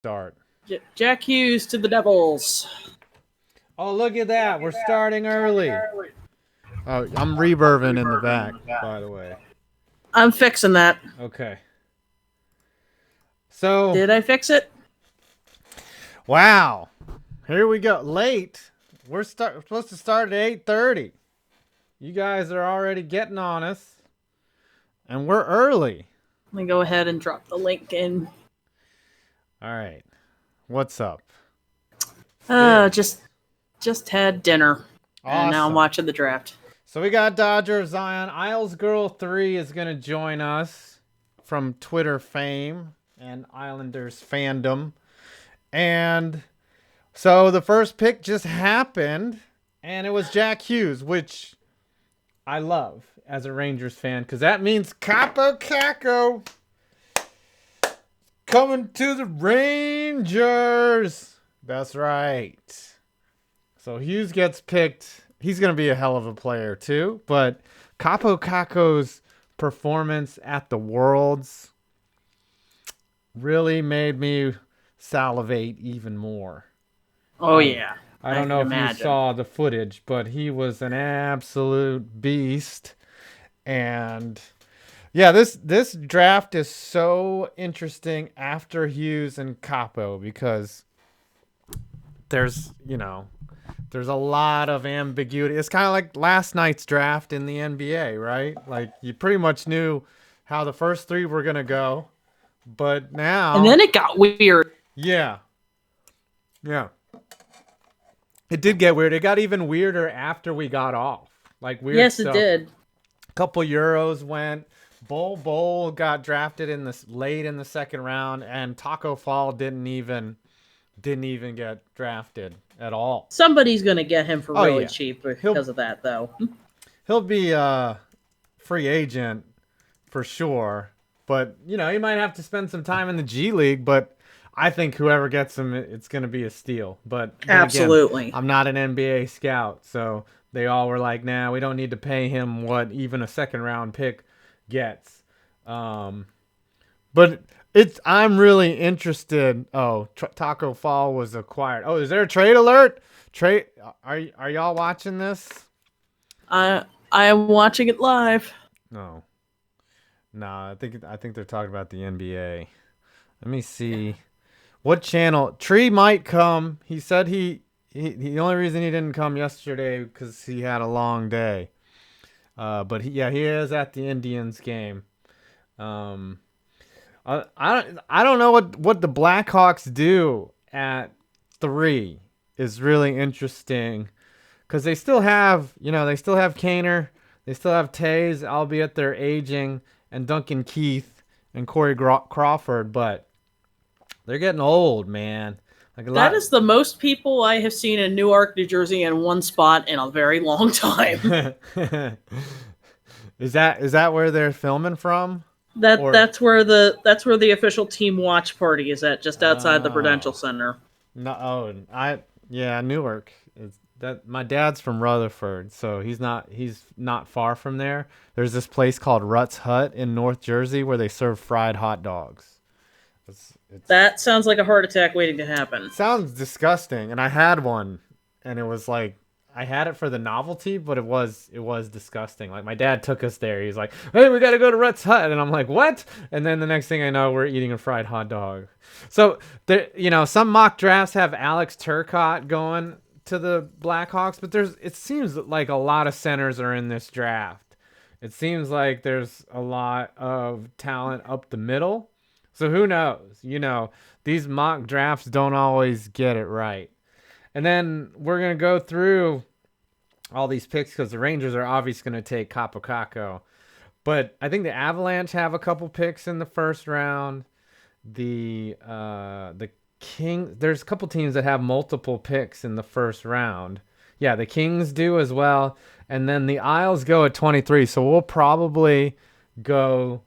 Start. Jack Hughes to the Devils. Oh, look at that. We're starting early. Oh, I'm reverbing in the back, by the way. I'm fixing that. Okay. So, Did I fix it? wow. Here we go. Late. We're supposed to start at 8:30. You guys are already getting on us. And we're early. Let me go ahead and drop the link in. All right. What's up? Just had dinner. And now I'm Awesome. watching the draft. So we got Dodger of Zion. Isles Girl 3 is going to join us from Twitter fame and Islanders fandom. And so the first pick just happened, and it was Jack Hughes, which I love as a Rangers fan, because that means Capo Caco coming to the Rangers. That's right. So Hughes gets picked. He's going to be a hell of a player too, but Capo Caco's performance at the Worlds really made me salivate even more. Oh, yeah. I don't know if you saw the footage, but he was an absolute beast. And yeah, this draft is so interesting after Hughes and Capo, because there's a lot of ambiguity. It's kind of like last night's draft in the NBA, right? Like, you pretty much knew how the first three were going to go, but now... And then it got weird. Yeah. Yeah. It did get weird. It got even weirder after we got off. Like, weird Yes, stuff. it did. A couple Euros went. Bol got drafted in this late in the second round, and Taco Fall didn't even get drafted at all. Somebody's going to get him for really cheap because of that, though. He'll be a free agent for sure, but he might have to spend some time in the G League. But I think whoever gets him, it's going to be a steal. But absolutely, again, I'm not an NBA scout, so they all were like, "Nah, we don't need to pay him what even a second round pick gets." But I'm really interested. Oh, Taco Fall was acquired. Oh, is there a trade alert? Are y'all watching this? I am watching it live. No. I think they're talking about the NBA. Let me see. What channel? Tree might come. He said he the only reason he didn't come yesterday because he had a long day. But he is at the Indians game. I don't know what the Blackhawks do at 3 is really interesting, because they still have Kaner, they still have Tays, albeit they're aging, and Duncan Keith and Corey Crawford, but they're getting old, man. That is the most people I have seen in Newark, New Jersey in one spot in a very long time. Is that where they're filming from? That's where the official team watch party is at, just outside the Prudential Center. No, Newark. My dad's from Rutherford, so he's not far from there. There's this place called Rutt's Hut in North Jersey where they serve fried hot dogs. That sounds like a heart attack waiting to happen. Sounds disgusting, and I had one, and it was like, I had it for the novelty, but it was disgusting. Like, my dad took us there. He's like, "Hey, we got to go to Rutt's Hut," and I'm like, "What?" And then the next thing I know, we're eating a fried hot dog. So there, some mock drafts have Alex Turcotte going to the Blackhawks, but it seems like a lot of centers are in this draft. It seems like there's a lot of talent up the middle. So who knows? These mock drafts don't always get it right. And then we're going to go through all these picks because the Rangers are obviously going to take Capo Caco. But I think the Avalanche have a couple picks in the first round. The King, there's a couple teams that have multiple picks in the first round. Yeah, the Kings do as well. And then the Isles go at 23. So we'll probably go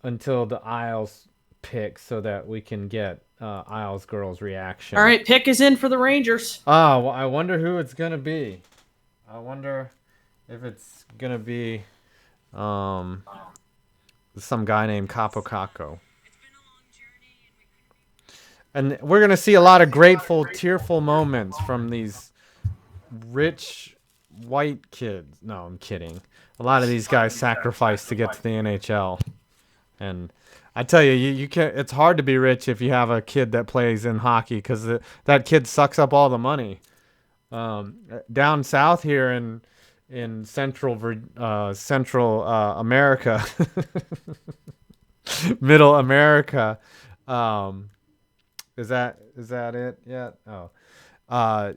until the Isles pick so that we can get Isles girls' reaction. All right, pick is in for the Rangers. Oh, well, I wonder who it's gonna be. I wonder if it's gonna be some guy named Capo Caco. And we're gonna see a lot of grateful, tearful moments from these rich white kids. No, I'm kidding. A lot of these guys sacrifice to get to the NHL, and I tell you, you can't. It's hard to be rich if you have a kid that plays in hockey because that kid sucks up all the money. Down south here in central America, middle America. Is that it yet? Oh.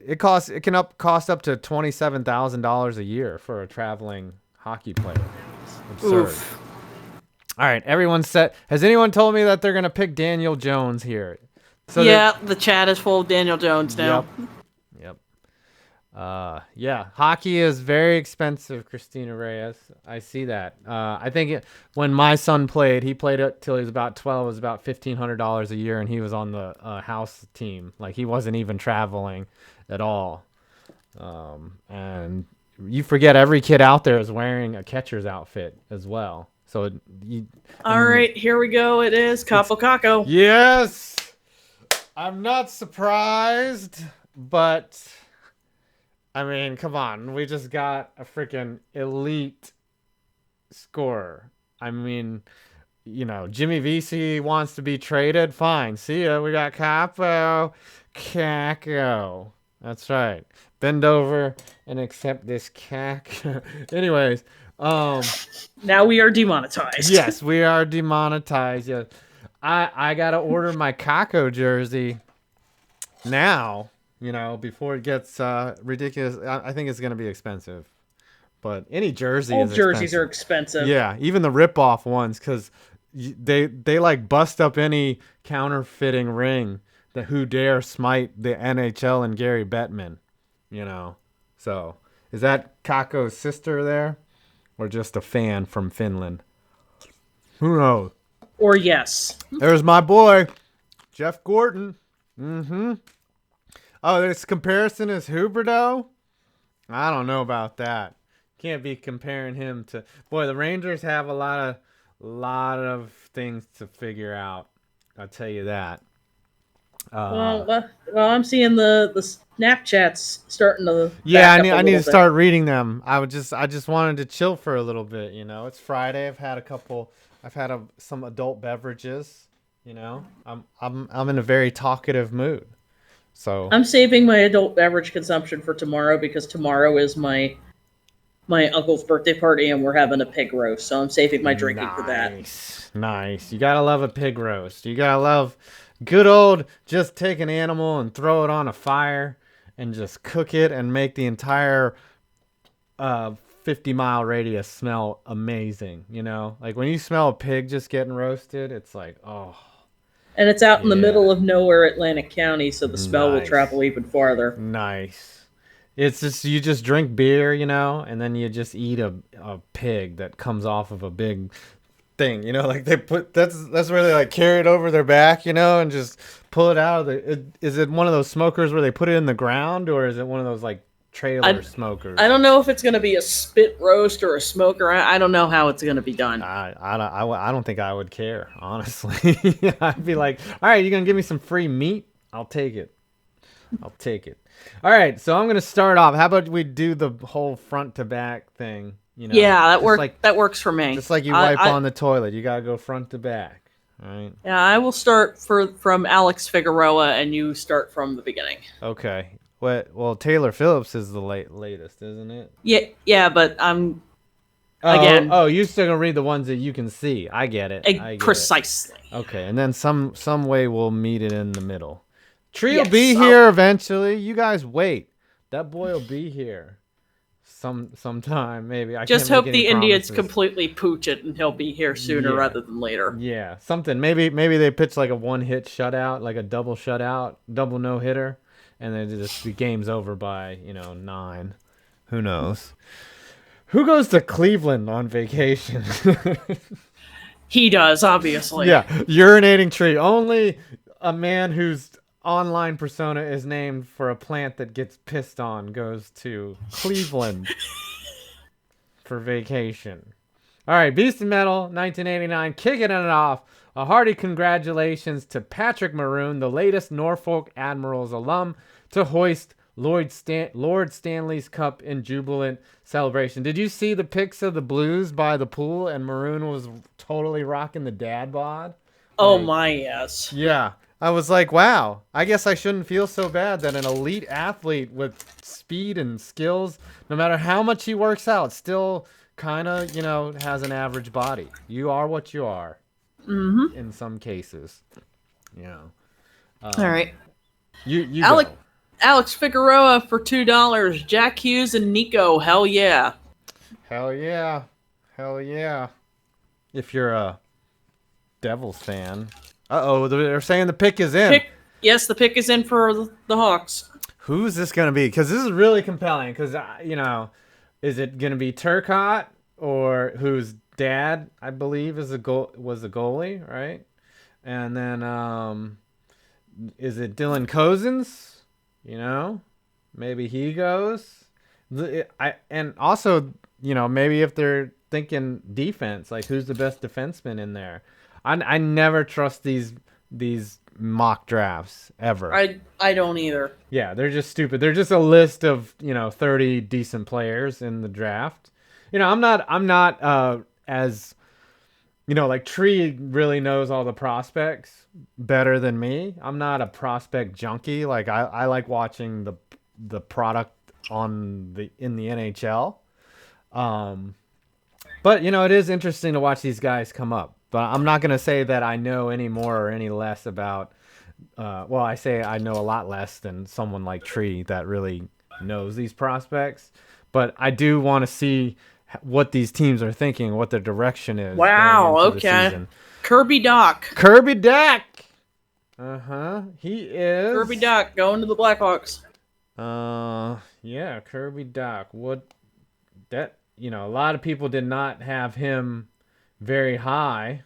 It can cost up to $27,000 a year for a traveling hockey player. It's absurd. Oof. All right, everyone's set. Has anyone told me that they're gonna pick Daniel Jones here? So yeah, the chat is full of Daniel Jones now. Yep. Yeah, hockey is very expensive, Christina Reyes. I see that. I think when my son played, he played it till he was about 12. It was about $1,500 a year, and he was on the house team. Like, he wasn't even traveling at all. And you forget every kid out there is wearing a catcher's outfit as well. So all right, here we go. It is Capo Caco. Yes, I'm not surprised, but I mean, come on. We just got a freaking elite scorer. I mean, you know, Jimmy Vesey wants to be traded. Fine. See ya. We got Capo Caco. That's right. Bend over and accept this cac. Anyways, now we are demonetized. Yes, we are demonetized. Yes. I gotta order my Caco jersey now. You know, before it gets ridiculous. I think it's gonna be expensive, but any jersey All is jerseys expensive. are expensive. Yeah, even the rip-off ones, because they like bust up any counterfeiting ring that who dare smite the NHL and Gary Bettman. You know, so is that Caco's sister there, or just a fan from Finland? Who knows? Or yes. There's my boy, Jeff Gorton. Mm-hmm. Oh, this comparison is Huberdeau? I don't know about that. Can't be comparing him to... Boy, the Rangers have a lot of things to figure out. I'll tell you that. Well, I'm seeing the Snapchats starting to. Yeah, back up I need to bit. start reading them. I just wanted to chill for a little bit. You know, it's Friday. I've had some adult beverages. You know, I'm in a very talkative mood. So I'm saving my adult beverage consumption for tomorrow because tomorrow is my uncle's birthday party and we're having a pig roast. So I'm saving my drinking for that. Nice. You gotta love a pig roast. You gotta love good old just take an animal and throw it on a fire and just cook it and make the entire 50-mile radius smell amazing. You know, like when you smell a pig just getting roasted, it's like, oh. And it's out in the middle of nowhere, Atlantic County, so the smell will travel even farther. Nice. It's just, you just drink beer, you know, and then you just eat a pig that comes off of a big thing, you know, like they put, that's where they like carry it over their back, you know, and just pull it out of the, is it one of those smokers where they put it in the ground, or is it one of those like trailer smokers? I don't know if it's going to be a spit roast or a smoker. I don't know how it's going to be done. I don't think I would care, honestly. I'd be like, all right, you're going to give me some free meat? I'll take it. All right, so I'm going to start off. How about we do the whole front to back thing? You know, yeah, that works for me. Just like you wipe on the toilet, you got to go front to back. All right. Yeah, I will start from Alex Figueroa, and you start from the beginning. Okay. Well, Taylor Phillips is the latest, isn't it? Yeah, but I'm again. Oh, you're still gonna read the ones that you can see. I get it. Precisely. Okay, and then some way we'll meet it in the middle. Tree will be here eventually. You guys wait. That boy will be here sometime maybe. I just can't hope the Indians completely pooch it, and he'll be here sooner rather than later. Yeah, something. Maybe they pitch like a one-hit shutout, like a double shutout, double no-hitter. And then the game's over by, 9. Who knows? Who goes to Cleveland on vacation? He does, obviously. Yeah, urinating tree. Only a man whose online persona is named for a plant that gets pissed on goes to Cleveland for vacation. All right, Beast and Metal, 1989, kicking it off A hearty congratulations to Patrick Maroon, the latest Norfolk Admirals alum, to hoist Lord Stanley's Cup in jubilant celebration. Did you see the pics of the Blues by the pool and Maroon was totally rocking the dad bod? Oh Like, my, yes. yeah. I was like, wow, I guess I shouldn't feel so bad that an elite athlete with speed and skills, no matter how much he works out, still kind of, has an average body. You are what you are in some cases. All right. You Alec, go. Alex Figueroa for $2. Jack Hughes and Nico. Hell yeah. Hell yeah. Hell yeah. If you're a Devils fan. Uh-oh, they're saying the pick is in. Yes, the pick is in for the Hawks. Who's this going to be? Because this is really compelling. Because, is it going to be Turcotte or whose dad, I believe, was a goalie, right? And then is it Dylan Cozens? Maybe he goes. And also, maybe if they're thinking defense, like who's the best defenseman in there? I never trust these mock drafts ever. I don't either. Yeah, they're just stupid. They're just a list of 30 decent players in the draft. I'm not as like Tree really knows all the prospects better than me. I'm not a prospect junkie. Like I like watching the product in the NHL. But it is interesting to watch these guys come up. But I'm not going to say that I know any more or any less about I say I know a lot less than someone like Tree that really knows these prospects. But I do want to see what these teams are thinking, what their direction is. Wow, okay. Kirby Dach. He is. Kirby Dach going to the Blackhawks. Yeah, Kirby Dach. A lot of people did not have him very high.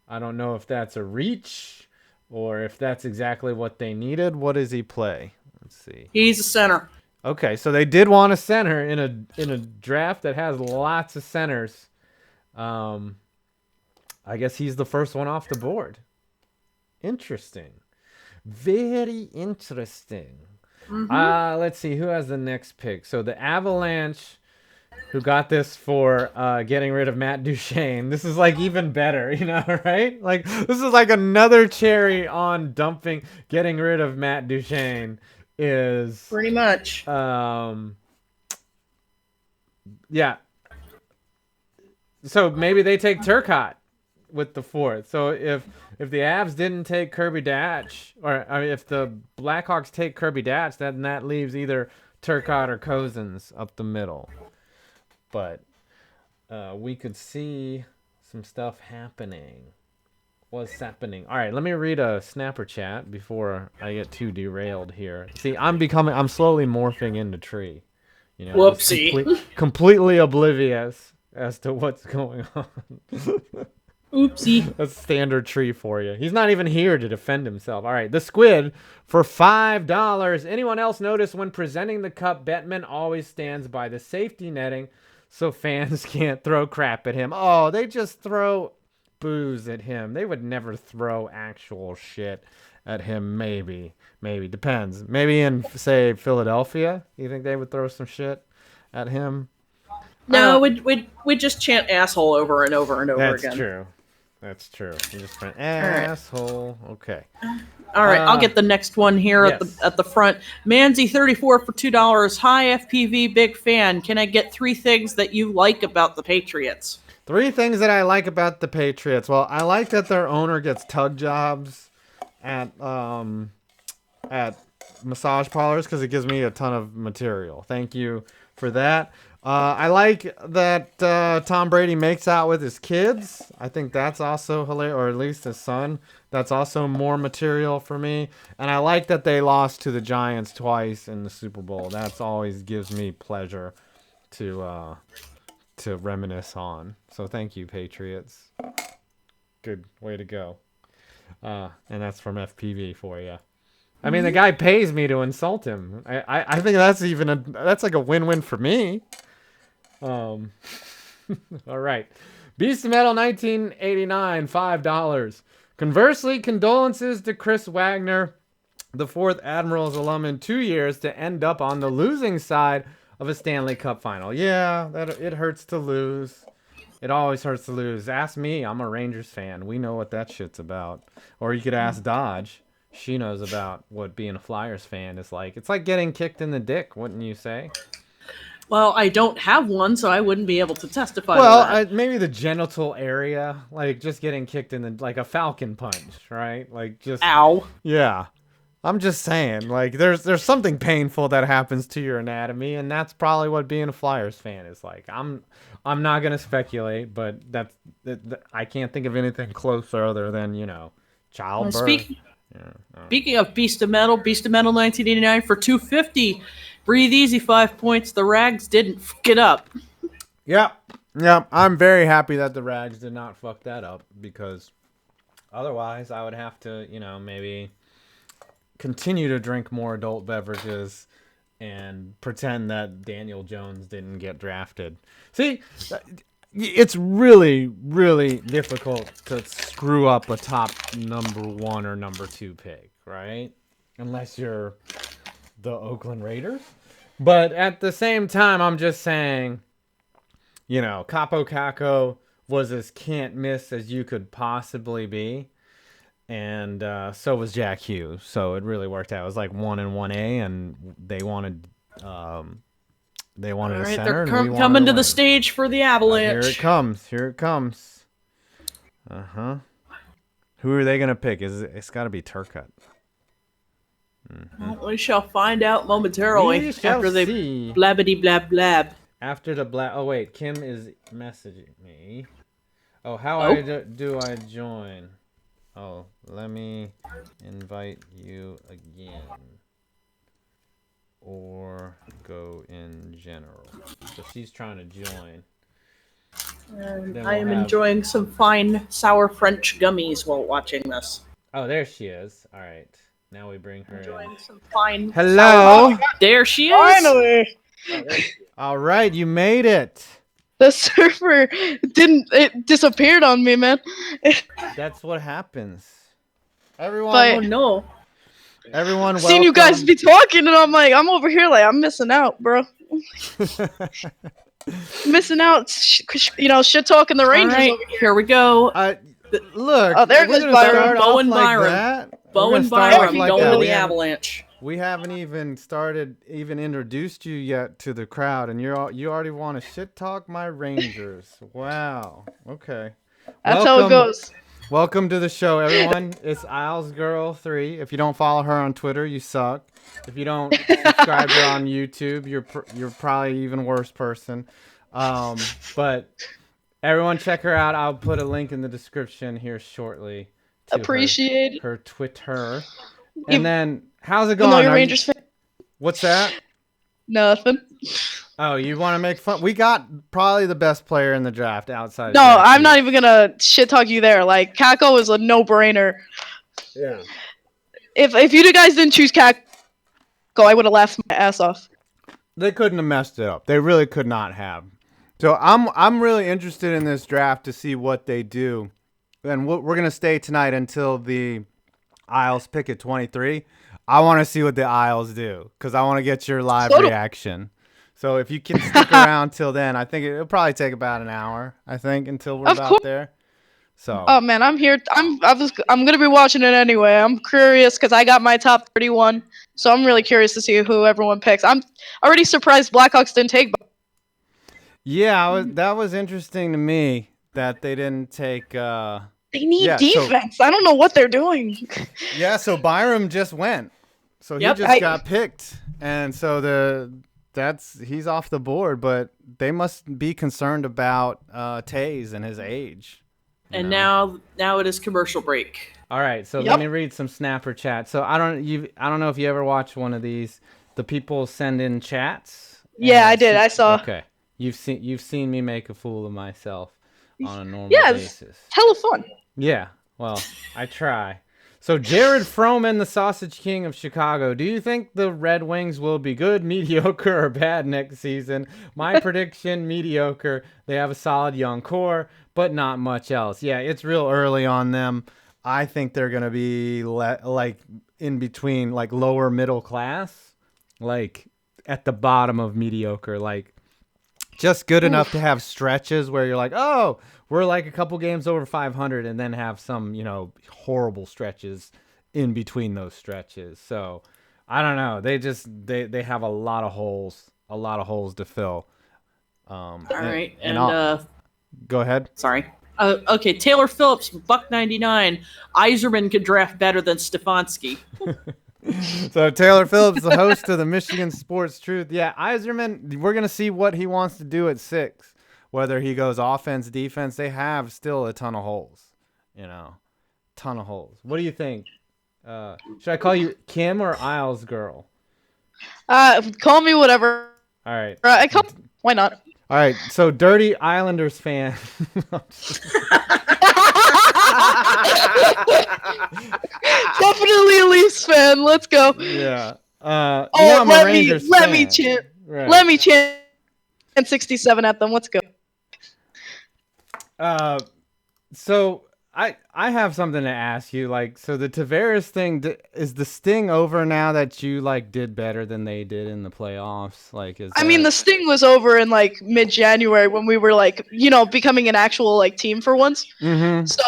I don't know if that's a reach or if that's exactly what they needed. What does he play? Let's see. He's a center. Okay, so they did want a center in a draft that has lots of centers. I guess he's the first one off the board. Interesting. Very interesting. Let's see who has the next pick. So the Avalanche, who got this for getting rid of Matt Duchene. This is like even better, right? Like this is like another cherry on getting rid of Matt Duchene is pretty much. Yeah. So maybe they take Turcotte with the fourth. So if the Avs didn't take Kirby Dach, or if the Blackhawks take Kirby Dach, then that leaves either Turcotte or Cozens up the middle. But we could see some stuff happening. What's happening? All right, let me read a snapper chat before I get too derailed here. See, I'm slowly morphing into Tree. Whoopsie. Completely oblivious as to what's going on. Oopsie. That's standard Tree for you. He's not even here to defend himself. All right, the Squid for $5. Anyone else notice when presenting the cup, Bettman always stands by the safety netting so fans can't throw crap at him? Oh, they just throw booze at him. They would never throw actual shit at him. Maybe depends. Maybe in, say, Philadelphia, you think they would throw some shit at him? No, we'd just chant asshole over and over and over again. That's true. You just went asshole. Right. Okay. All right, I'll get the next one here at the front. Manzi34 for $2. Hi FPV, big fan. Can I get 3 things that you like about the Patriots? 3 things that I like about the Patriots. Well, I like that their owner gets tug jobs at massage parlors because it gives me a ton of material. Thank you for that. I like that Tom Brady makes out with his kids. I think that's also hilarious, or at least his son. That's also more material for me. And I like that they lost to the Giants twice in the Super Bowl. That's always gives me pleasure to reminisce on. So thank you, Patriots. Good way to go. And that's from FPV for you. I mean, the guy pays me to insult him. I think that's like a win-win for me. All right. Beast of Metal 1989, $5. Conversely, condolences to Chris Wagner, the 4th Admiral's alum in 2 years, to end up on the losing side of a Stanley Cup final. Yeah, it hurts to lose. It always hurts to lose. Ask me. I'm a Rangers fan. We know what that shit's about. Or you could ask Dodge. She knows about what being a Flyers fan is like. It's like getting kicked in the dick, wouldn't you say? Well, I don't have one, so I wouldn't be able to testify to Well, that. maybe the genital area, like just getting kicked in the, like a falcon punch, right? Like just. Ow. Yeah. I'm just saying, like, there's something painful that happens to your anatomy, and that's probably what being a Flyers fan is like. I'm not gonna speculate, but I can't think of anything closer other than childbirth. Speaking of Beast of Metal 1989 for $250. Breathe easy, 5 points. The Rags didn't fuck it up. Yep. I'm very happy that the Rags did not fuck that up, because otherwise I would have to, maybe continue to drink more adult beverages and pretend that Daniel Jones didn't get drafted. See, it's really, really difficult to screw up a top number 1 or number 2 pick, right? Unless you're the Oakland Raiders. But at the same time, I'm just saying, Capo Caco was as can't miss as you could possibly be. And so was Jack Hughes. So it really worked out. It was like 1 and 1A, and they wanted a center. They're coming to the stage for the Avalanche. Here it comes. Who are they gonna pick? It's got to be Turcotte. Well, we shall find out momentarily after they blabbity blab blab. After the blab. Oh wait, Kim is messaging me. Oh, how do I join? Oh, let me invite you again. Or go in general. So she's trying to join. I am enjoying some fine sour French gummies while watching this. Oh, there she is. All right. Now we bring her enjoying in. some fine Hello. There she is. Finally. All right, you made it. The server it disappeared on me, man. That's what happens. Everyone. Oh no. Everyone. Seen you guys be talking, and I'm like, I'm over here, like I'm missing out, bro. Missing out, shit talking the Rangers. Right, over here we go. Look. Oh, there goes Byron. Bo and Byron. Bo and Byron going to the Avalanche. We haven't even introduced you yet to the crowd, and you already want to shit talk my Rangers. Wow. Okay. That's how it goes. Welcome to the show, everyone. It's Isles Girl 3. If you don't follow her on Twitter, you suck. If you don't subscribe to her on YouTube, you're probably an even worse person. But everyone, check her out. I'll put a link in the description here shortly. Appreciate her Twitter. And then, how's it going? You're Rangers fan? What's that? Nothing. Oh, you want to make fun? We got probably the best player in the draft outside. No, I'm not even gonna shit talk you there. Like Kako is a no-brainer. Yeah. If you guys didn't choose Kako, I would have laughed my ass off. They couldn't have messed it up. They really could not have. So I'm really interested in this draft to see what they do. And we're gonna stay tonight until the Isles pick at 23. I want to see what the Isles do because I want to get your live reaction. So if you can stick around till then, I think it'll probably take about an hour. I think until we're about there. So. Oh man, I'm here. I'm gonna be watching it anyway. I'm curious because I got my top 31, so I'm really curious to see who everyone picks. I'm already surprised Blackhawks didn't take. Yeah, that was interesting to me that they didn't take. They need defense. I don't know what they're doing. Yeah, so Byram just went. So he just got picked, and so he's off the board. But they must be concerned about Taze and his age. And now it is commercial break. All right, so let me read some Snapper chat. So I don't know if you ever watched one of these. The people send in chats. Yeah, I did. I saw. Okay, you've seen me make a fool of myself on a normal basis. Hella fun. Yeah, well, I try. So Jared Froman, the Sausage King of Chicago. Do you think the Red Wings will be good, mediocre, or bad next season? My prediction, mediocre. They have a solid young core, but not much else. Yeah, it's real early on them. I think they're going to be like in between, like lower middle class, like at the bottom of mediocre, like just good enough to have stretches where you're like, oh, we're like a couple games over 500, and then have some, horrible stretches in between those stretches. So I don't know. They have a lot of holes to fill. All right. Go ahead. Sorry. Okay, Taylor Phillips, $1.99. Yzerman could draft better than Stefanski. So Taylor Phillips, the host of the Michigan Sports Truth. Yeah, Yzerman, we're going to see what he wants to do at 6. Whether he goes offense, defense, they have still a ton of holes. Ton of holes. What do you think? Should I call you Kim or Isles girl? Call me whatever. All right. Why not? All right. So Dirty Islanders fan. Definitely a Leafs fan. Let's go. Yeah. Let me chant. Right. Let me chant 67 at them. Let's go. So I have something to ask you. Like, so the Tavares thing, is the sting over now that you did better than they did in the playoffs? The sting was over in mid-January when we were becoming an actual team for once. Mm-hmm. So,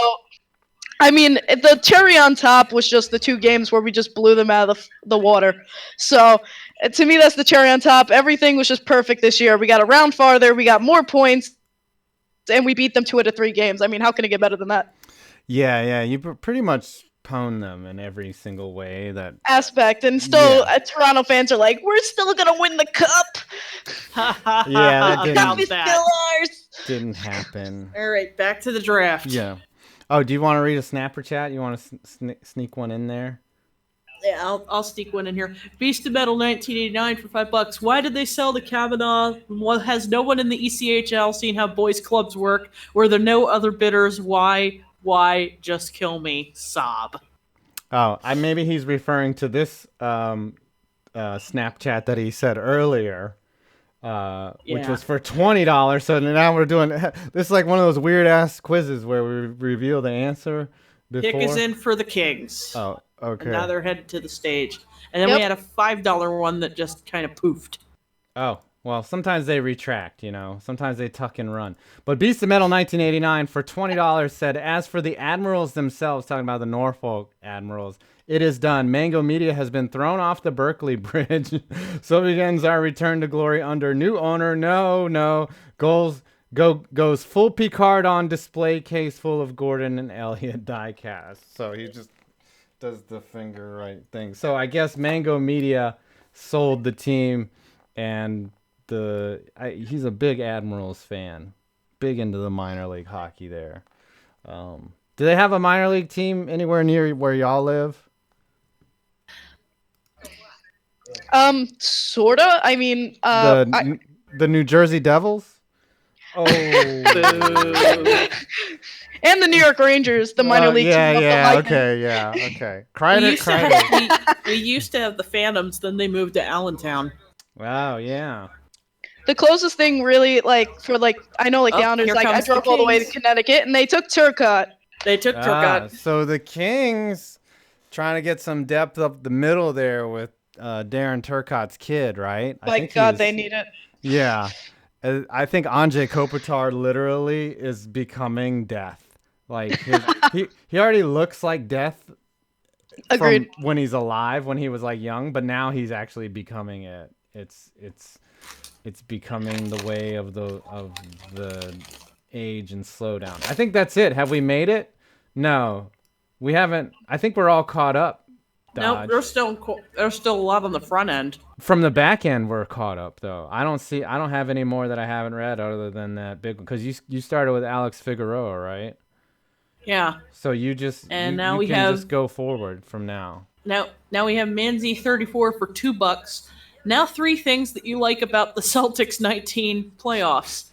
the cherry on top was just the 2 games where we just blew them out of the water. So, to me, that's the cherry on top. Everything was just perfect this year. We got a round farther. We got more points. And we beat them 2 out of 3 games. How can it get better than that? Yeah. You pretty much pwned them in every single way that aspect, and still Toronto fans are like, we're still gonna win the cup. Yeah, the cup is still ours. Didn't happen. All right, back to the draft. Yeah. Oh, do you want to read a snapper chat? You want to sneak one in there? Yeah, I'll sneak one in here. Beast of Metal 1989 for $5. Why did they sell to Kavanaugh? Has no one in the ECHL seen how boys clubs work? Were there no other bidders? Why? Just kill me. Sob. Oh, maybe he's referring to this Snapchat that he said earlier, which was for $20. So now we're doing this is like one of those weird ass quizzes where we reveal the answer before. Pick is in for the Kings. Oh, okay. And now they're headed to the stage. And then we had a $5 one that just kind of poofed. Oh, well, sometimes they retract, Sometimes they tuck and run. But Beast of Metal 1989 for $20 said, as for the Admirals themselves, talking about the Norfolk Admirals, it is done. Mango Media has been thrown off the Berkeley Bridge. So begins our return to glory under new owner. No. Goes full Picard on display case full of Gordon and Elliott diecast. So he just does the finger right thing. So I guess Mango Media sold the team, and he's a big Admirals fan, big into the minor league hockey there. Do they have a minor league team anywhere near where y'all live? Sorta. The New Jersey Devils. Oh. And the New York Rangers, the minor league team. Okay. We used to have the Phantoms, then they moved to Allentown. Wow, yeah. The closest thing really, I know, the Islanders, I drove all the way to Connecticut, and they took Turcotte. So the Kings trying to get some depth up the middle there with Darren Turcotte's kid, right? They need it. Yeah. I think Anze Kopitar literally is becoming death. He already looks like death. Agreed. From when he's alive, when he was young, but now he's actually becoming it. It's becoming the way of the age and slowdown. I think that's it. Have we made it? No, we haven't. I think we're all caught up. No, there's still a lot on the front end. From the back end, we're caught up though. I don't have any more that I haven't read other than that big one, because you started with Alex Figueroa, right? Yeah. So you just just go forward from now. Now we have Manzi 34 for $2. Now 3 things that you like about the Celtics 19 playoffs.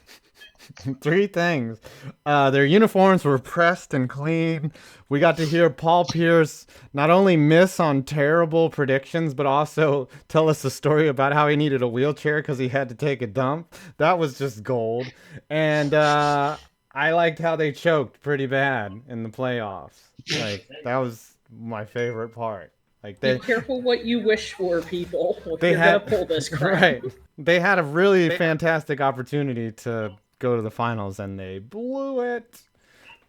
Three things. Their uniforms were pressed and clean. We got to hear Paul Pierce not only miss on terrible predictions, but also tell us a story about how he needed a wheelchair because he had to take a dump. That was just gold. And I liked how they choked pretty bad in the playoffs. Like, that was my favorite part. Like, Be careful what you wish for, people. If they you're had gonna pull this crap. right. They had a really fantastic opportunity to go to the finals, and they blew it.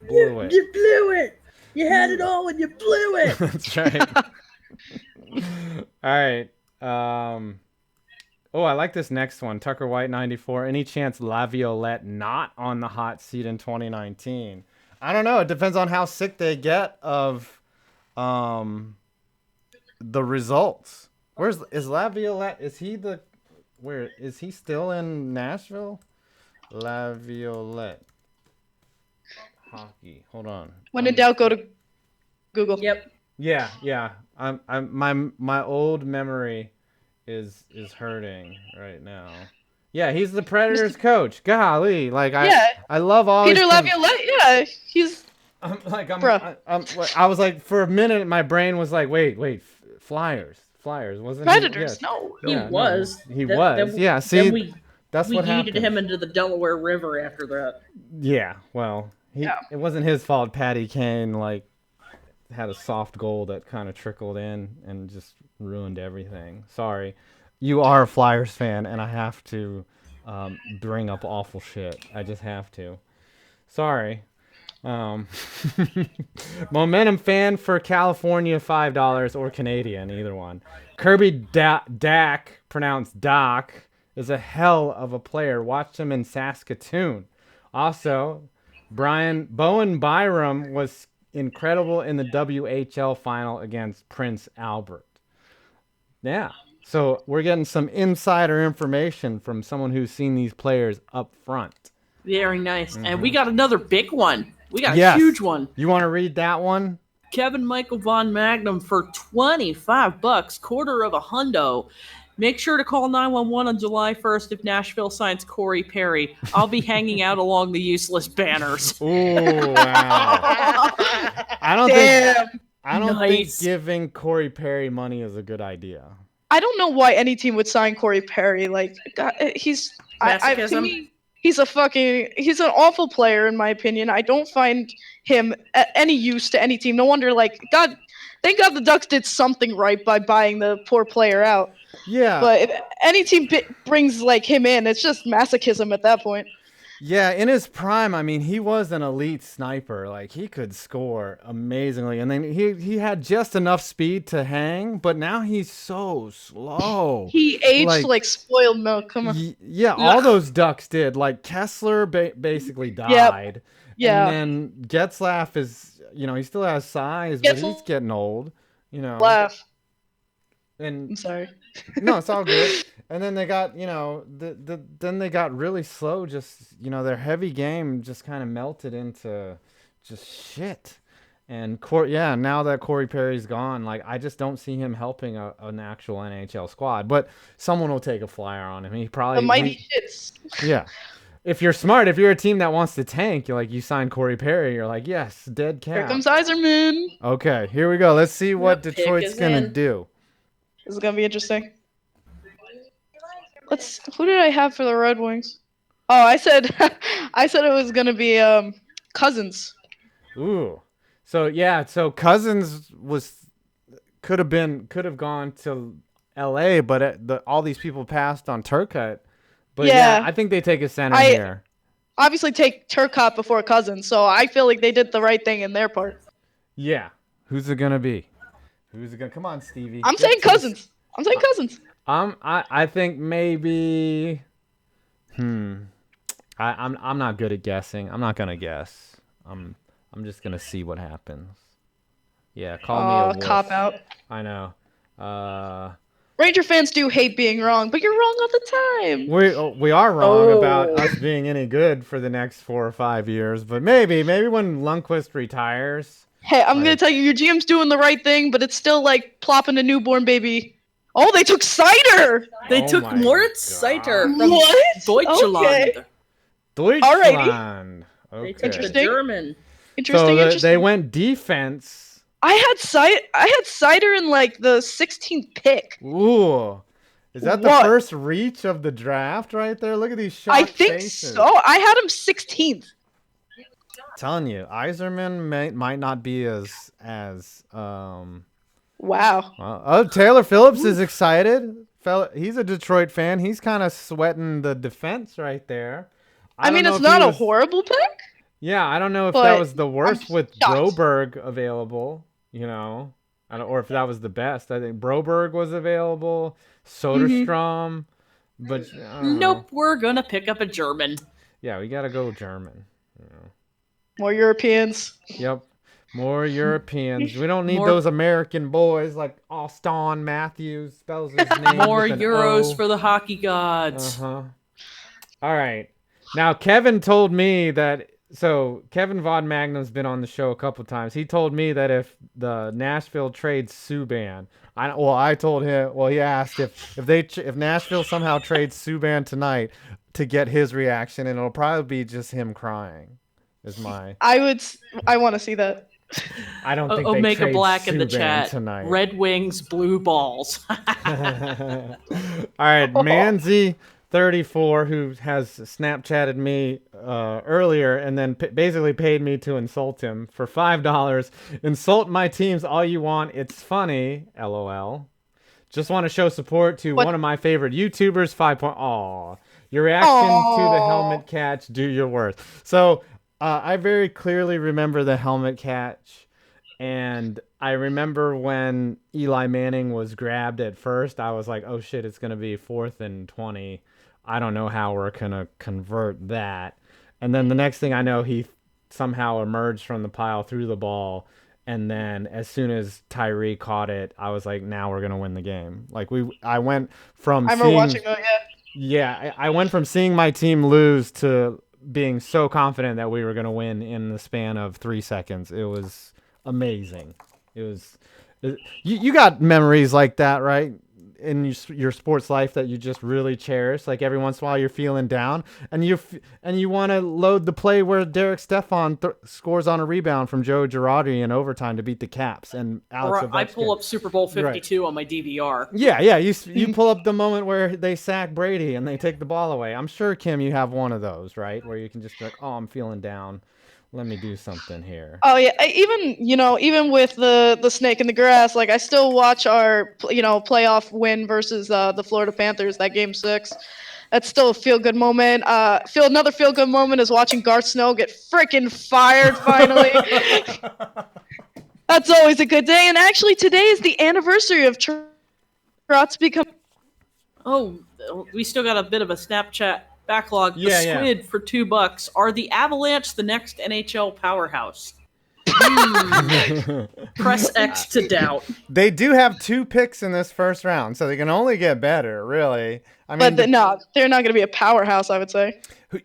You blew it. You had it all, and you blew it. That's right. All right. Oh, I like this next one. Tucker White 94. Any chance Laviolette not on the hot seat in 2019? I don't know. It depends on how sick they get of the results. Is Laviolette? Is he still in Nashville? Laviolette hockey. Hold on. When in doubt, go to Google. Yep. Yeah. My old memory is hurting right now. Yeah, he's the Predators coach. Golly, like I love all Peter Laviolette. Yeah, he's. I was like, for a minute, my brain was like, wait, Flyers, wasn't Predators? he? No, He was. He was. Yeah, see, we that's what yeeted happened. him into the Delaware River after that. Yeah, well, it wasn't his fault. Patty Kane had a soft goal that kind of trickled in and just ruined everything. Sorry, you are a Flyers fan, and I have to bring up awful shit. I just have to. Sorry. Momentum fan for California, $5 or Canadian, either one. Kirby Dak, pronounced Doc, is a hell of a player. Watched him in Saskatoon. Also, Bowen Byram was incredible in the WHL final against Prince Albert. Yeah, so we're getting some insider information from someone who's seen these players up front. Very nice. Mm-hmm. And we got another big one. We got a huge one. You want to read that one? Kevin Michael Von Magnum for $25, $250. Make sure to call 911 on July 1st if Nashville signs Corey Perry. I'll be hanging out along the useless banners. Ooh, wow. I don't think giving Corey Perry money is a good idea. I don't know why any team would sign Corey Perry. Like, God, he's to me, he's an awful player in my opinion. I don't find him any use to any team. No wonder, thank God the Ducks did something right by buying the poor player out. Yeah. But if any team brings him in, it's just masochism at that point. Yeah, in his prime, I mean, he was an elite sniper. Like, he could score amazingly. And then he had just enough speed to hang, but now he's so slow. He aged like spoiled milk. Come on. Yeah, all those Ducks did. Like, Kessler basically died. Yep. Yeah. And then Getzlaf is, he still has size, but he's getting old. Laugh. And I'm sorry. No, it's all good. And then they got, then they got really slow. Just, their heavy game just kind of melted into just shit. And now that Corey Perry's gone, I just don't see him helping an actual NHL squad. But someone will take a flyer on him. He probably the mighty shits. Yeah. If you're smart, if you're a team that wants to tank, you sign Corey Perry, you're like, yes, dead cat. Here comes Yzerman. Okay, here we go. Let's see what Detroit's gonna do. This is gonna be interesting. Who did I have for the Red Wings? Oh, I said it was gonna be Cousins. Ooh. So Cousins could have gone to LA, but all these people passed on Turcotte. But yeah, I think they take a center here. Obviously take Turcotte before Cousins, so I feel like they did the right thing in their part. Yeah. Who's it gonna be? Come on, Stevie. I'm saying Cousins. I think maybe. I'm not good at guessing. I'm not gonna guess. I'm just gonna see what happens. Yeah, call me a wolf. Cop out. I know. Ranger fans do hate being wrong, but you're wrong all the time. We are wrong about us being any good for the next 4 or 5 years, but maybe when Lundqvist retires. Hey, I'm gonna tell you, your GM's doing the right thing, but it's still like plopping a newborn baby. Oh, they took Seider! They took Moritz Seider from what? Deutschland. Okay. Deutschland. They took Okay. the Interesting. German. Interesting. So Interesting. they went defense. I had Cider in like the 16th pick. Ooh. Is that the What? first reach of the draft right there? Look at these shocked I think faces. so. I had him 16th. Telling you, Iserman might not be as Wow. well, oh, Taylor Phillips is excited. He's a Detroit fan. He's kind of sweating the defense right there. I don't mean, know it's if he not a was- horrible pick. Yeah, I don't know if that but was the worst I'm with shocked. Broberg available, or if that was the best. I think Broberg was available, Soderstrom, but I don't know. Nope, we're gonna pick up a German. Yeah, we gotta go German. More Europeans. Yep, more Europeans. We don't need More- those American boys like Austin Matthews spells his name. More with an Euros O. for the hockey gods. Uh-huh. All right. Now, Kevin told me that. So, Kevin Von Magnum's been on the show a couple times. He told me that if the Nashville trades Subban, I told him. Well, he asked if Nashville somehow trades Subban tonight to get his reaction, and it'll probably be just him crying. Is my. I want to see that. I don't think they Omega trade Black in the Subban chat. tonight. Red Wings, blue balls. All right, Manzi34, who has Snapchatted me earlier and then basically paid me to insult him for $5. Insult my teams all you want. It's funny. LOL. Just want to show support to one of my favorite YouTubers, 5 Aw. Your reaction to the helmet catch, do your worst. So I very clearly remember the helmet catch. And I remember when Eli Manning was grabbed at first, I was like, oh shit, it's going to be 4th and 20. I don't know how we're going to convert that. And then the next thing I know, he somehow emerged from the pile, threw the ball. And then as soon as Tyree caught it, I was like, now we're going to win the game. Like I went from I remember watching that. Yeah, I went from seeing my team lose to being so confident that we were going to win in the span of 3 seconds. It was amazing. You got memories like that, right? In your sports life that you just really cherish. Like every once in a while you're feeling down and you want to load the play where Derek Stefan scores on a rebound from Joe Girardi in overtime to beat the Caps and Alex Or I Ovechkin. pull up Super Bowl 52 on my DVR. Yeah, you pull up the moment where they sack Brady and they take the ball away. I'm sure, Kim, you have one of those, right? Where you can just be like, oh, I'm feeling down. Let me do something here. Oh yeah, even with the snake in the grass, like I still watch our playoff win versus the Florida Panthers, that game 6. That's still a feel good moment. Another feel good moment is watching Garth Snow get freaking fired finally. That's always a good day. And actually, today is the anniversary of Trotz becoming. Oh, we still got a bit of a Snapchat backlog. The Yeah. Squid for $2. Are the Avalanche the next NHL powerhouse? Press X to doubt. They do have 2 picks in this first round, so they can only get better, really. I mean, But no, they're not going to be a powerhouse, I would say.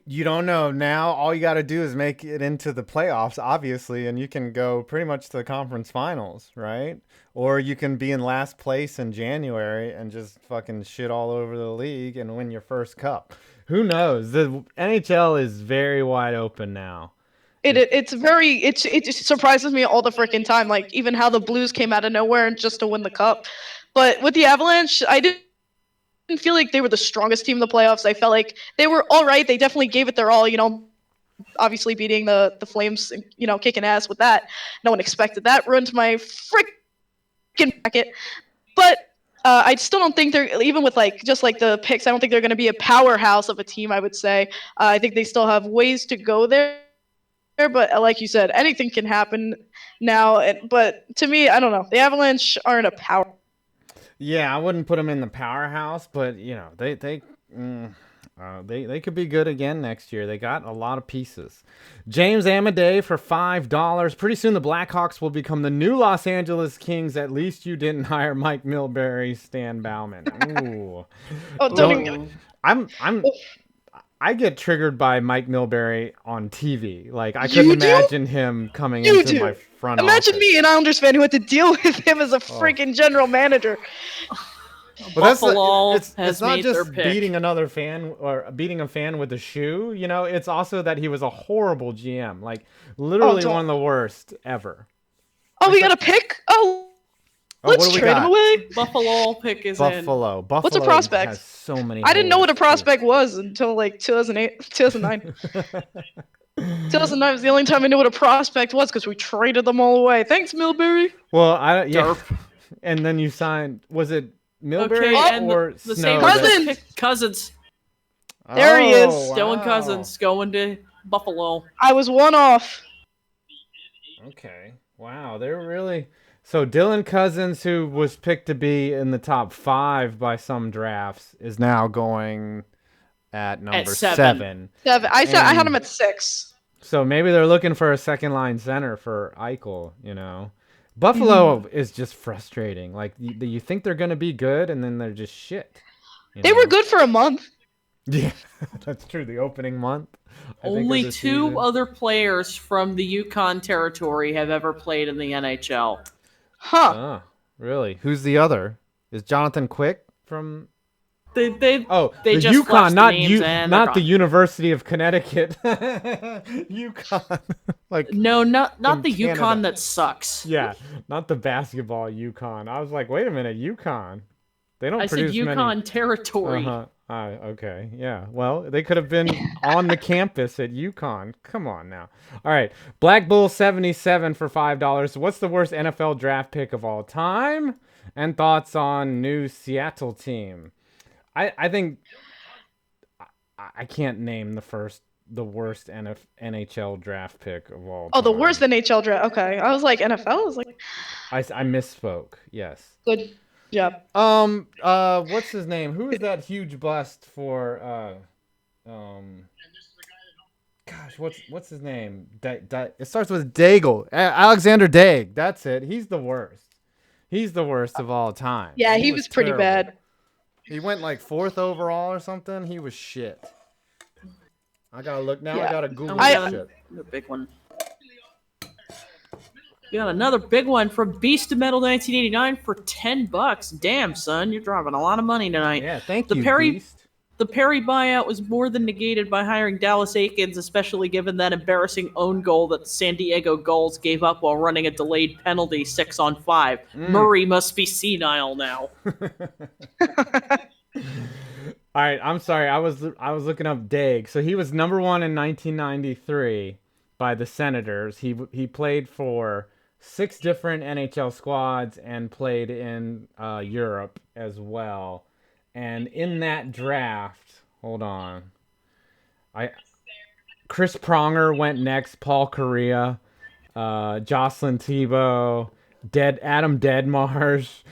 you don't know. Now all you got to do is make it into the playoffs, obviously, and you can go pretty much to the conference finals, right? Or you can be in last place in January and just fucking shit all over the league and win your first cup. Who knows? The NHL is very wide open now. It surprises me all the freaking time. Like even how the Blues came out of nowhere and just to win the cup. But with the Avalanche, I didn't feel like they were the strongest team in the playoffs. I felt like they were all right. They definitely gave it their all. Obviously beating the Flames. Kicking ass with that. No one expected that. Ruined my freaking bracket. But I still don't think they're, even with just the picks, I don't think they're going to be a powerhouse of a team, I would say. I think they still have ways to go there. But like you said, anything can happen now. But to me, I don't know. The Avalanche aren't a power. Yeah, I wouldn't put them in the powerhouse, but they could be good again next year. They got a lot of pieces. James Amadei for $5. Pretty soon the Blackhawks will become the new Los Angeles Kings. At least you didn't hire Mike Milbury, Stan Bauman. Ooh. I get triggered by Mike Milbury on TV. Like I couldn't imagine him coming into my front office. Imagine me, an Islanders fan, who had to deal with him as a freaking general manager. But that's Buffalo it's has not made their just pick. beating another fan or beating a fan with a shoe. You know, it's also that he was a horrible GM, like literally don't- one of the worst ever. Oh, we got a pick. Oh, Oh, what let's do we trade him got? away. Buffalo pick is in. Buffalo. Buffalo What's a prospect? has so many. I didn't know what a holes, too. prospect was until like 2008, 2009. 2009 was the only time I knew what a prospect was because we traded them all away. Thanks, Milbury. Well, yeah. Derp. And then you signed. Was it Milbury Okay, and or the Snow? same Cousins! pick Cousins. There he is. Dylan Cousins going to Buffalo. I was one off. Okay. Wow, they're really. So Dylan Cousins, who was picked to be in the top 5 by some drafts, is now going at number 7. 7. I had him at 6. So maybe they're looking for a second line center for Eichel. You know, Buffalo is just frustrating. Like you think they're gonna be good, and then they're just shit. They were good for a month. Yeah, that's true. The opening month. I think, Only of the 2 season. other players from the Yukon territory have ever played in the NHL. Huh. Oh, really? Who's the other? Is Jonathan Quick from? They Oh, they the just Yukon, flashed the not names and not they're the gone. University of Connecticut. Yukon, like No, not in the Canada. Yukon that sucks. yeah, not the basketball Yukon. I was like, wait a minute, Yukon. They don't I produce said Yukon territory. many. Okay, yeah. Well, they could have been on the campus at Yukon. Come on now. All right, Black Bull 77 for $5. What's the worst NFL draft pick of all time? And thoughts on new Seattle team. I think I can't name the worst NHL draft pick of all time. Oh, the worst NHL draft. Okay, I was like NFL. I was like, I misspoke. Yes. good job. What's his name? Who is that huge bust for? Gosh, what's his name? It starts with Daigle. Alexander Daig. That's it. He's the worst. He's the worst of all time. Yeah, he was pretty terrible. bad. He went like 4th overall or something. He was shit. I gotta look now. Yeah. I gotta Google I- this shit. Another big one. We got another big one from Beast of Metal 1989 for $10. Damn, son, you're dropping a lot of money tonight. Yeah, thank The you, Perry- Beast. The Perry buyout was more than negated by hiring Dallas Aikens, especially given that embarrassing own goal that the San Diego Gulls gave up while running a delayed penalty 6-on-5. Murray must be senile now. All right, I'm sorry. I was looking up Daig. So he was number 1 in 1993 by the Senators. He played for 6 different NHL squads and played in Europe as well. And in that draft, hold on. Chris Pronger went next, Paul Correa, Jocelyn Tebow, Adam Deadmarsh,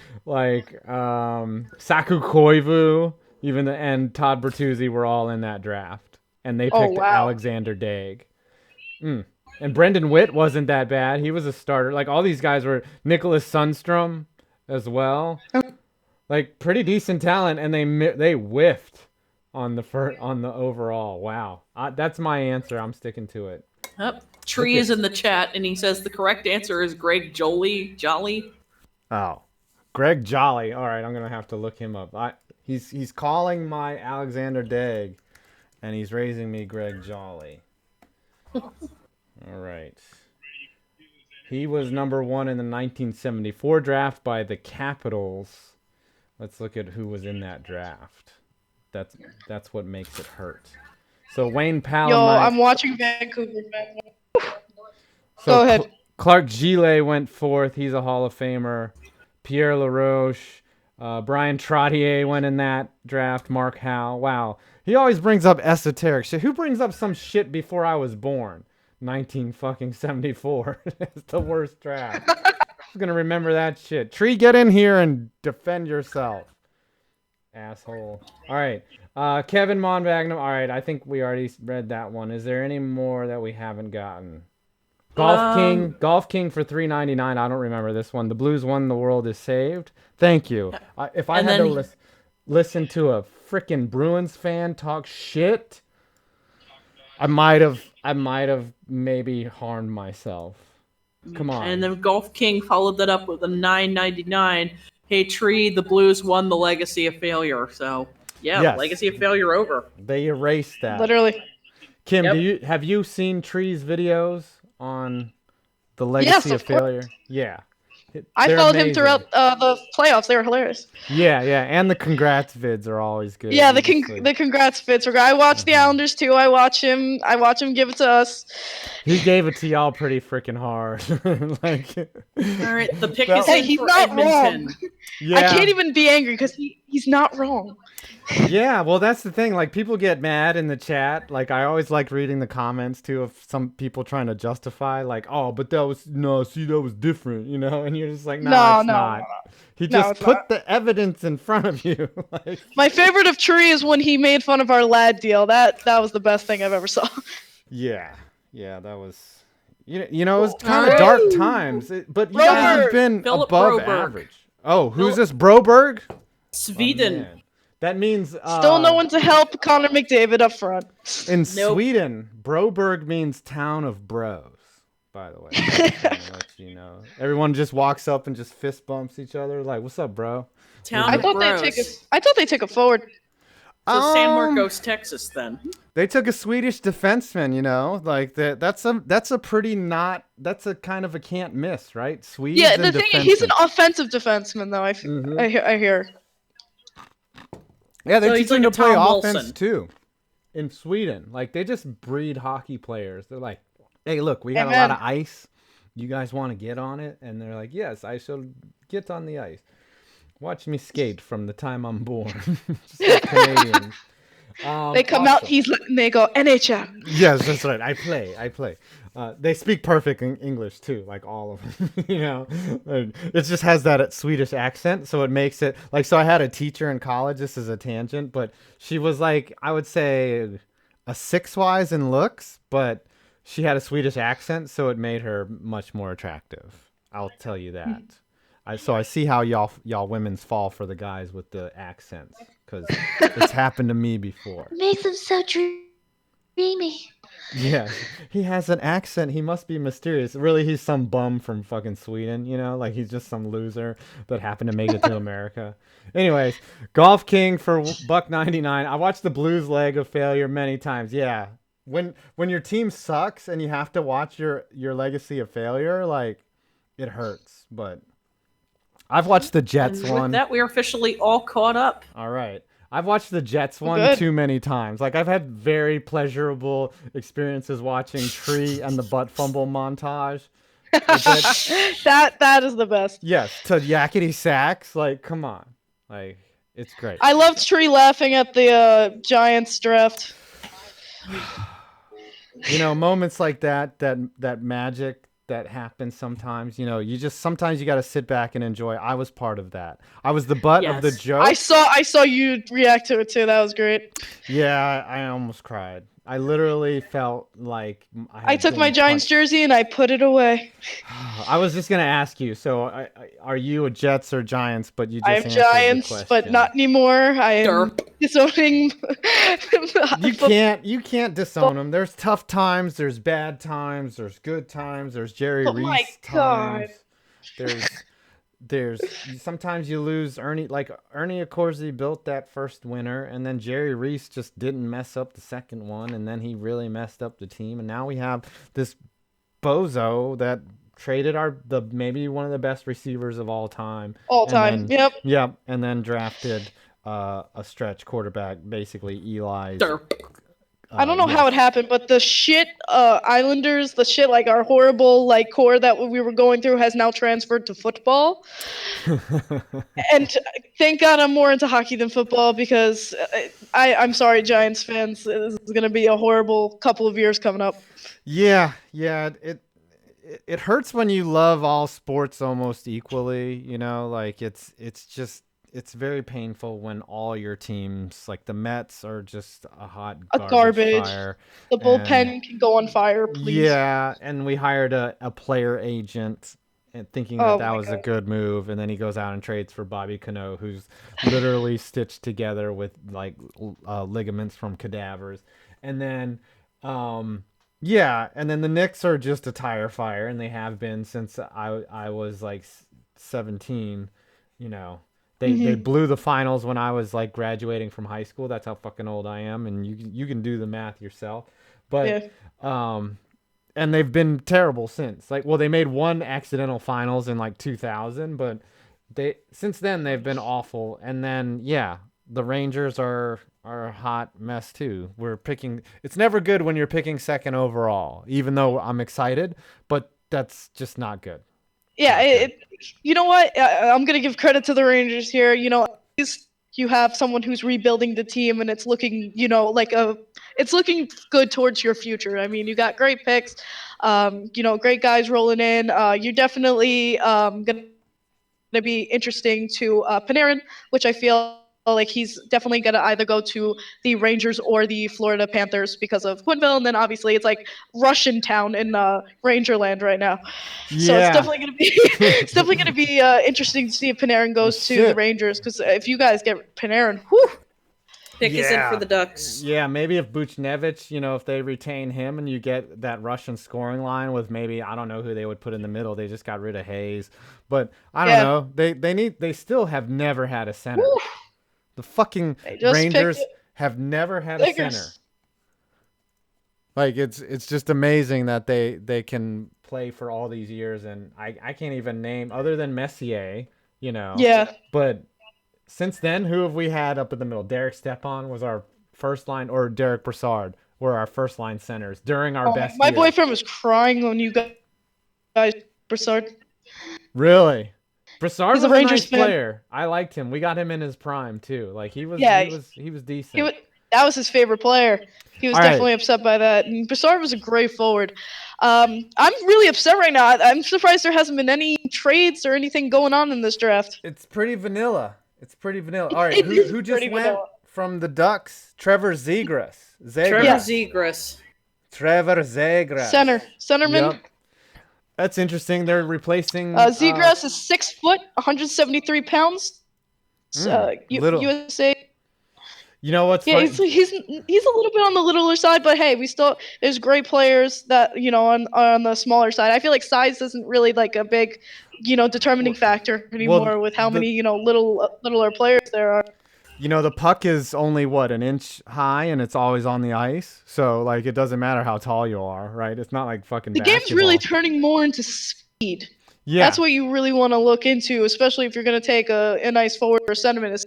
Saku Koivu, and Todd Bertuzzi were all in that draft. And they picked wow. Alexander Daig. And Brendan Witt wasn't that bad. He was a starter. Like all these guys were Nicholas Sundstrom as well. Like pretty decent talent, and they whiffed on the overall. Wow, that's my answer. I'm sticking to it. Tree is in the chat, and he says the correct answer is Greg Jolly. Oh, Greg Jolly. All right, I'm gonna have to look him up. He's calling my Alexander Daig, and he's raising me Greg Jolly. All right. He was number 1 in the 1974 draft by the Capitals. Let's look at who was in that draft. That's what makes it hurt. So Wayne Powell. Yo, I'm watching Vancouver, man. So Go ahead. Clark Gillet went 4th. He's a Hall of Famer. Pierre LaRoche. Brian Trottier went in that draft. Mark Howe. Wow. He always brings up esoteric shit. Who brings up some shit before I was born? 1974. It's the worst draft. Who's going to remember that shit? Tree, get in here and defend yourself. Asshole. All right. Kevin Monbagnum. All right. I think we already read that one. Is there any more that we haven't gotten? Golf King for $3.99. I don't remember this one. The Blues won. The world is saved. Thank you. If I had to listen to a freaking Bruins fan talk shit, I might have maybe harmed myself. Come on. And then Golf King followed that up with a $9.99. hey, Tree, the Blues won the legacy of failure. So, yeah, Yes. legacy of failure over. They erased that. Literally. Kim, Yep. have you seen Tree's videos on the legacy Yes, of of course. failure? Yeah. I They're followed him amazing. throughout the playoffs. They were hilarious. Yeah, and the congrats vids are always good. Yeah, You just, like- the congrats fits. I watch the Islanders too. I watch him give it to us. He gave it to y'all pretty freaking hard. Like, All right, the pick Well- is Hey, in he's for not Edmonton. wrong. yeah, I can't even be angry because he's not wrong. yeah. Well, that's the thing. Like, people get mad in the chat. Like, I always like reading the comments too of some people trying to justify, like, oh, but that was that was different, you know. And you're just like, No, it's no, not. no, He No, just it's put not. the evidence in front of you. Like, My favorite of Tree is when he made fun of our lad deal. That was the best thing I've ever saw. yeah, that was. You know, it was kind of dark times, but you guys Broberg! have been Philip above Broberg. average. Oh, who's this, Broberg? Sweden. Man. That means Still no one to help Connor McDavid up front. in Nope. Sweden. Broberg means town of bros. By the way, just trying to let you know. Everyone just walks up and just fist bumps each other, like, "What's up, bro?" Town I of thought Bros. they took it forward. So San Marcos, Texas, then. They took a Swedish defenseman. You know, like that. That's a pretty not. That's a kind of a can't miss, right? Swedes. Yeah, and the thing is, he's an defensemen. offensive defenseman, though. Mhm. I hear. Yeah, they're So he's teaching like to a play Tom offense Wilson. too. In Sweden, like they just breed hockey players. They're like, "Hey, look, we got a Amen. lot of ice. You guys want to get on it?" And they're like, "Yes, I shall get on the ice. Watch me skate from the time I'm born." Just like Canadians. They come out, awesome. they go NHL. Yes, that's right. I play. They speak perfect English too, like all of them. You know, it just has that Swedish accent, so it makes it like. So I had a teacher in college. This is a tangent, but she was like, I would say, a six-wise in looks, but she had a Swedish accent, so it made her much more attractive. I'll tell you that. So I see how y'all women's fall for the guys with the accents, because it's happened to me before. Makes them so dreamy. Yeah, he has an accent. He must be mysterious. Really, he's some bum from fucking Sweden, you know? Like, he's just some loser that happened to make it to America. Anyways, Golf King for $1.99. I watched the Blues leg of failure many times. Yeah. When your team sucks and you have to watch your legacy of failure, like, it hurts. But I've watched the Jets And one. with that, we are officially all caught up. All right. I've watched the Jets one Good. too many times. Like, I've had very pleasurable experiences watching Tree and the butt fumble montage. That is the best. Yes, to yakety sacks. Like, come on. Like, it's great. I loved Tree laughing at the Giants draft. You know, moments like that magic that happens sometimes, you know, sometimes you got to sit back and enjoy. I was part of that. I was the butt of the Yes. joke. I saw you react to it too. That was great. Yeah, I almost cried. I literally felt like I took my Giants jersey and I put it away. I was just gonna ask you. So, are you a Jets or Giants? But you just I am answered the Giants, but question. not anymore. I am Derp. disowning. You can't disown them. There's tough times. There's bad times. There's good times. There's Jerry Oh Reese my God. times. There's sometimes you lose Ernie. Like Ernie Accorsi built that first winner, and then Jerry Reese just didn't mess up the second one, and then he really messed up the team, and now we have this bozo that traded maybe one of the best receivers of all time. All and time. then- Yep. Yep, and then drafted a stretch quarterback, basically Eli's. Derp. I don't know how it happened, but the shit Islanders, the shit like our horrible like core that we were going through has now transferred to football. And thank God I'm more into hockey than football because I'm sorry, Giants fans. This is gonna be a horrible couple of years coming up. Yeah. It hurts when you love all sports almost equally, you know, like it's very painful when all your teams, like the Mets, are just a hot Garbage. fire. The bullpen can go on fire, please. Yeah, and we hired a player agent and thinking that Oh that my was a God. good move, and then he goes out and trades for Bobby Cano, who's literally stitched together with like ligaments from cadavers, and then yeah, and then the Knicks are just a tire fire, and they have been since I was like 17. You know, they blew the finals when I was like graduating from high school. That's how fucking old I am, and you can do the math yourself. But and they've been terrible since. Like, well, they made one accidental finals in like 2000, but since then they've been awful. And then the Rangers are a hot mess too. It's never good when you're picking second overall, even though I'm excited, but that's just not good. Yeah, you know what? I'm gonna give credit to the Rangers here. At least you have someone who's rebuilding the team, and it's looking, it's looking good towards your future. I mean, you got great picks, great guys rolling in. You're definitely gonna be interesting to Panarin, which I feel like he's definitely going to either go to the Rangers or the Florida Panthers because of Quinville, and then obviously it's like Russian town in Rangerland right now. So it's definitely going to be interesting to see if Panarin goes to the Rangers, because if you guys get Panarin, whew. Pick is in for the Ducks. Yeah, maybe if Buchnevich, if they retain him and you get that Russian scoring line with maybe, I don't know who they would put in the middle. They just got rid of Hayes. But I don't know. They still have never had a center. Woo. The fucking Rangers have never had a center. Like, it's just amazing that they can play for all these years, and I can't even name, other than Messier, Yeah. But since then, who have we had up in the middle? Derek Stepan was our first line, or Derek Brassard were our first line centers during our best my years. boyfriend was crying when you guys Brassard. Really? Brassard was a Rangers nice player. I liked him. We got him in his prime too. Like, he was decent. That was his favorite player. He was definitely upset by that. And Brassard was a great forward. I'm really upset right now. I'm surprised there hasn't been any trades or anything going on in this draft. It's pretty vanilla. All right, who just went from the Ducks? Trevor Zegras. Trevor Zegras. Centerman. Yep. That's interesting. They're replacing. Zegras is 6 foot, 173 pounds. USA. You know what's funny? funny? He's a little bit on the littler side, but hey, there's great players that on the smaller side. I feel like size isn't really like a big, determining factor anymore with how many littler players there are. The puck is only an inch high, and it's always on the ice. So like, it doesn't matter how tall you are, right? It's not like fucking. The game's really turning more into speed. Yeah, that's what you really want to look into, especially if you're going to take a nice forward or centerman.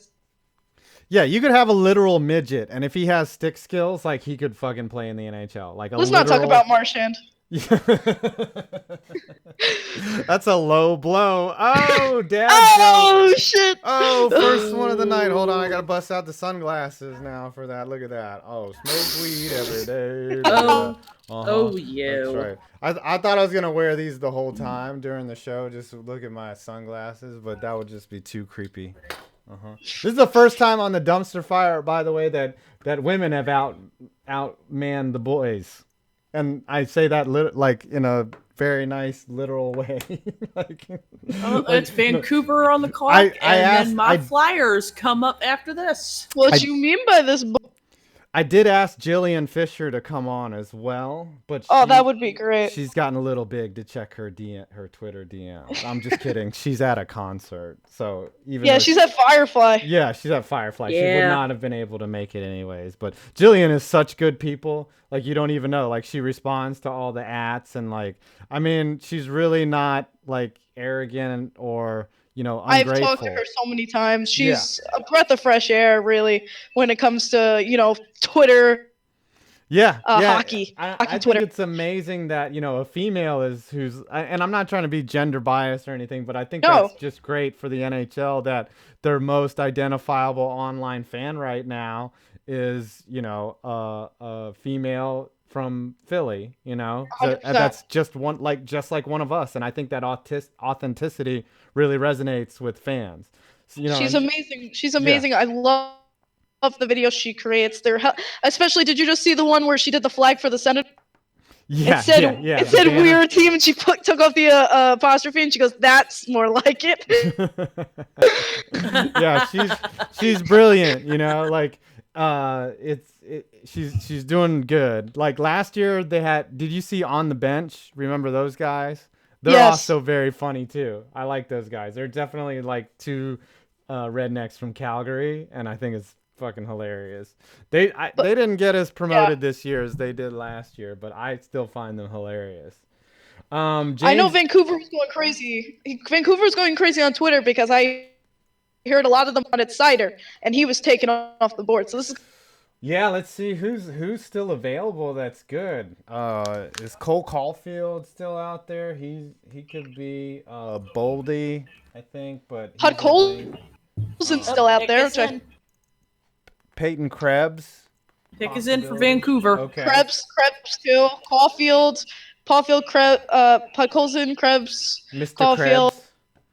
Yeah, you could have a literal midget, and if he has stick skills, like, he could fucking play in the NHL. Like, let's not talk about Marchand. That's a low blow. Oh, dad. Oh, shit. Oh, first one of the night. Hold on, I gotta bust out the sunglasses now for that. Look at that. Oh, smoke weed every day. Oh, yeah. That's right. I thought I was gonna wear these the whole time during the show, just to look at my sunglasses, but that would just be too creepy. This is the first time on the dumpster fire, by the way, that women have outmanned the boys, and I say that like in a very nice literal way. It's Vancouver on the clock, then my Flyers come up after this. What you mean by this? I did ask Jillian Fisher to come on as well, but that would be great. She's gotten a little big to check her Twitter DMs. I'm just kidding. She's at a concert, so she's at Firefly. Yeah, she's at Firefly. Yeah. She would not have been able to make it anyways. But Jillian is such good people. Like, you don't even know. Like, she responds to all the ats, and like, I mean, she's really not like arrogant or ungrateful. I've talked to her so many times. She's a breath of fresh air, really, when it comes to, Twitter. Hockey. I Twitter. think it's amazing that, a female and I'm not trying to be gender biased or anything, but I think that's just great for the NHL that their most identifiable online fan right now is, a female from Philly, that's just like one of us. And I think that authenticity really resonates with fans. So, she's amazing. She's amazing. Yeah. I love the videos she creates. Especially, did you just see the one where she did the flag for the Senate? Yeah, it said we were a team, and she took off the apostrophe, and she goes, "That's more like it." Yeah, she's brilliant. She's doing good. Like, last year they had. Did you see On the Bench? Remember those guys? They're Yes. also very funny too. I like those guys. They're definitely like two rednecks from Calgary, and I think it's fucking hilarious. They didn't get as promoted this year as they did last year, but I still find them hilarious. James, I know Vancouver was going crazy. Vancouver's going crazy on Twitter because I heard a lot of them wanted Cider, and he was taken off the board. So this is yeah, let's see who's still available. That's good. Is Cole Caulfield still out there? He could be Boldy, I think, but he's Hud Colson's still out Pick there. is in. Peyton Krebs. Pick is in for Vancouver. Okay. Krebs too. Caulfield, Colson, Krebs, Mr. Caulfield.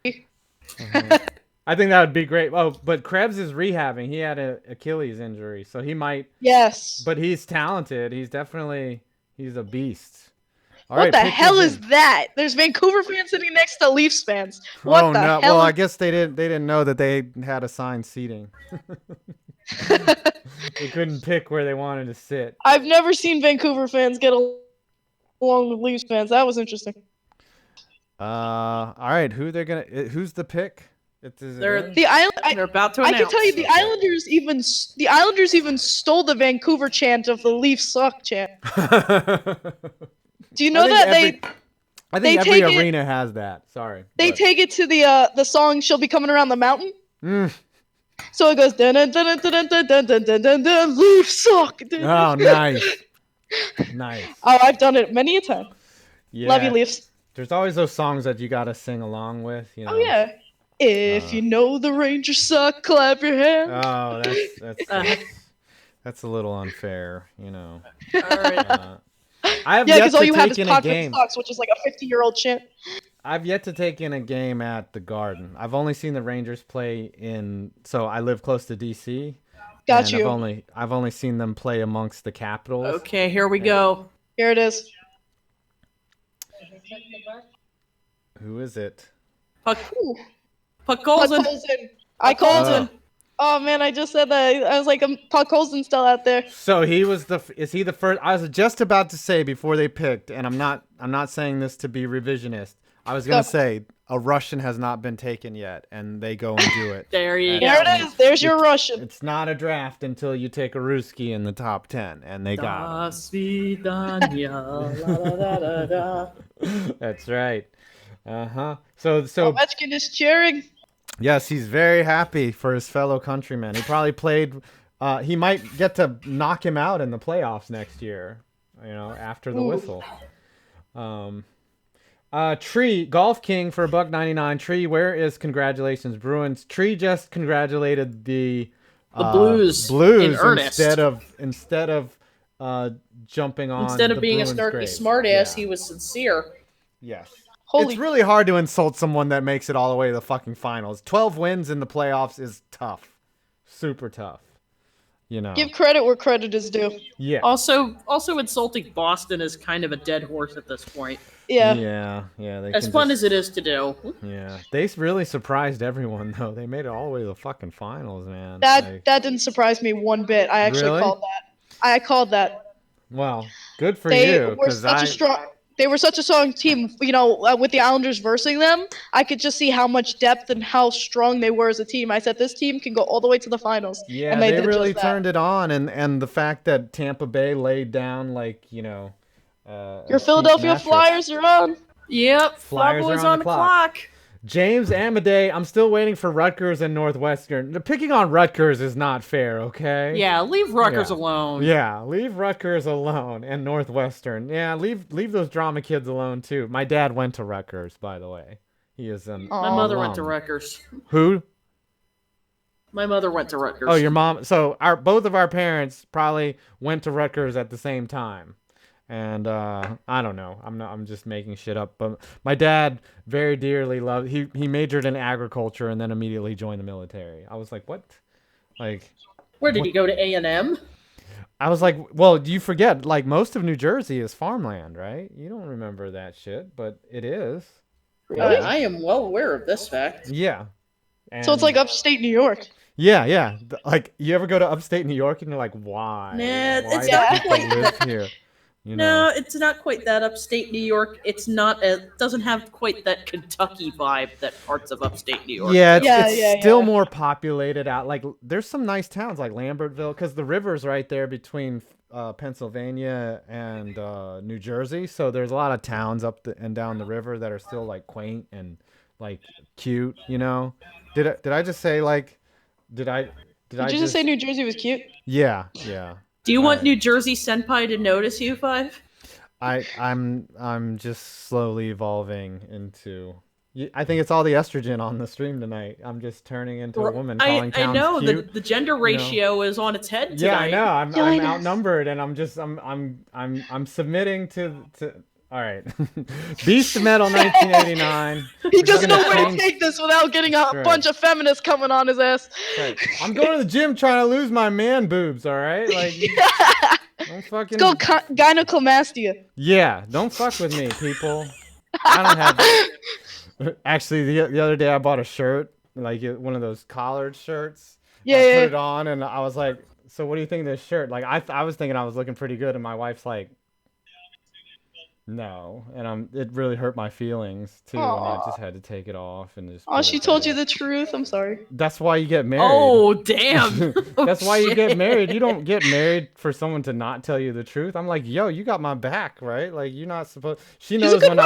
Krebs. I think that would be great. Oh, but Krebs is rehabbing. He had an Achilles injury, so he might. Yes. But he's talented. He's a beast. All What right, the pick hell is is that? There's Vancouver fans sitting next to Leafs fans. What the hell? Well, I guess they didn't know that they had assigned seating. They couldn't pick where they wanted to sit. I've never seen Vancouver fans get along with Leafs fans. That was interesting. All right, who's the pick? They're They're about to I announce. can tell you, the Islanders even stole the Vancouver chant of the Leafs suck chant. Do you know that I think they every take it- arena has that. Sorry. they take it to the song "She'll Be Coming Around the Mountain"? So it goes dun dun dun dun dun dun dun dun dun dun. Leafs suck. Oh, nice. Nice. Oh, I've done it many a time. Yeah. Love you, Leafs. There's always those songs that you gotta sing along with. You know? Oh yeah. If you know the Rangers suck, clap your hands. Oh, that's a little unfair, you know. All right. I have Yeah, yet because all to you have take is in a Padres game. sucks, which is like a 50-year-old chant. I've yet to take in a game at the Garden. I've only seen the Rangers play so I live close to DC. Got and you. I've only seen them play amongst the Capitals. Okay, here we go. Here it is. Who is it? Puck Ooh. Colson. Colson. I called Oh. him. Oh man, I just said that. I was like, Puck Colson's still out there. So is he the first? I was just about to say before they picked, and I'm not saying this to be revisionist. I was gonna say a Russian has not been taken yet, and they go and do it. There you There go. it is. There's your Russian. It's not a draft until you take a Ruski in the top 10, and they got him. Da svidaniya, la, da, da, da, da. That's right. So Ovechkin is cheering. yes, he's very happy for his fellow countrymen. He probably played. He might get to knock him out in the playoffs next year. You know, after the whistle. Tree Golf King for $1.99. Tree, where is congratulations Bruins? Tree just congratulated the Blues in earnest. instead of jumping on. Instead of the being a Bruins' snarky grave. smartass, Yeah. he was sincere. Yes. Holy. It's really hard to insult someone that makes it all the way to the fucking finals. 12 wins in the playoffs is tough. Super tough. You know. Give credit where credit is due. Yeah. Also insulting Boston is kind of a dead horse at this point. Yeah. Yeah. They As can fun just- as it is to do. Yeah. They really surprised everyone though. They made it all the way to the fucking finals, man. That didn't surprise me one bit. I actually Really? called that. I called that. Well, good for They you. were 'Cause such a strong. They were such a strong team. You know, with the Islanders versing them, I could just see how much depth and how strong they were as a team. I said this team can go all the way to the finals. Yeah, and they did really just that. turned it on, and the fact that Tampa Bay laid down like Your a cheap Philadelphia mattress. Flyers are on. Yep, Flyers Flyboys are on the clock. James Amadei, I'm still waiting for Rutgers and Northwestern. The picking on Rutgers is not fair, okay? Yeah, leave Rutgers Yeah. alone. Yeah, leave Rutgers alone and Northwestern. Yeah, leave those drama kids alone too. My dad went to Rutgers, by the way. He is an My mother went to alum. Rutgers. Who? My mother went to Rutgers. Oh, your mom. So both of our parents probably went to Rutgers at the same time. And I don't know. I'm just making shit up. But my dad very dearly loved. He majored in agriculture and then immediately joined the military. I was like, what? Like, Where did he go to A&M? I was like, well, you forget. Like most of New Jersey is farmland, right? You don't remember that shit, but it is. Really? I am well aware of this fact. Yeah. So it's like upstate New York. Yeah. Like you ever go to upstate New York and you're like, why? Nah, Why it's do not people quite live here? You No, know. it's not quite that upstate New York. It's not. Doesn't have quite that Kentucky vibe that parts of upstate New York Yeah, do. it's still more populated out. Like there's some nice towns like Lambertville because the river's right there between Pennsylvania and New Jersey. So there's a lot of towns and down the river that are still like quaint and like cute. You know, did I just say like did I did I you just say New Jersey was cute? Yeah, yeah. Do you All want right. New Jersey Senpai to notice you, Five? I'm just slowly evolving into. I think it's all the estrogen on the stream tonight. I'm just turning into a woman, calling I towns know cute. the gender ratio is on its head tonight. Yeah, I know. I'm Join us. outnumbered, and I'm submitting to. All right, Beast Metal 1989. He doesn't know gonna where to change- take this without getting a That's right. bunch of feminists coming on his ass. Right. I'm going to the gym trying to lose my man boobs. All right, like don't fucking. Go gynecomastia. Yeah, don't fuck with me, people. I don't have. Actually, the other day I bought a shirt, like one of those collared shirts. Yeah, I yeah. put it on, and I was like, "So what do you think of this shirt?" Like I was thinking I was looking pretty good, and my wife's like, "No," and it really hurt my feelings too, and I just had to take it off and just. Oh, she told you the truth. I'm sorry. That's why you get married. Oh damn! That's why you get shit. married. You don't get married for someone to not tell you the truth. I'm like, yo, you got my back, right? Like you're not supposed. She knows when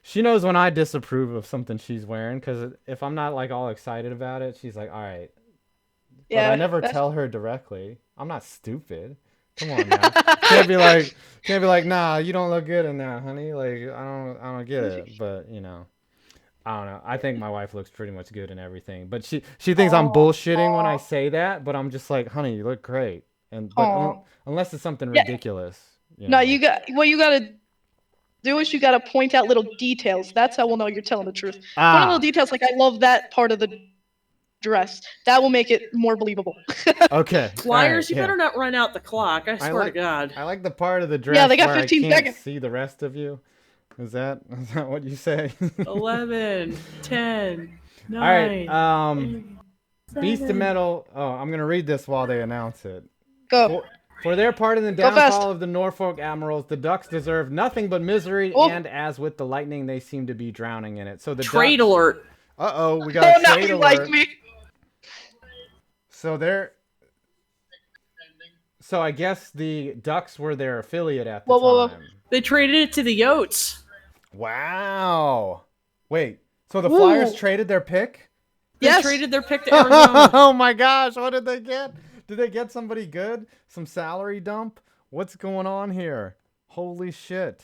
She knows when I disapprove of something she's wearing, because if I'm not like all excited about it, she's like, all right. Yeah. But I never tell her directly. I'm not stupid. Come on now. Can't be like, nah, you don't look good in that, honey. Like I don't get it. But I don't know. I think my wife looks pretty much good in everything. But she thinks I'm bullshitting when I say that. But I'm just like, honey, you look great. But unless it's something ridiculous. No, you gotta do is you gotta point out little details. That's how we'll know you're telling the truth. Point out little details like I love that part of the dress. That will make it more believable. Okay. Liars, you better not run out the clock. I swear to God. I like the part of the dress Yeah, they got where 15 I can't seconds. see the rest of you. Is that what you say? 11, 10, 9. All right. Beast of Metal. Oh, I'm gonna read this while they announce it. Go. For their part in the Go fast. downfall of the Norfolk Admirals, the Ducks deserve nothing but misery, and as with the lightning, they seem to be drowning in it. So the Trade Ducks, alert. Uh-oh, we got Oh, a now trade you alert. like me. So I guess the Ducks were their affiliate at the Whoa. time. They traded it to the Yotes. Wow. Wait, so the Woo. Flyers traded their pick? They Yes. traded their pick to Arizona. Oh my gosh, what did they get? Did they get somebody good? Some salary dump? What's going on here? Holy shit.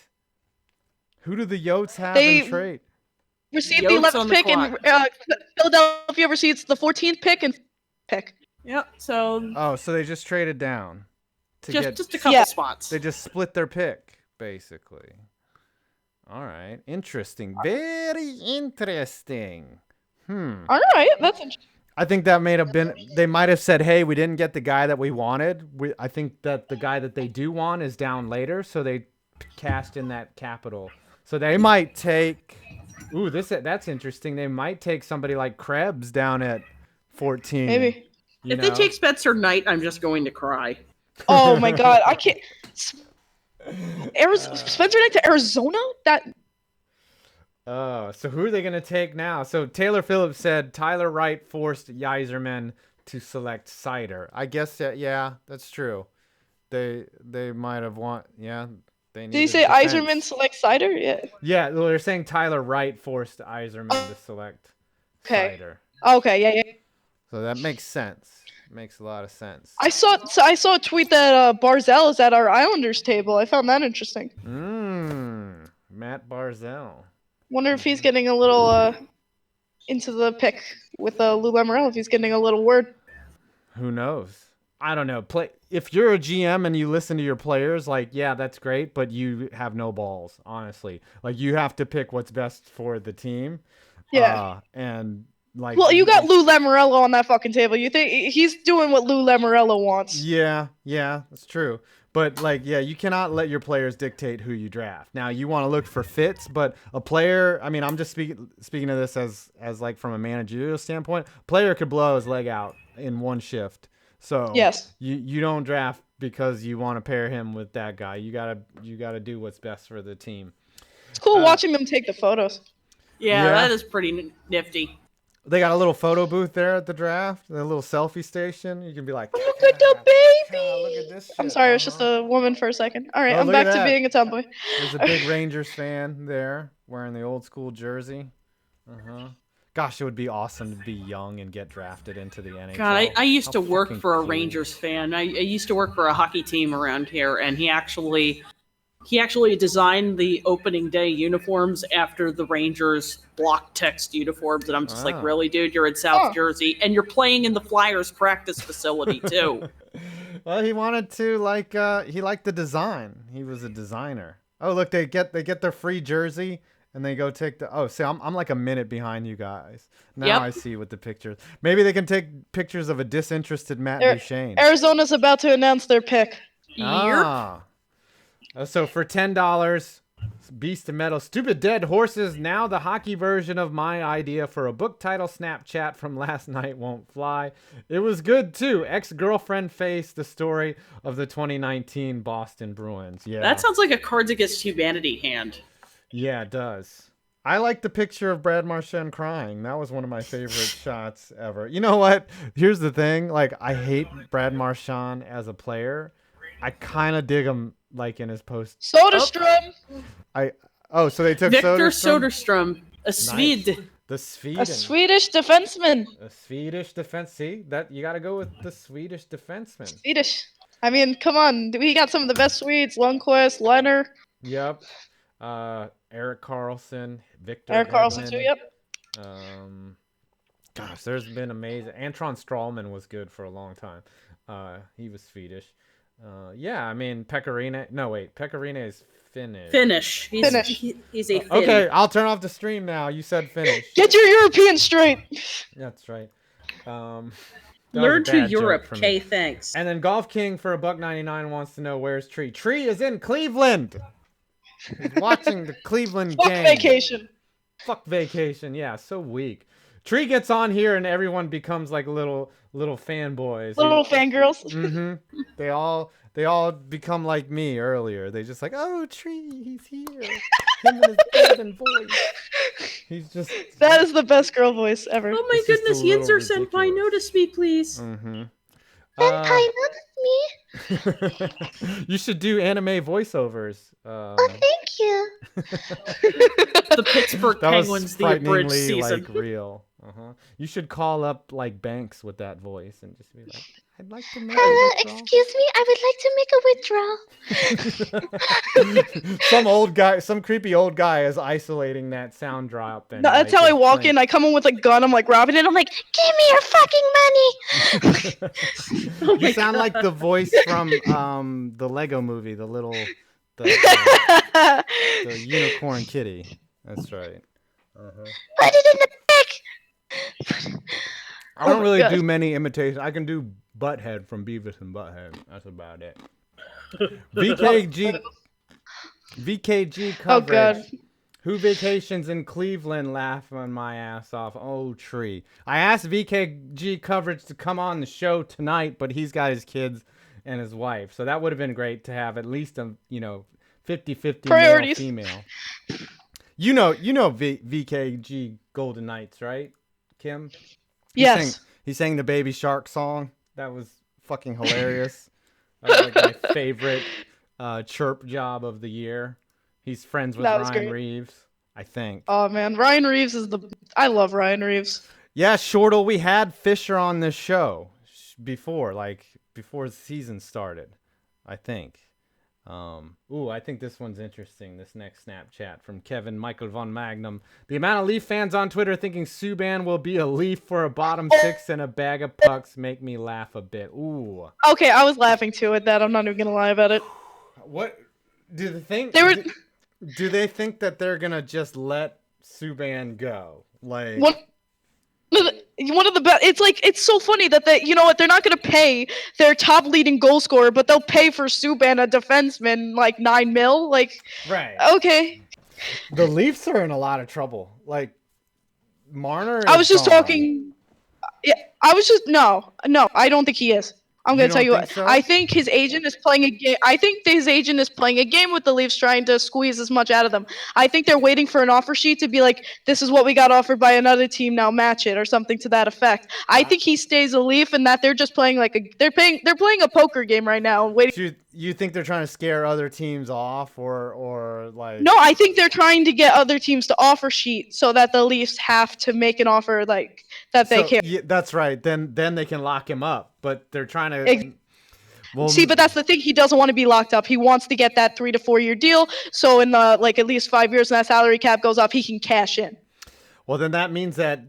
Who do the Yotes have in trade? Received Yotes the on 11th the pick, and Philadelphia receives the 14th pick and pick. Yep. So Oh, so they just traded down. just a couple spots. They just split their pick, basically. All right. Interesting. Very interesting. All right, that's interesting. I think that they might have said, hey, we didn't get the guy that we wanted. I think that the guy that they do want is down later, so they cast in that capital. So they might take, that's interesting. They might take somebody like Krebs down at 14. Maybe. If they take Spencer Knight, I'm just going to cry. Oh my god, I can't. Spencer Knight to Arizona? So who are they going to take now? So Taylor Phillips said Tyler Wright forced Yzerman to select Cider. I guess yeah, that's true. They might have they Did he say Yzerman select Cider? Yeah. Yeah, well, they're saying Tyler Wright forced Yzerman to select Cider. Okay, yeah. So that makes sense. Makes a lot of sense. I saw a tweet that Barzell is at our Islanders table. I found that interesting. Matt Barzell. Wonder if he's getting a little into the pick with Lou Lamoriello, if he's getting a little word. Who knows? I don't know. If you're a GM and you listen to your players, like, yeah, that's great, but you have no balls, honestly. Like, you have to pick what's best for the team. Yeah. Well, you got Lou Lamoriello on that fucking table. You think he's doing what Lou Lamoriello wants? Yeah, that's true. But you cannot let your players dictate who you draft. Now you want to look for fits, but a player, I mean, I'm just speaking of this as like from a managerial standpoint. A player could blow his leg out in one shift. So Yes. you don't draft because you want to pair him with that guy. You gotta do what's best for the team. It's cool watching them take the photos. Yeah, that is pretty nifty. They got a little photo booth there at the draft, a little selfie station. You can be like, Look at the baby. look at this shit. I'm sorry, I was just a woman for a second. All right, Oh, I'm look at back to that. being a tomboy. There's a big Rangers fan there wearing the old school jersey. Gosh, it would be awesome to be young and get drafted into the NHL. God, I used to work fucking for a cool. Rangers fan. I used to work for a hockey team around here, and he actually designed the opening day uniforms after the Rangers block text uniforms, and I'm just like, really, dude? You're in South Jersey, and you're playing in the Flyers practice facility too. Well, he wanted to he liked the design. He was a designer. Oh, look, they get their free jersey and they go take the. Oh, see, I'm like a minute behind you guys. Now I see what the pictures. Maybe they can take pictures of a disinterested Matt Duchene. Arizona's about to announce their pick. So for $10, Beast of Metal, Stupid Dead Horses, now the hockey version of my idea for a book title Snapchat from last night won't fly. It was good too. Ex-girlfriend face, the story of the 2019 Boston Bruins. Yeah. That sounds like a Cards Against Humanity hand. Yeah, it does. I like the picture of Brad Marchand crying. That was one of my favorite shots ever. You know what? Here's the thing. Like, I hate Brad Marchand as a player. I kind of dig him, like, in his post. Soderstrom. So they took Victor Soderstrom, a Swede. Nice. The Sweden. A Swedish defenseman. A Swedish defense. See, that you got to go with the Swedish defenseman. Swedish. I mean, come on. We got some of the best Swedes. Lundqvist, Leonard. Yep. Erik Karlsson, Victor. Erik Karlsson too. Yep. Gosh, there's been amazing. Anton Strålman was good for a long time. He was Swedish. Yeah, I mean Pecorine. No, wait, Pecorine is Finnish. Finnish. He's a Finn. Okay, I'll turn off the stream now. You said Finnish. Get your European straight. That's right. Learn to Europe. Okay, thanks. And then Golf King for $1.99 wants to know where's Tree. Tree is in Cleveland. He's watching the Cleveland game. Vacation. Fuck vacation. Yeah, so weak. Tree gets on here and everyone becomes like little fanboys. Little fangirls. Mm-hmm. They all become like me earlier. They just like, oh, Tree, he's here. Him and his golden voice. He's just. That is the best girl voice ever. Oh my goodness, Yinzer Senpai, notice me, please. Mm-hmm. Senpai, notice me. You should do anime voiceovers. Oh, thank you. The Pittsburgh Penguins, the abridged season. Like real. You should call up like Banks with that voice and just be like, I'd like to make Hello, a withdrawal. excuse me, I would like to make a withdrawal. Some old guy, some creepy old guy is isolating that sound drop. And No, that's how I walk in. I come in with a gun. I'm like robbing it. I'm like, give me your fucking money. You sound like the voice from the Lego movie, the unicorn kitty. That's right. Put it in the bag. I don't really do many imitations. I can do Butthead from Beavis and Butthead. That's about it. VKG coverage. Oh god. Who vacations in Cleveland? Laughing my ass off. Oh, Tree. I asked VKG coverage to come on the show tonight, but he's got his kids and his wife, so that would have been great to have at least a 50-50 male female. You know VKG Golden Knights, right, Kim? Yes. He sang the Baby Shark song. That was fucking hilarious. That was like my favorite chirp job of the year. He's friends with Ryan Reeves, I think. Oh man, Ryan Reeves is I love Ryan Reeves. Yeah, Shortle, we had Fisher on this show before the season started, I think. I think this one's interesting. This next Snapchat from Kevin Michael von Magnum. The amount of Leaf fans on Twitter thinking Subban will be a Leaf for a bottom six and a bag of pucks make me laugh a bit. Ooh. Okay, I was laughing too at that. I'm not even gonna lie about it. What do they think? Do they think that they're gonna just let Subban go? Like one of the best. It's so funny that they're not going to pay their top leading goal scorer, but they'll pay for Subban, a defenseman, like $9 million. Like, right? Okay. The Leafs are in a lot of trouble. Like Marner. I was just talking. Yeah, I was just no. I don't think he is. I'm You gonna tell don't you think what. so? I think his agent is playing a game. I think his agent is playing a game with the Leafs, trying to squeeze as much out of them. I think they're waiting for an offer sheet to be like, "This is what we got offered by another team. Now match it," or something to that effect. I think he stays a Leaf, and that they're just playing like they're playing a poker game right now, waiting. So you think they're trying to scare other teams off, or like? No, I think they're trying to get other teams to offer sheet so that the Leafs have to make an offer like that they So can. yeah, that's right. Then they can lock him up. But they're trying to. Ex- Well, See, but that's the thing. He doesn't want to be locked up. He wants to get that 3 to 4 year deal. So in the like at least 5 years, when that salary cap goes up, he can cash in. well, then that means that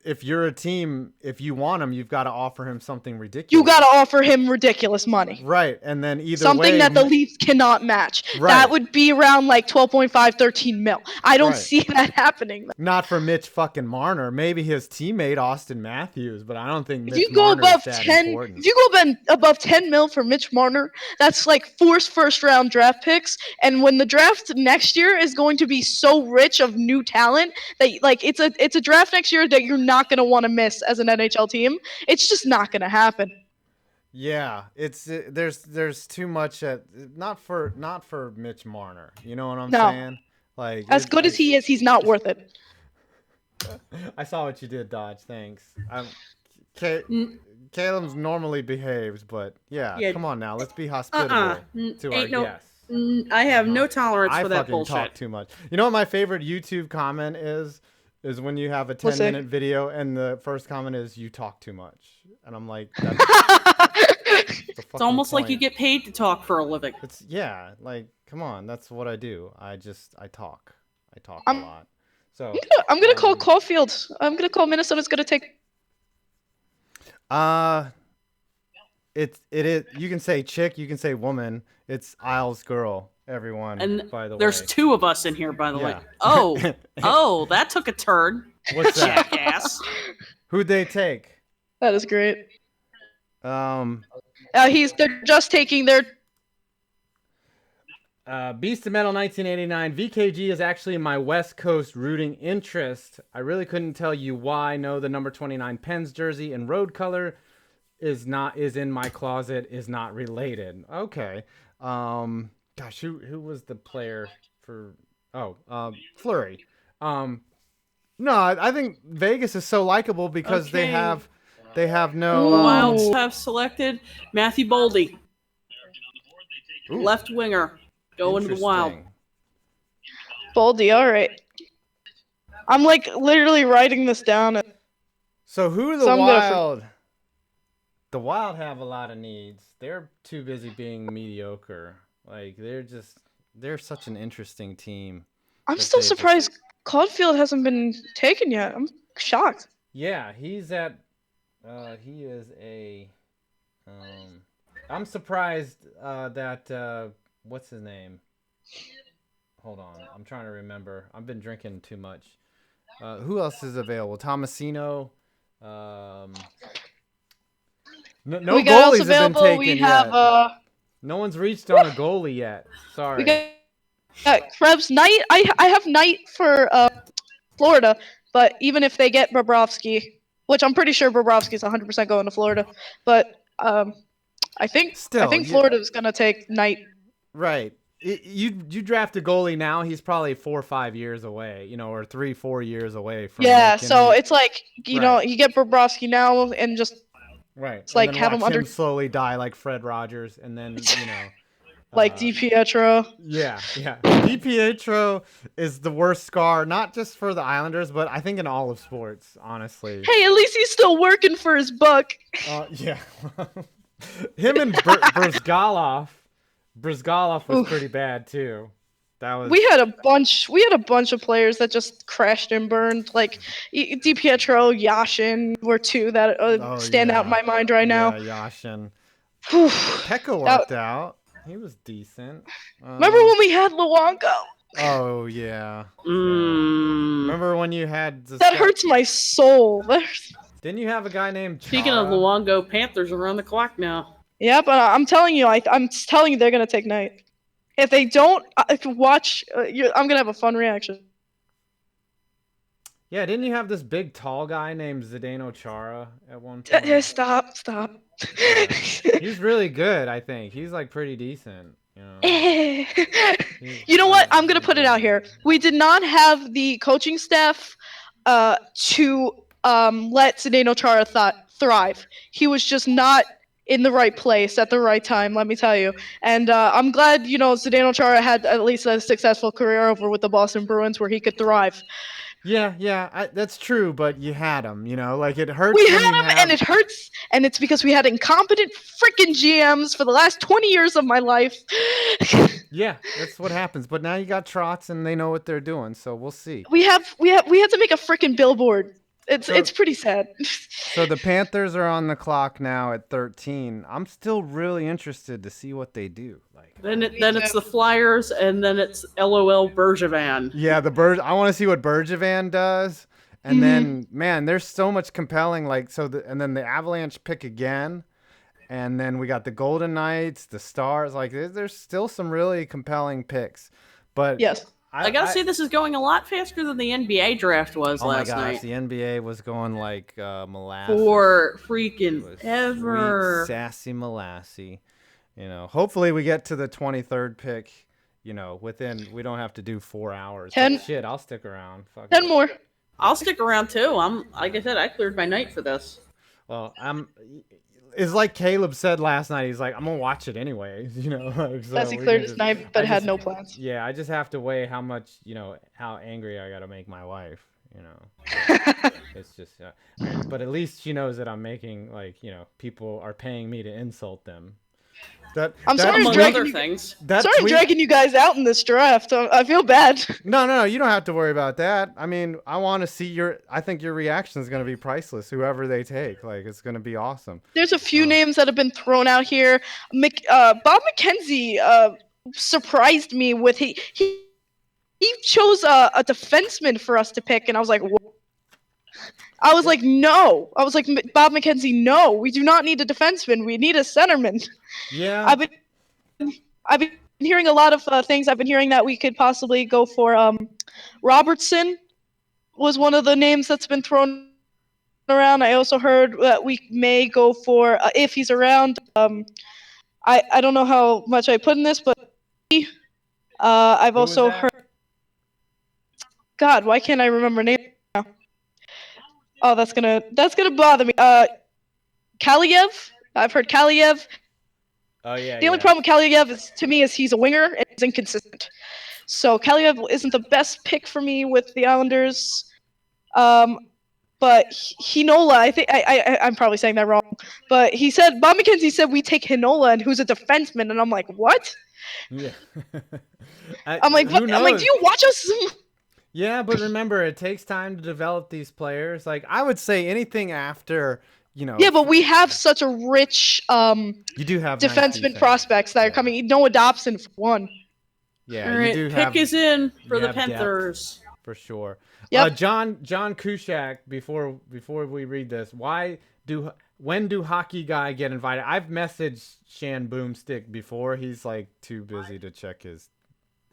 if you're a team, if you want him, you've got to offer him something ridiculous. You got to offer him ridiculous money. Right, and then either Something way, that the Leafs cannot match. Right. That would be around like 12.5, 13 mil. I don't Right. see that happening. not for Mitch fucking Marner, maybe his teamate Austin Matthews, but I don't think If Mitch you go Marner above is that 10, important. if you go above 10 mil for Mitch Marner, that's like forced first round draft picks. And when the draft next year is going to be so rich of new talent that like it's a draft next year that you're not going to want to miss as an NHL team. It's just not going to happen. Yeah, it's there's too much at not for Mitch Marner. You know what I'm No. saying? Like As good as he is, he's not worth it. I saw what you did, Dodge. Thanks. Caleb's normally behaves, but yeah, come on now, let's be hospitable to our Ain't no- guests. I have no tolerance I for that fucking bullshit. talk too much. You know what my favorite YouTube comment is when you have a What's 10-minute video and the first comment is "you talk too much," and I'm like, that's It's almost like you get paid to talk for a living. It's like come on, that's what I do. I talk. I talk I'm- a lot. So I'm gonna call Caulfield. I'm gonna call Minnesota's gonna take. it is. You can say chick. You can say woman. It's Isles girl. Everyone. And by the there's way, 2 of us in here, by the way. Yeah. Oh, that took a turn. What's that? Jackass. Who'd they take? That is great. They're They're just taking their. Beast of Metal 1989. VKG is actually my West Coast rooting interest. I really couldn't tell you why. No, the number 29 Pens jersey in road color is in my closet. Is not related. Okay. Gosh, who was the player for? Fleury. No, I think Vegas is so likable because they Okay. have no. Wilds have selected Matthew Boldy, Ooh, left winger, going to the Wild. interesting. Baldy, all right. I'm like literally writing this down. So who are the So I'm gonna Wild? The Wild have a lot of needs. They're too busy being mediocre. Like they're such an interesting team. I'm that still they just- surprised Caulfield hasn't been taken yet. I'm shocked. Yeah, he's at. He is a. I'm surprised that what's his name? Hold on, I'm trying to remember. I've been drinking too much. Who else is available? Tomasino. No we got else goalies have been available. taken We yet. have No one's reached on a goalie yet. Sorry. we got Krebs. Knight. I have Knight for Florida, but even if they get Bobrovsky, which I'm pretty sure Bobrovsky's 100% going to Florida, but I think Still, Florida's gonna take Knight. Right. You draft a goalie now, he's probably 4 or 5 years away, or 3, 4 years away from. Yeah, making so it. it's like you know you get Bobrovsky now and just Right. It's like and then have him watch under slowly die like Fred Rogers, and then like DiPietro. Yeah. DiPietro is the worst scar, not just for the Islanders, but I think in all of sports, honestly. Hey, at least he's still working for his buck. Yeah. Him and Brzgalov was Oof. pretty bad too. That was. We had a bunch of players that just crashed and burned. Like DiPietro, Yashin were 2 that stand out in my mind right now. Yeah, Yashin. Whew. Pekka worked out. He was decent. Remember when we had Luongo? Oh yeah. Mm. Remember when you had That hurts my soul. Didn't you have a guy named Speaking of Chara? Luongo, Panthers are on the clock now. Yeah, but I'm telling you, I'm telling you, they're gonna take Knight. If they don't, watch. I'm gonna have a fun reaction. Yeah, didn't you have this big tall guy named Zdeno Chara at one point? Stop. Yeah. He's really good, I think. He's like pretty decent, you know. You know what? I'm gonna He's put it out good. here. We did not have the coaching staff to let Zdeno Chara thrive. He was just not in the right place at the right time, let me tell you. And I'm glad, Zdeno Chara had at least a successful career over with the Boston Bruins where he could thrive. Yeah, that's true, but you had him, you know, like it hurts We when had you him, and have. it hurts, and it's because we had incompetent freaking GMs for the last 20 years of my life. Yeah, that's what happens. But now you got Trots, and they know what they're doing, so we'll see. we had to make a freaking billboard. It's So, pretty sad. so the Panthers are on the clock now at 13. I'm still really interested to see what they do. Like, Then it's the Flyers, and then it's LOL Bergevin. yeah, I want to see what Bergevin does, and then man, there's so much compelling. Like, and then the Avalanche pick again. And then we got the Golden Knights, the Stars. Like, there's still some really compelling picks. But Yes. I gotta say, this is going a lot faster than the NBA draft was oh last my gosh, night. the NBA was going like molasses. For It freaking was ever. sweet, sassy molassy. You know, hopefully we get to the 23rd pick. You know, we don't have to do 4 hours. But shit, I'll stick around. Fuck 10 it. more. I'll stick around too. Like I said, I cleared my night for this. Well, it's like Caleb said last night. He's like, I'm gonna watch it anyway. You know, like, so As he we cleared can his just- night, but I had just- no plans. Yeah, I just have to weigh how much, how angry I gotta make my wife. You know, it's just. But at least she knows that I'm making people are paying me to insult them. I'm sorry, Among dragging other you- things. Sorry, I'm dragging you guys out in this draft. I feel bad. No, you don't have to worry about that. I mean, I want to see I think your reaction is going to be priceless, whoever they take. Like, it's going to be awesome. There's a few names that have been thrown out here. Bob McKenzie surprised me with he chose a defenseman for us to pick, and I was like, what? I was like, no. I was like, Bob McKenzie, no. We do not need a defenseman. We need a centerman. Yeah. I've been hearing a lot of things. I've been hearing that we could possibly go for Robertson was one of the names that's been thrown around. I also heard that we may go for if he's around. I don't know how much I put in this, but I've also heard. God, why can't I remember names now? Oh, that's gonna bother me. Kaliev. I've heard Kaliev. Oh yeah. The only problem with Kaliev is he's a winger and he's inconsistent. So Kaliev isn't the best pick for me with the Islanders. But Hinola, I think I'm probably saying that wrong. But Bob McKenzie said we take Hinola, and who's a defenseman, and I'm like, what? Yeah. I'm like, what? I'm like, do you watch us? Yeah, but remember, it takes time to develop these players. Like, I would say anything after, Yeah, but we have such a rich you do have nice defenseman defense. prospects that are coming. Noah Dobson for one. Yeah, All right, you do pick have is in for the have depth. Panthers. for sure. Yep. John Kushak. Before we read this, when do Hockey Guy get invited? I've messaged Shan Boomstick before. He's like too busy to check his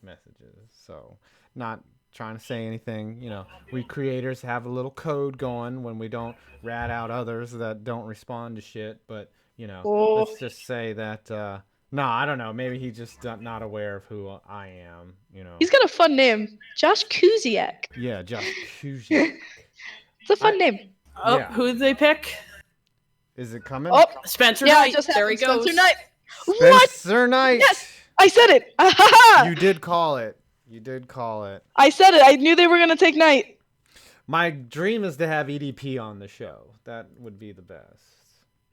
messages, so not trying to say anything. We creators have a little code going when we don't rat out others that don't respond to shit. But let's just say that. No, I don't know. Maybe he's just not aware of who I am. He's got a fun name, Josh Kuziak. Yeah, Josh Kuziak. It's a fun name. Oh, Yeah. who did they pick? Is it coming? Oh, Spencer yeah, Knight. it just There he happened. goes. Spencer Knight. What? Spencer Knight. Yes, I said it. You did call it. I said it. I knew they were gonna take Knight. My dream is to have EDP on the show. That would be the best,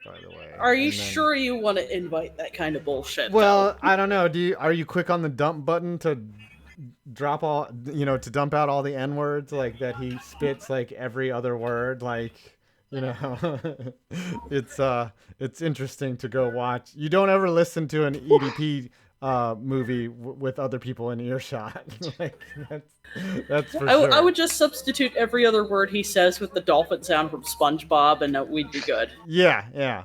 by the way. Are you And then- sure you want to invite that kind of bullshit? Well, I don't know. Are you quick on the dump button to drop to dump out all the N words like that he spits like every other word, like, it's interesting to go watch. You don't ever listen to an EDP movie with other people in earshot. Like, that's for sure. I would just substitute every other word he says with the dolphin sound from SpongeBob, and we'd be good. Yeah.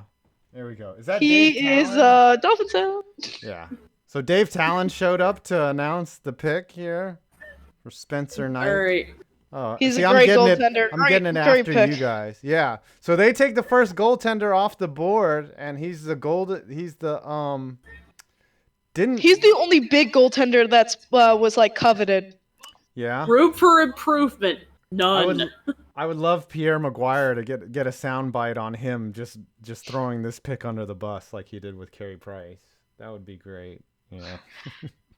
There we go. Is that He Dave is Talon? Dolphin Sound. Yeah. So Dave Talon showed up to announce the pick here for Spencer Knight. All right. Oh, He's see, a I'm great getting it. goaltender. I'm getting it Great after pick. you guys. Yeah. So they take the first goaltender off the board, and he's the didn't. He's the only big goaltender that's was like coveted. Yeah. Room for improvement. I None. would. I would love Pierre Maguire to get a soundbite on him just throwing this pick under the bus like he did with Carey Price. That would be great. Yeah.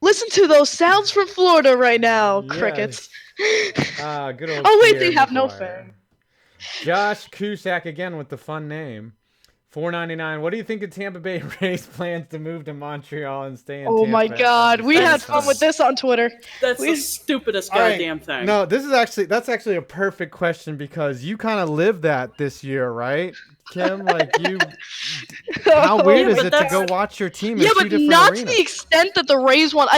Listen to those sounds from Florida right now, Yes. crickets. Good old. Oh wait, Pierre they have no Maguire. fan. Josh Cusack again with the fun name. $4.99. What do you think of Tampa Bay Rays plans to move to Montreal and stay in Oh Tampa? my God, we had fun with this. this on Twitter. That's We- the stupidest All right, goddamn thing. No, that's actually a perfect question because you kind of lived that this year, right, Kim? Like you, how weird Yeah, is but it to go that's- watch your team in Yeah, two but different not arenas? to the extent that the Rays want.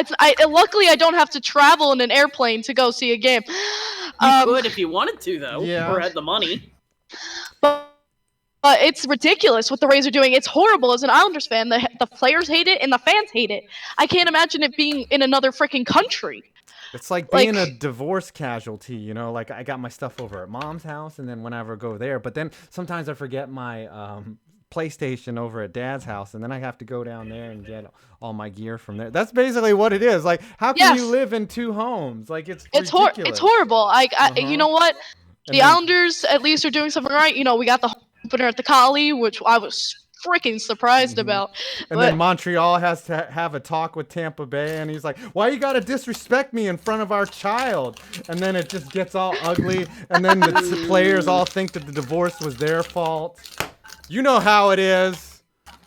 Luckily, I don't have to travel in an airplane to go see a game. You could if you wanted to, though, Yeah. or had the money. But it's ridiculous what the Rays are doing. It's horrible as an Islanders fan. The players hate it and the fans hate it. I can't imagine it being in another freaking country. It's like being a Like- divorce casualty, you know. Like I got my stuff over at mom's house, and then whenever I go there, but then sometimes I forget my PlayStation over at dad's house, and then I have to go down there and get all my gear from there. That's basically what it is. Like, how can you Yes. live in two homes? Like, it's It's ridiculous. It's horrible. Uh-huh. You know what? And The then- Islanders at least are doing something right. You know, we got the home opener at the Collie, which I was freaking surprised about. And But then Montreal has to have a talk with Tampa Bay, and he's like, "Why you gotta disrespect me in front of our child?" And then it just gets all ugly, and then the players all think that the divorce was their fault. You know how it is.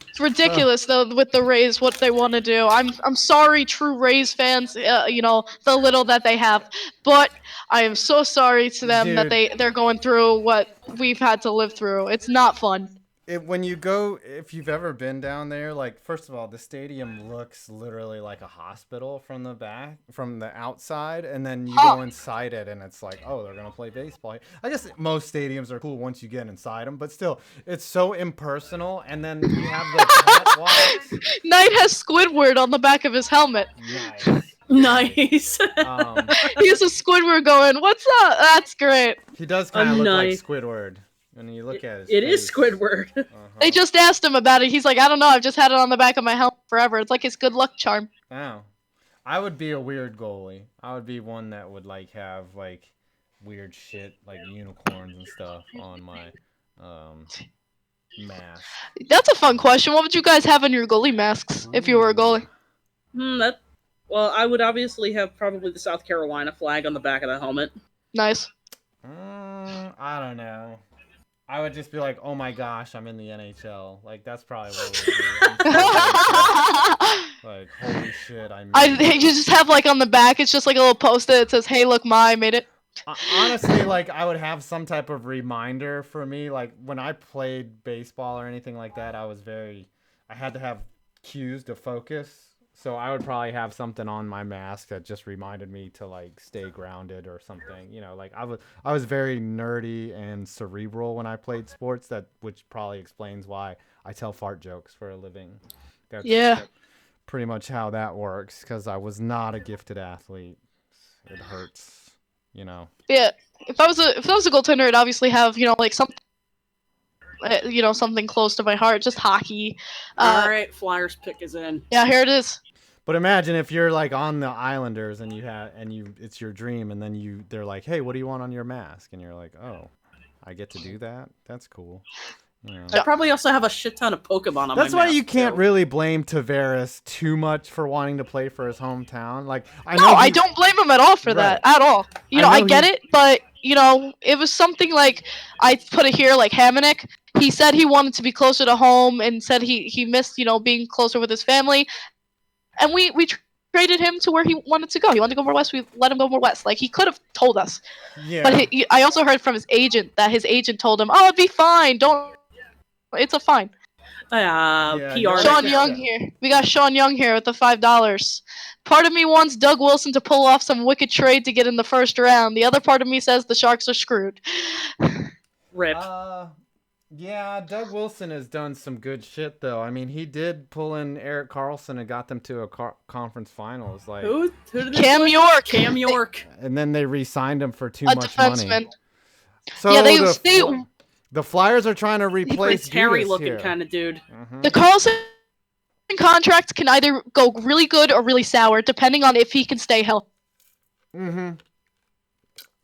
it's ridiculous though with the Rays what they want to do. I'm sorry, true Rays fans. You know the little that they have, but I am so sorry to them that Dude. they're going through what we've had to live through. It's not fun. When you go, if you've ever been down there, like, first of all, the stadium looks literally like a hospital from the outside, and then you go inside it, and it's like, oh, they're gonna play baseball. I guess most stadiums are cool once you get inside them, but still, it's so impersonal. And then you have the catwalks. Knight has Squidward on the back of his helmet. Nice. Nice. He has a Squidward going, "What's up?" That's great. He does kind of look Nice. like Squidward when you look at his It is face. Squidward. Uh-huh. They just asked him about it. He's like, "I don't know. I've just had it on the back of my helmet forever. It's like his good luck charm." Wow. I would be a weird goalie. I would be one that would like have like weird shit like unicorns and stuff on my mask. That's a fun question. What would you guys have on your goalie masks if you were a goalie? Well, I would obviously have probably the South Carolina flag on the back of the helmet. Nice. I don't know. I would just be like, oh my gosh, I'm in the NHL. Like, that's probably what it would be. Like, holy shit, I made it. You just have like on the back. It's just like a little post-it that says, "Hey, look, I made it." Honestly, like, I would have some type of reminder for me. Like, when I played baseball or anything like that, I had to have cues to focus. So I would probably have something on my mask that just reminded me to like stay grounded or something. You know, like I was very nerdy and cerebral when I played sports. Which probably explains why I tell fart jokes for a living. That's pretty much how that works. Because I was not a gifted athlete. It hurts, you know. Yeah. If I was a goaltender, I'd obviously have like something. Something close to my heart, just hockey. All right, Flyers pick is in. Yeah, here it is. But imagine if you're like on the Islanders and it's your dream, and then they're like, hey, what do you want on your mask? And you're like, oh, I get to do that? That's cool. You know. I probably also have a shit ton of Pokemon on That's my why mask, you can't too. really blame Tavares too much for wanting to play for his hometown. Like, I don't blame him at all for that at all. I get it, but it was something like I put it here like Hamonic. He said he wanted to be closer to home and said he missed being closer with his family, and we traded him to where he wanted to go. He wanted to go more west. We let him go more west. Like he could have told us, Yeah. but I also heard from his agent that his agent told him, "Oh, it'd be fine. Don't. It's a fine." Yeah, PR. Sean Young here. We got Sean Young here with the $5. Part of me wants Doug Wilson to pull off some wicked trade to get in the first round. The other part of me says the Sharks are screwed. Rip. Yeah, Doug Wilson has done some good shit though. I mean, he did pull in Eric Carlson and got them to a conference finals. Like, Who did they Cam put? York. Cam York. and then they re-signed him for too A much money. defenseman. So Yeah, the Flyers are trying to Like replace Terry Giudas looking here. kind of dude. the Carlson contract can either go really good or really sour, depending on if he can stay healthy. I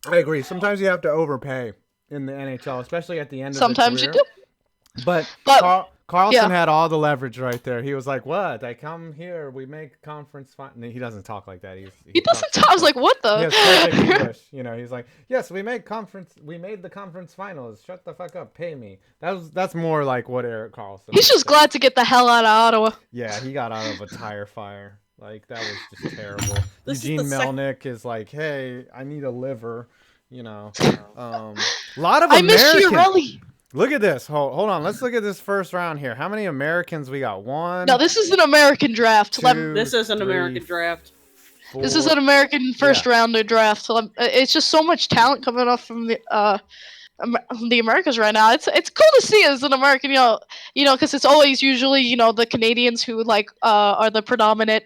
agree. Sometimes you have to overpay in the NHL, especially at the end Sometimes of you the career. do. But Carlson yeah. had all the leverage right there. He was like, "What? I come here, we make conference final." He doesn't talk like that. He doesn't talk. I was like, what the? He has perfect English. You know, he's like, "Yes, we made the conference finals. Shut the fuck up, pay me." That's more like what Eric Carlson. He's just glad to get the hell out of Ottawa. Yeah, he got out of a tire fire. Like, that was just terrible. This is Eugene the Melnick is like, "Hey, I need a liver." You know, a lot of I miss Americans. Chiarelli. Look at this. Hold on. Let's look at this first round here. How many Americans we got? One. No, this is an American draft. two, This is an three, American draft. This is four. an American first rounder draft. So it's just so much talent coming off from the Americas right now. It's cool to see as an American, you know, because it's always usually the Canadians who are the predominant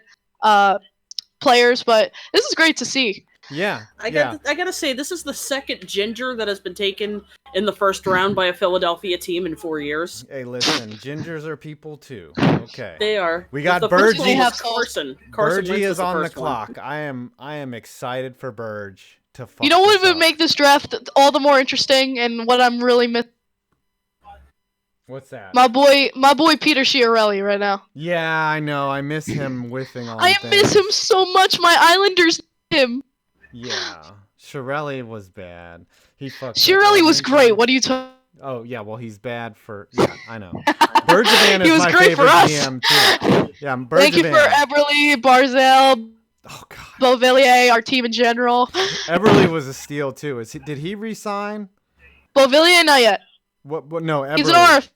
players. But this is great to see. Yeah. I gotta say, this is the second ginger that has been taken in the first round by a Philadelphia team in 4 years. Hey, listen. Gingers are people too. Okay. They are. We got The first one Burgee. was Carson. Carson Burgee Wentz was is on the first one. clock. I am excited for Burge to fuck You know what this would up. make this draft all the more interesting, and what I'm really missing? What's that? My boy Peter Chiarelli right now. Yeah, I know. I miss him whiffing on I things. miss him so much. My Islanders need him. Yeah. Shirelli was bad. He fucked up Chiarelli was everything. great. What are you talking? Oh, yeah, well, he's bad for... Yeah, I know. Bergevin is He was my great for favorite us. GM, too. Yeah, Bergevin. Thank you for Eberle, Barzell, Oh, God. Beauvillier, our team in general. Eberle was a steal, too. Did he resign? Beauvillier, not yet. What? No, Eberle. He's an RFA,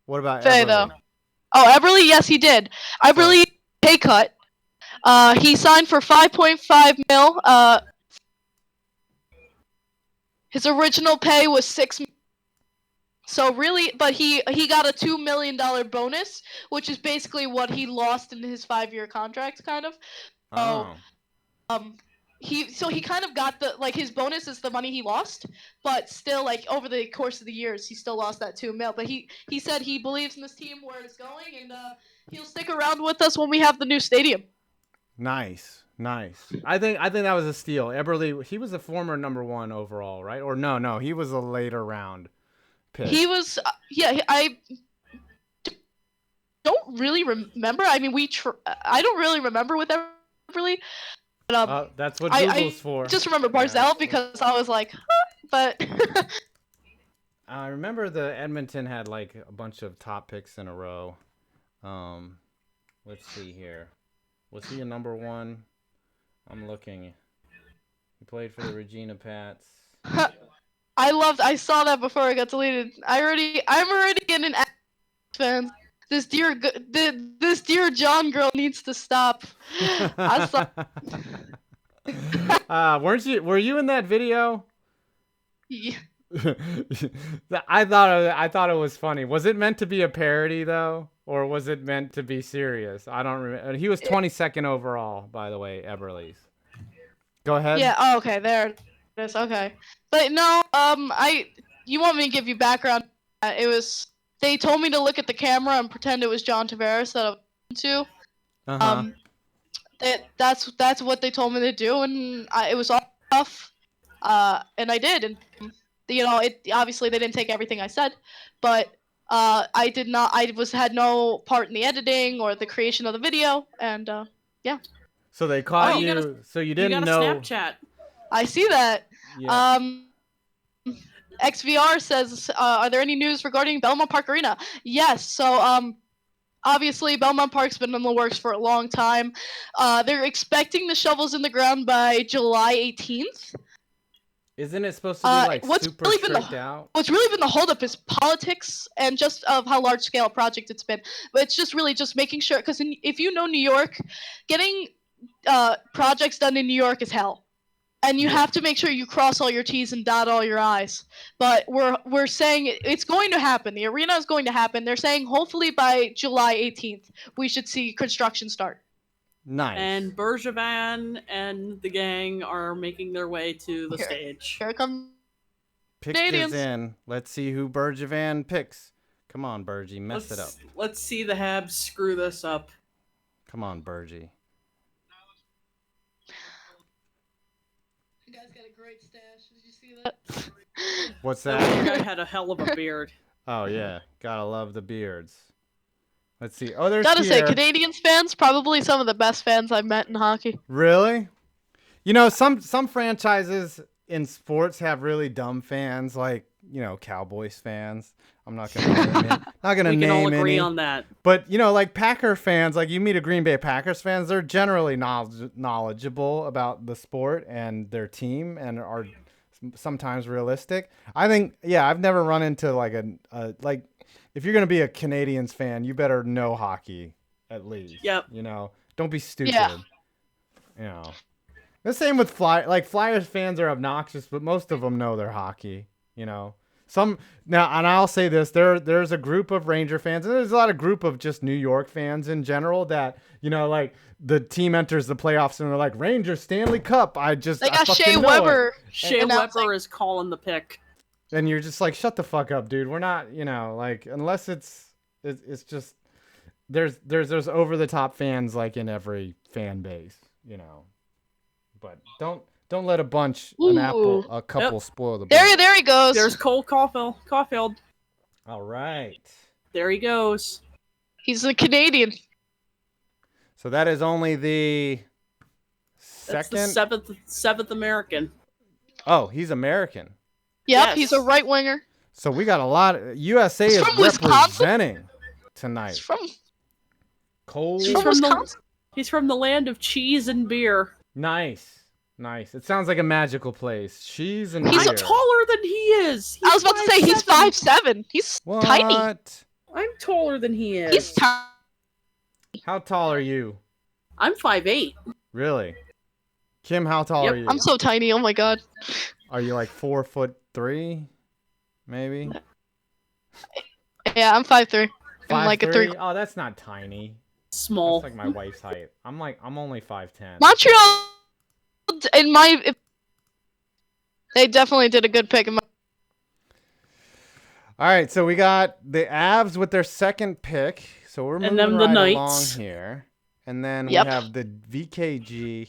What about though. Eberle? Oh, Eberle, yes, he did. Eberle, pay cut. He signed for 5.5 mil. His original pay was $6 million. So really, but he got a $2 million bonus, which is basically what he lost in his 5-year contract, kind of. Oh. He kind of got his bonus is the money he lost, but still over the course of the years he still lost that $2 million. But he said he believes in this team where it's going, and he'll stick around with us when we have the new stadium. Nice. I think that was a steal. Eberle, he was a former number 1 overall, right? Or no, he was a later round pick. He was, I don't really remember. I mean, I don't really remember with Eberle. But, that's what Google's for. Just remember Barzell because I was like, huh, but. I remember the Edmonton had a bunch of top picks in a row. Let's see here. Was he a number 1? I'm looking. He played for the Regina Pats. I saw that before I got deleted. I'm already getting an fan. This dear John girl needs to stop. I saw. Were you in that video? Yeah. I thought it was funny. Was it meant to be a parody though, or was it meant to be serious? I don't remember. He was 22nd overall, by the way, Eberle's. Go ahead. Yeah. Oh, okay. There it is. Okay. But no. You want me to give you background? It was. They told me to look at the camera and pretend it was John Tavares that I was to. That's what they told me to do, and it was all tough. And I did, and obviously they didn't take everything I said, but I did not. had no part in the editing or the creation of the video, and yeah. So they caught you you. got So you didn't know. Snapchat. I see that. Yeah. XVR says, are there any news regarding Belmont Park Arena? Yes. So obviously Belmont Park's been in the works for a long time. They're expecting the shovels in the ground by July 18th. Isn't it supposed to be super really been tricked out? What's really been the holdup is politics and just of how large scale a project it's been. But it's just really just making sure, because if you know New York, getting projects done in New York is hell. and you have to make sure you cross all your T's and dot all your I's. But we're saying it's going to happen. The arena is going to happen. They're saying hopefully by July 18th we should see construction start. Nice. And Bergevin and the gang are making their way to the Here. stage. Here comes Picked Canadians. is in. Let's see who Bergevin picks. Come on, Bergie, mess it up. Let's see the Habs screw this up. Come on, Bergie. You guys got a great stash. Did you see that? What's That that? guy had a hell of a beard. Oh yeah, gotta love the beards. Let's see. Oh, there's Gotta say, Pierre. Canadians fans probably some of the best fans I've met in hockey. Really? You know, some franchises in sports have really dumb fans, like Cowboys fans. I'm not gonna name it. Not gonna We can all name agree any. on that. But like Packer fans, like you meet a Green Bay Packers fans, they're generally knowledgeable about the sport and their team, and are sometimes realistic. I think, yeah, I've never run into like like if you're gonna be a Canadians fan, you better know hockey at least. Yep. Don't be stupid. Yeah. The same with Flyers fans are obnoxious, but most of them know their hockey. Some now, and I'll say this: there's a group of Ranger fans, and there's a lot of group of just New York fans in general that like the team enters the playoffs and they're like, Rangers Stanley Cup. They I got fucking Shea know Weber. Shea announcing. Weber is calling the pick. And you're just like, shut the fuck up, dude. We're not, like, unless it's just there's over the top fans like in every fan base, But don't let a couple Yep. spoil the There he goes. There's Cole Caulfield. All right. There he goes. He's a Canadian. So that is only the That's second. the seventh American. Oh, he's American. Yep, Yes. he's a right winger. So we got a lot. USA He's is from Wisconsin? representing tonight. He's from Cold. He's from from the- Wisconsin. He's from the land of cheese and beer. Nice. It sounds like a magical place. Cheese and He's beer. I'm taller than he is. I was about to say he's 5'7". He's What? tiny. I'm taller than he is. He's tiny. How tall are you? I'm 5'8". Really? Kim, how tall Yep. are you? I'm so tiny. Oh my god. Are you like 4'3", maybe? Yeah, I'm 5'3". I'm like a 3. 5'3"? Oh, that's not tiny. Small. That's like my wife's height. I'm only 5'10". Montreal, they definitely did a good pick. All right, so we got the Avs with their second pick. So we're moving then the right along Knights. here. And then Yep. we have the VKG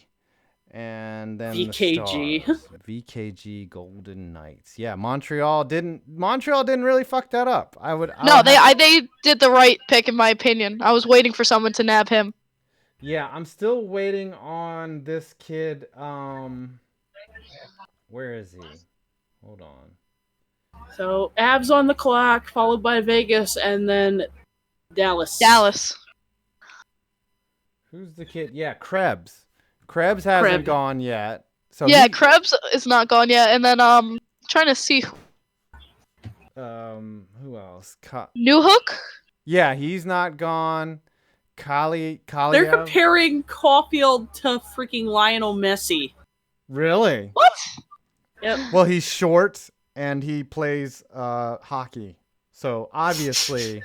and then VKG. the Stars. VKG Golden Knights. Yeah, Montreal didn't really fuck that up. They did the right pick in my opinion. I was waiting for someone to nab him. Yeah, I'm still waiting on this kid. Where is he? Hold on. So Avs on the clock, followed by Vegas, and then Dallas. Who's the kid? Yeah, Krebs. Krebs hasn't gone yet. So Yeah, Krebs is not gone yet. And then trying to see who else? Newhook. Yeah, he's not gone. Kali. They're comparing Caulfield to freaking Lionel Messi. Really? What? Yep. Well, he's short and he plays hockey. So obviously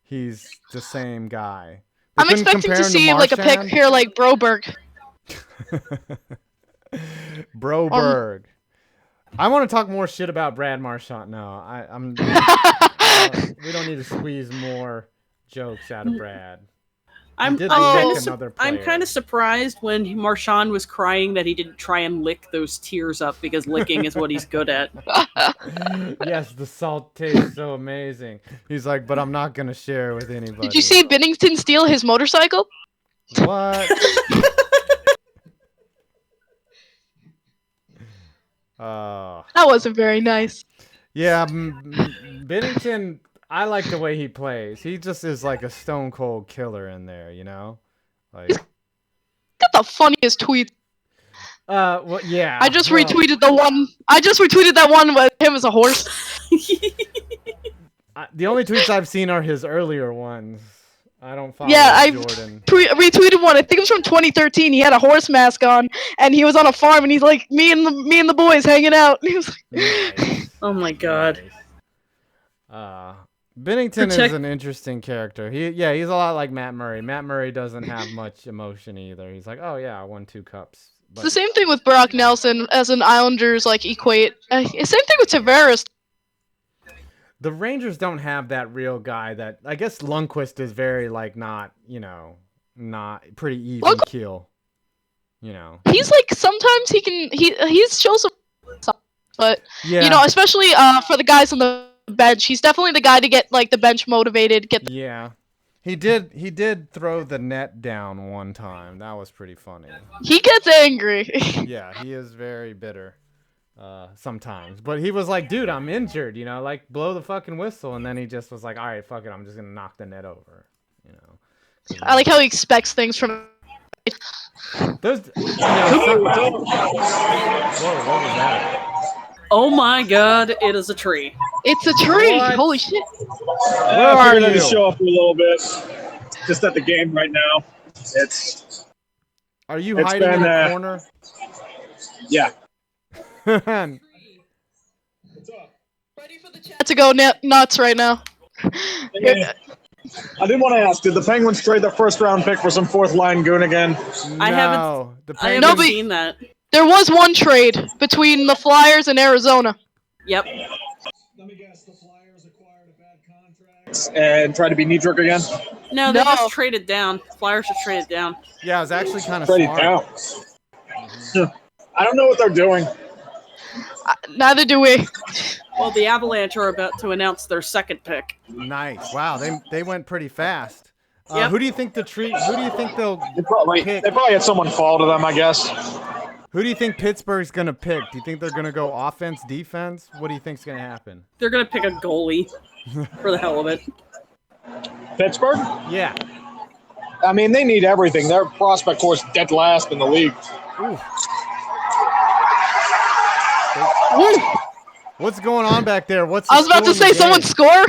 he's the same guy. They I'm couldn't expecting compare to him see like a pick Marchand? here like Broberg. Broberg. I want to talk more shit about Brad Marchand. No, I'm. We don't need to squeeze more jokes out of Brad. I'm did kind lick of another player. kind of surprised when Marchand was crying that he didn't try and lick those tears up because licking is what he's good at. Yes, the salt tastes so amazing. He's like, but I'm not gonna share it with anybody. Did you see Bennington steal his motorcycle? What? That wasn't very nice. Yeah, Bennington. I like the way he plays. He just is like a stone cold killer in there, Like, Got the funniest tweet. well, yeah. I just well, retweeted the one. I just retweeted that one with him as a horse. The only tweets I've seen are his earlier ones. I don't follow Yeah, I Jordan. retweeted one. I think it was from 2013. He had a horse mask on, and he was on a farm, and he's like, me and the boys hanging out. And he was like, Nice. Oh my god. Nice. Bennington is an interesting character. He's a lot like Matt Murray. Matt Murray doesn't have much emotion either. He's like, oh yeah, I won 2 cups. It's the same thing with Brock Nelson as an Islanders like equate. Same thing with Tavares. The Rangers don't have that real guy that I guess Lundqvist is very like not pretty even keel. You know. He's like sometimes he's shows some, but Yeah. you know, especially for the guys on the bench, he's definitely the guy to get like the bench motivated. Yeah. He did throw the net down one time. That was pretty funny. He gets angry. Yeah, he is very bitter. Sometimes, but he was like, dude, I'm injured, you know, like blow the fucking whistle. And then he just was like, all right, fuck it, I'm just gonna knock the net over, you know. I like how he expects things from Those, you know, whoa, what was that? Oh my god, it is a tree. It's a tree. What? Holy shit. Where are I you? just show up a little bit. Just at the game right now. Are you It's hiding in been, a corner? Yeah. Ready for the chat to go nuts right now. Yeah. I did want to ask, did the Penguins trade their first round pick for some fourth line goon again? I haven't- I haven't Nobody- seen that. There was one trade between the Flyers and Arizona. Yep. Let me guess, the Flyers acquired a bad contract and tried to be knee-jerk again? No, they No. just traded down. Flyers just traded down. Yeah, it was actually kind of Traded smart. down. I don't know what they're doing. Neither do we. Well, the Avalanche are about to announce their second pick. Nice. Wow, they went pretty fast. Yep. Who do you think they'll They probably pick? had someone fall to them, I guess. Who do you think Pittsburgh's gonna pick? Do you think they're gonna go offense, defense? What do you think's gonna happen? They're gonna pick a goalie for the hell of it. Pittsburgh? Yeah. I mean, they need everything. Their prospect core is dead last in the league. Ooh. What's going on back there? What's the I was about to score say in the someone game? score.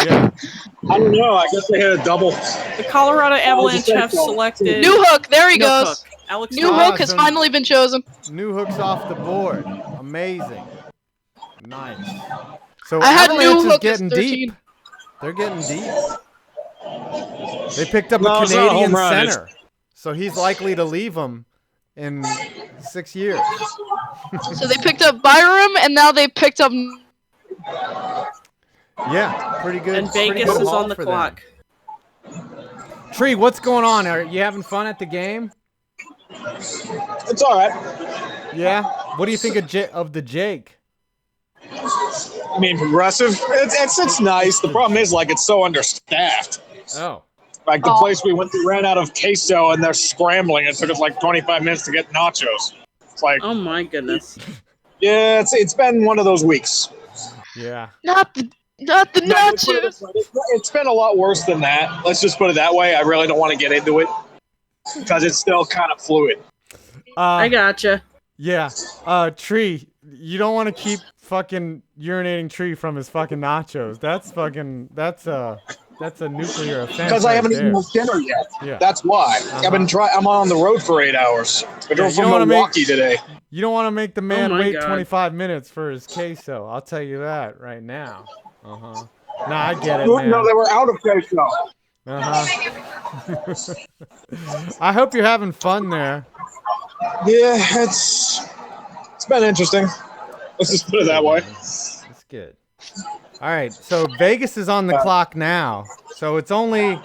Yeah. I don't know. I guess they hit a double. The Colorado Avalanche have selected New hook. There he New goes. Hook. Alex New Newhook. hook has finally been chosen. New hooks off the board. Amazing. Nice. So I had Avalanche New is hook as getting 13. deep. They're getting deep. They picked up No, a it's not a Canadian home run, it's- center, so he's likely to leave them in 6 years. So they picked up Byram, and now they picked up. Yeah, pretty good. And pretty Vegas good is haul on the for them. clock. Tree, what's going on? Are you having fun at the game? It's all right. Yeah. What do you think of the Jake? I mean, progressive. It's nice. The problem is, like, it's so understaffed. Oh. Like, the place we went to ran out of queso, and they're scrambling. It took us like 25 minutes to get nachos. It's like, Oh my goodness. yeah, it's been one of those weeks. Yeah. Not the No, nachos. it's been a lot worse than that. Let's just put it that way. I really don't want to get into it because it's still kind of fluid. I gotcha. Yeah. Tree, you don't want to keep fucking urinating Tree from his fucking nachos. That's a nuclear offense. Because I right haven't eaten there. my dinner yet. Yeah. That's why. I'm on the road for 8 hours. I drove you don't from wanna Milwaukee today. You don't want to make the man my wait God. 25 minutes for his queso. I'll tell you that right now. Uh-huh. Nah, I get it, man. No, they were out of queso. Uh-huh. I hope you're having fun there. Yeah, it's been interesting. Let's just put it that way. That's good. All right, so Vegas is on the clock now. So it's only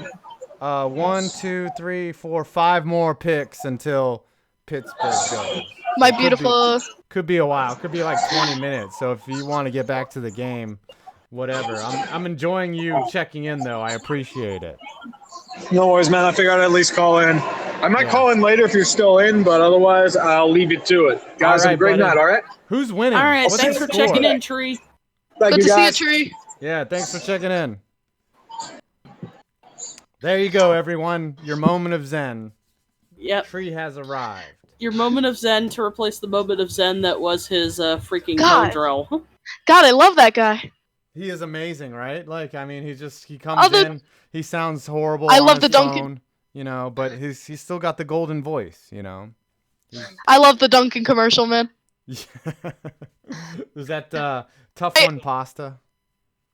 1, 2, 3, 4, 5 more picks until Pittsburgh goes. My beautiful. Could be a while. Could be like 20 minutes. So if you want to get back to the game, whatever. I'm enjoying you checking in, though. I appreciate it. No worries, man. I figured I'd at least call in. I might call in later if you're still in, but otherwise I'll leave you to it. Guys, All right, have a great buddy. night, all right? Who's winning? All right, What's thanks the for score? checking in, Tree. Thank Good you, to see you, guys. Tree. Yeah, thanks for checking in. There you go, everyone. Your moment of zen. Yep. Tree has arrived. Your moment of zen to replace the moment of zen that was his freaking God. home drill. God, I love that guy. He is amazing, right? Like, I mean, he comes Other- in, he sounds horrible I on love his the Dunkin'. phone, you know, but he's still got the golden voice, you know. I love the Dunkin' commercial, man. Was that tough one pasta?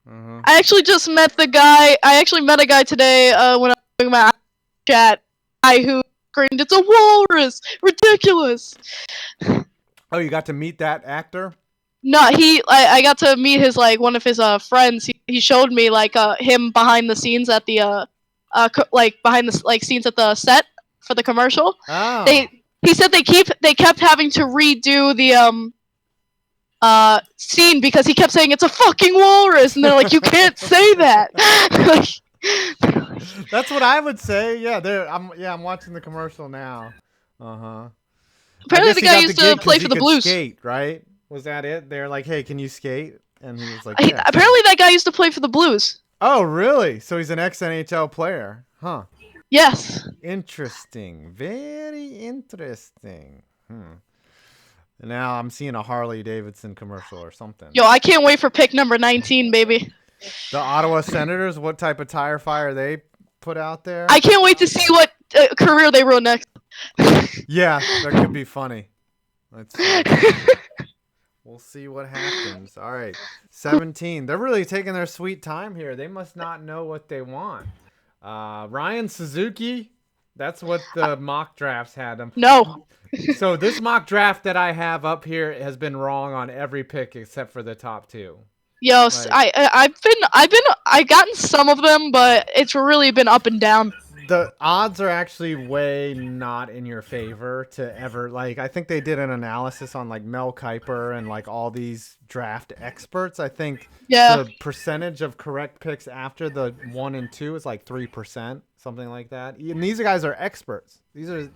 Uh-huh. I actually just met the guy. I actually met a guy today when I was doing my chat. Guy who screamed, "It's a walrus! Ridiculous!" Oh, you got to meet that actor? No, I got to meet his like one of his friends. He showed me like him behind the scenes at the like behind the like scenes at the set for the commercial. Oh. He said they kept having to redo the scene because he kept saying it's a fucking walrus, and they're like, you can't say that. That's what I would say. Yeah, I'm watching the commercial now. Uh-huh. Apparently the guy used to play for the Blues. Skate, right? Was that it? They're like, "Hey, can you skate?" And he was like, apparently that guy used to play for the Blues. Oh, really? So he's an ex-NHL player. Huh. Yes. Interesting. Very interesting. Now I'm seeing a Harley Davidson commercial or something. Yo, I can't wait for pick number 19, baby. The Ottawa Senators, what type of tire fire they put out there? I can't wait to see what career they run next. Yeah, that could be funny. Let's see. We'll see what happens. All right. 17. They're really taking their sweet time here. They must not know what they want. Ryan Suzuki, that's what the mock drafts had him. No. So this mock draft that I have up here has been wrong on every pick except for the top two. Yo, Like, I've gotten some of them, but it's really been up and down. the odds are actually way not in your favor to ever, like, I think they did an analysis on like Mel Kiper and like all these draft experts. I think Yeah. the percentage of correct picks after the 1 and 2 is like 3%, something like that. And these guys are experts. This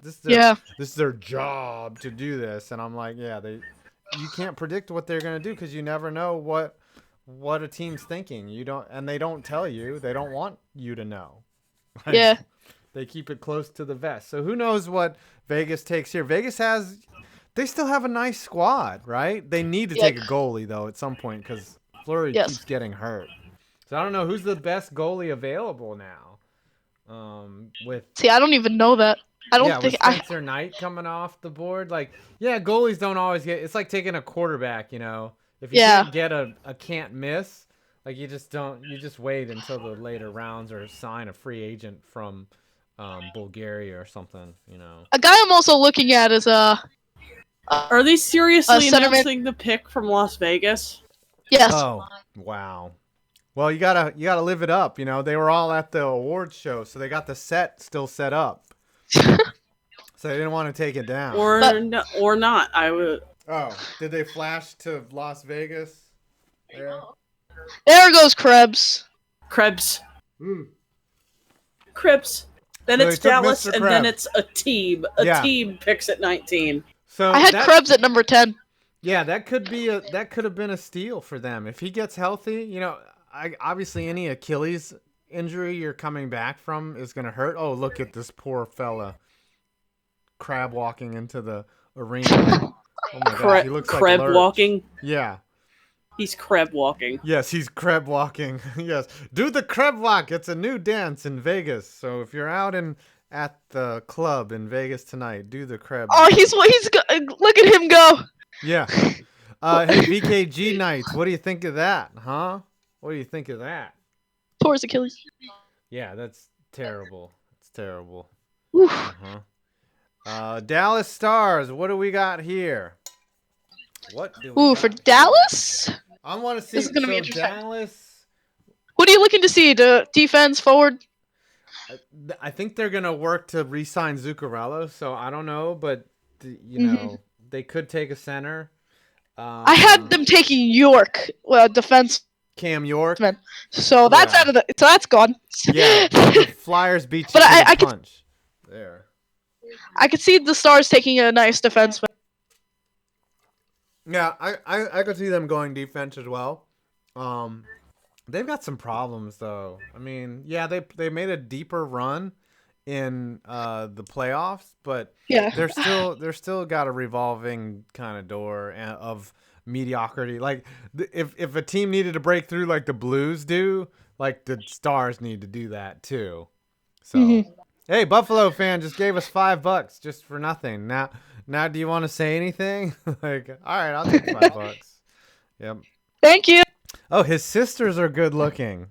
is their job to do this. And I'm like, yeah, you can't predict what they're gonna do because you never know what a team's thinking. They don't tell you. They don't want you to know. Like, Yeah. They keep it close to the vest. So who knows what Vegas takes here. They still have a nice squad, right? They need to take a goalie, though, at some point because Fleury keeps getting hurt. So I don't know who's the best goalie available now. See, I don't even know that. I don't think with Spencer Knight coming off the board. Like, yeah, goalies don't always get. It's like taking a quarterback, you know. If you can't get a can't miss, like you just wait until the later rounds or sign a free agent from Bulgaria or something, you know. A guy I'm also looking at is Are they seriously Centerman. announcing the pick from Las Vegas? Yes. Oh, wow. Well, you gotta live it up, you know. They were all at the awards show, so they got the set still set up. So they didn't want to take it down. Or not. I would. Oh, did they flash to Las Vegas? There. There goes Krebs. Krebs. Mm. Krebs. Then So it's they took Dallas, Mr. and then Krebs. it's a team. A team picks at 19. So I had Krebs at number 10. Yeah, that could have been a steal for them if he gets healthy. You know, obviously any Achilles injury you're coming back from is gonna hurt. Oh, look at this poor fella, crab walking into the arena. Oh my god, he looks crab like Lurch. walking. Yeah. He's crab walking. Yes, he's crab walking. Yes, do the crab walk. It's a new dance in Vegas. So if you're out at the club in Vegas tonight, do the crab. Oh, look at him go. Yeah. Hey, VKG Knights, what do you think of that, huh? What do you think of that? Tore his Achilles. Yeah, that's terrible. It's terrible. Oof. Dallas Stars, what do we got here? What do we Ooh, got for here? Dallas? I want to see This is gonna be interesting. Dallas. What are you looking to see? The defense, forward? I think they're going to work to re-sign Zuccarello, so I don't know, but, you know, they could take a center. I had them taking York, defense. Cam York. So that's out of the. So that's gone. Yeah, the Flyers beat you But to I the could- punch. There. I could see the Stars taking a nice defenseman. Yeah, I could see them going defense as well. They've got some problems though. I mean, yeah, they made a deeper run in the playoffs, but Yeah. they're still got a revolving kind of door of mediocrity. Like if a team needed to break through like the Blues do, like the Stars need to do that too. So, hey, Buffalo fan just gave us $5 just for nothing. Now, do you want to say anything? Like, all right, I'll take $5. Yep. Thank you. Oh, his sisters are good looking.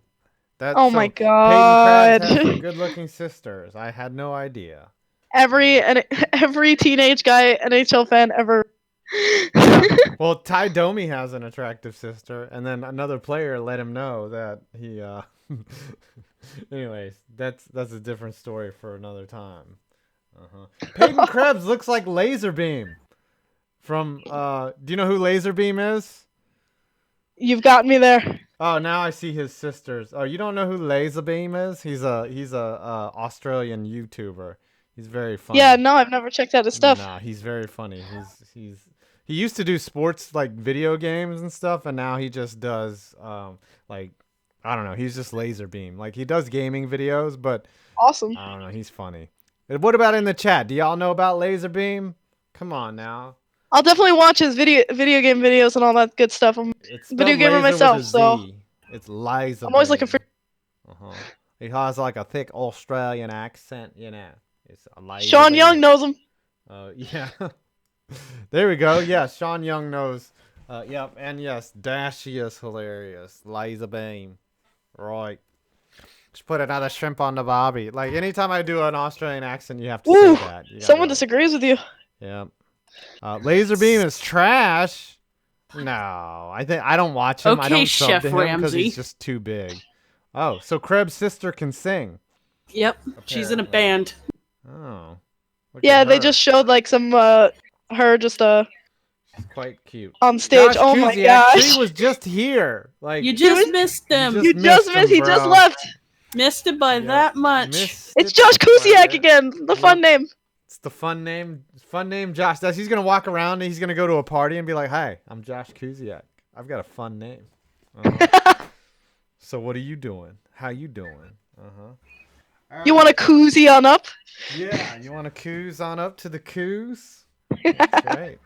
Oh my Peyton God. Krebs has some good looking sisters. I had no idea. Every teenage guy NHL fan ever. Well, Ty Domi has an attractive sister, and then another player let him know that he. Anyways, that's a different story for another time. Peyton Krebs looks like Laserbeam from. Do you know who Laserbeam is? You've got me there. Oh, now I see his sisters. Oh, you don't know who Laserbeam is? He's a Australian YouTuber. He's very funny. Yeah, no, I've never checked out his stuff. Nah, he's very funny. He used to do sports like video games and stuff, and now he just does like I don't know. He's just Laserbeam. Like he does gaming videos, but Awesome. I don't know. He's funny. And what about in the chat? Do y'all know about Laserbeam? Come on now. I'll definitely watch his video game videos and all that good stuff. I'm It's a video spelled gamer laser with myself, a so Z. It's Laserbeam. I'm always looking for. He has like a thick Australian accent, you know. It's a Laserbeam. Sean Young knows him. Yeah. There we go. Yeah, Sean Young knows. Yep, and yes, Dashy is hilarious. Laserbeam. Right. Just put another shrimp on the barbie. Like anytime I do an Australian accent, you have to Ooh, say that. someone disagrees with you. Yep. Laserbeam is trash. No, I don't watch him. I Okay, don't sub Chef to him because Ramsay. he's just too big. Oh, so Krebs' sister can sing. Yep, she's in a Apparently. band. Oh. Look Yeah, at they her. just showed like some her just She's quite cute. on stage. Josh Oh my Kuziak, gosh. He was just here. Like You just missed them. just You just missed missed. him, He just bro. left. Missed it by Yep, that much. missed It's it Josh by Kuziak that. again. The fun name. It's the fun name. Fun name, Josh. He's gonna walk around and he's gonna go to a party and be like, "Hi, I'm Josh Kuziak. I've got a fun name." So what are you doing? How you doing? You want a koozie on up? Yeah, you want to coos on up to the coos? That's right.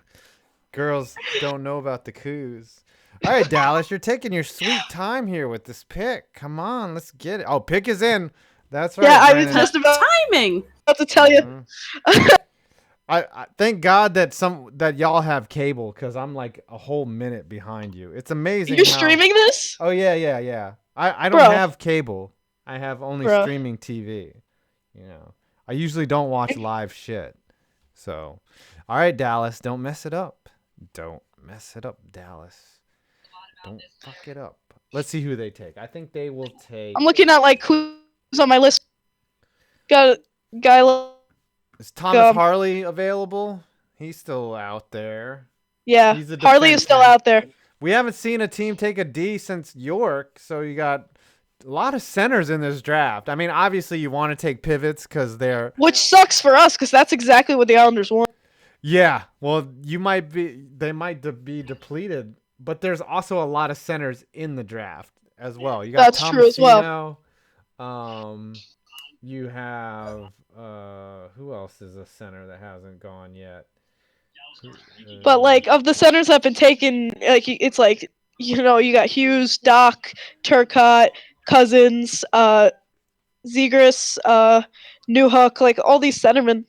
Girls don't know about the coos. All right, Dallas, you're taking your sweet time here with this pick. Come on, let's get it. Oh, pick is in. That's right. Yeah, I was Brandon. just about Timing. to tell you. I thank God that y'all have cable because I'm like a whole minute behind you. It's amazing. You're how- streaming this? Oh yeah. I don't Bro. have cable. I have only Bro. streaming TV. You know, I usually don't watch live shit. So, all right, Dallas, don't mess it up. Don't mess it up, Dallas. Don't fuck it up. Let's see who they take. I think they will take. I'm looking at like who's on my list. Got a guy. Is Thomas um, Harley available? He's still out there. Yeah, He's a Harley is still defenseman. out there. We haven't seen a team take a D since York, so you got a lot of centers in this draft. I mean, obviously you want to take pivots because they're Which sucks for us because that's exactly what the Islanders want. yeah. Well, they might be depleted, but there's also a lot of centers in the draft as well. You got That's true as well. You have who else is a center that hasn't gone yet? But like of the centers that have been taken, like it's like you got Hughes, Doc, Turcotte, Cousins, Zegras, Newhook, like all these centermen.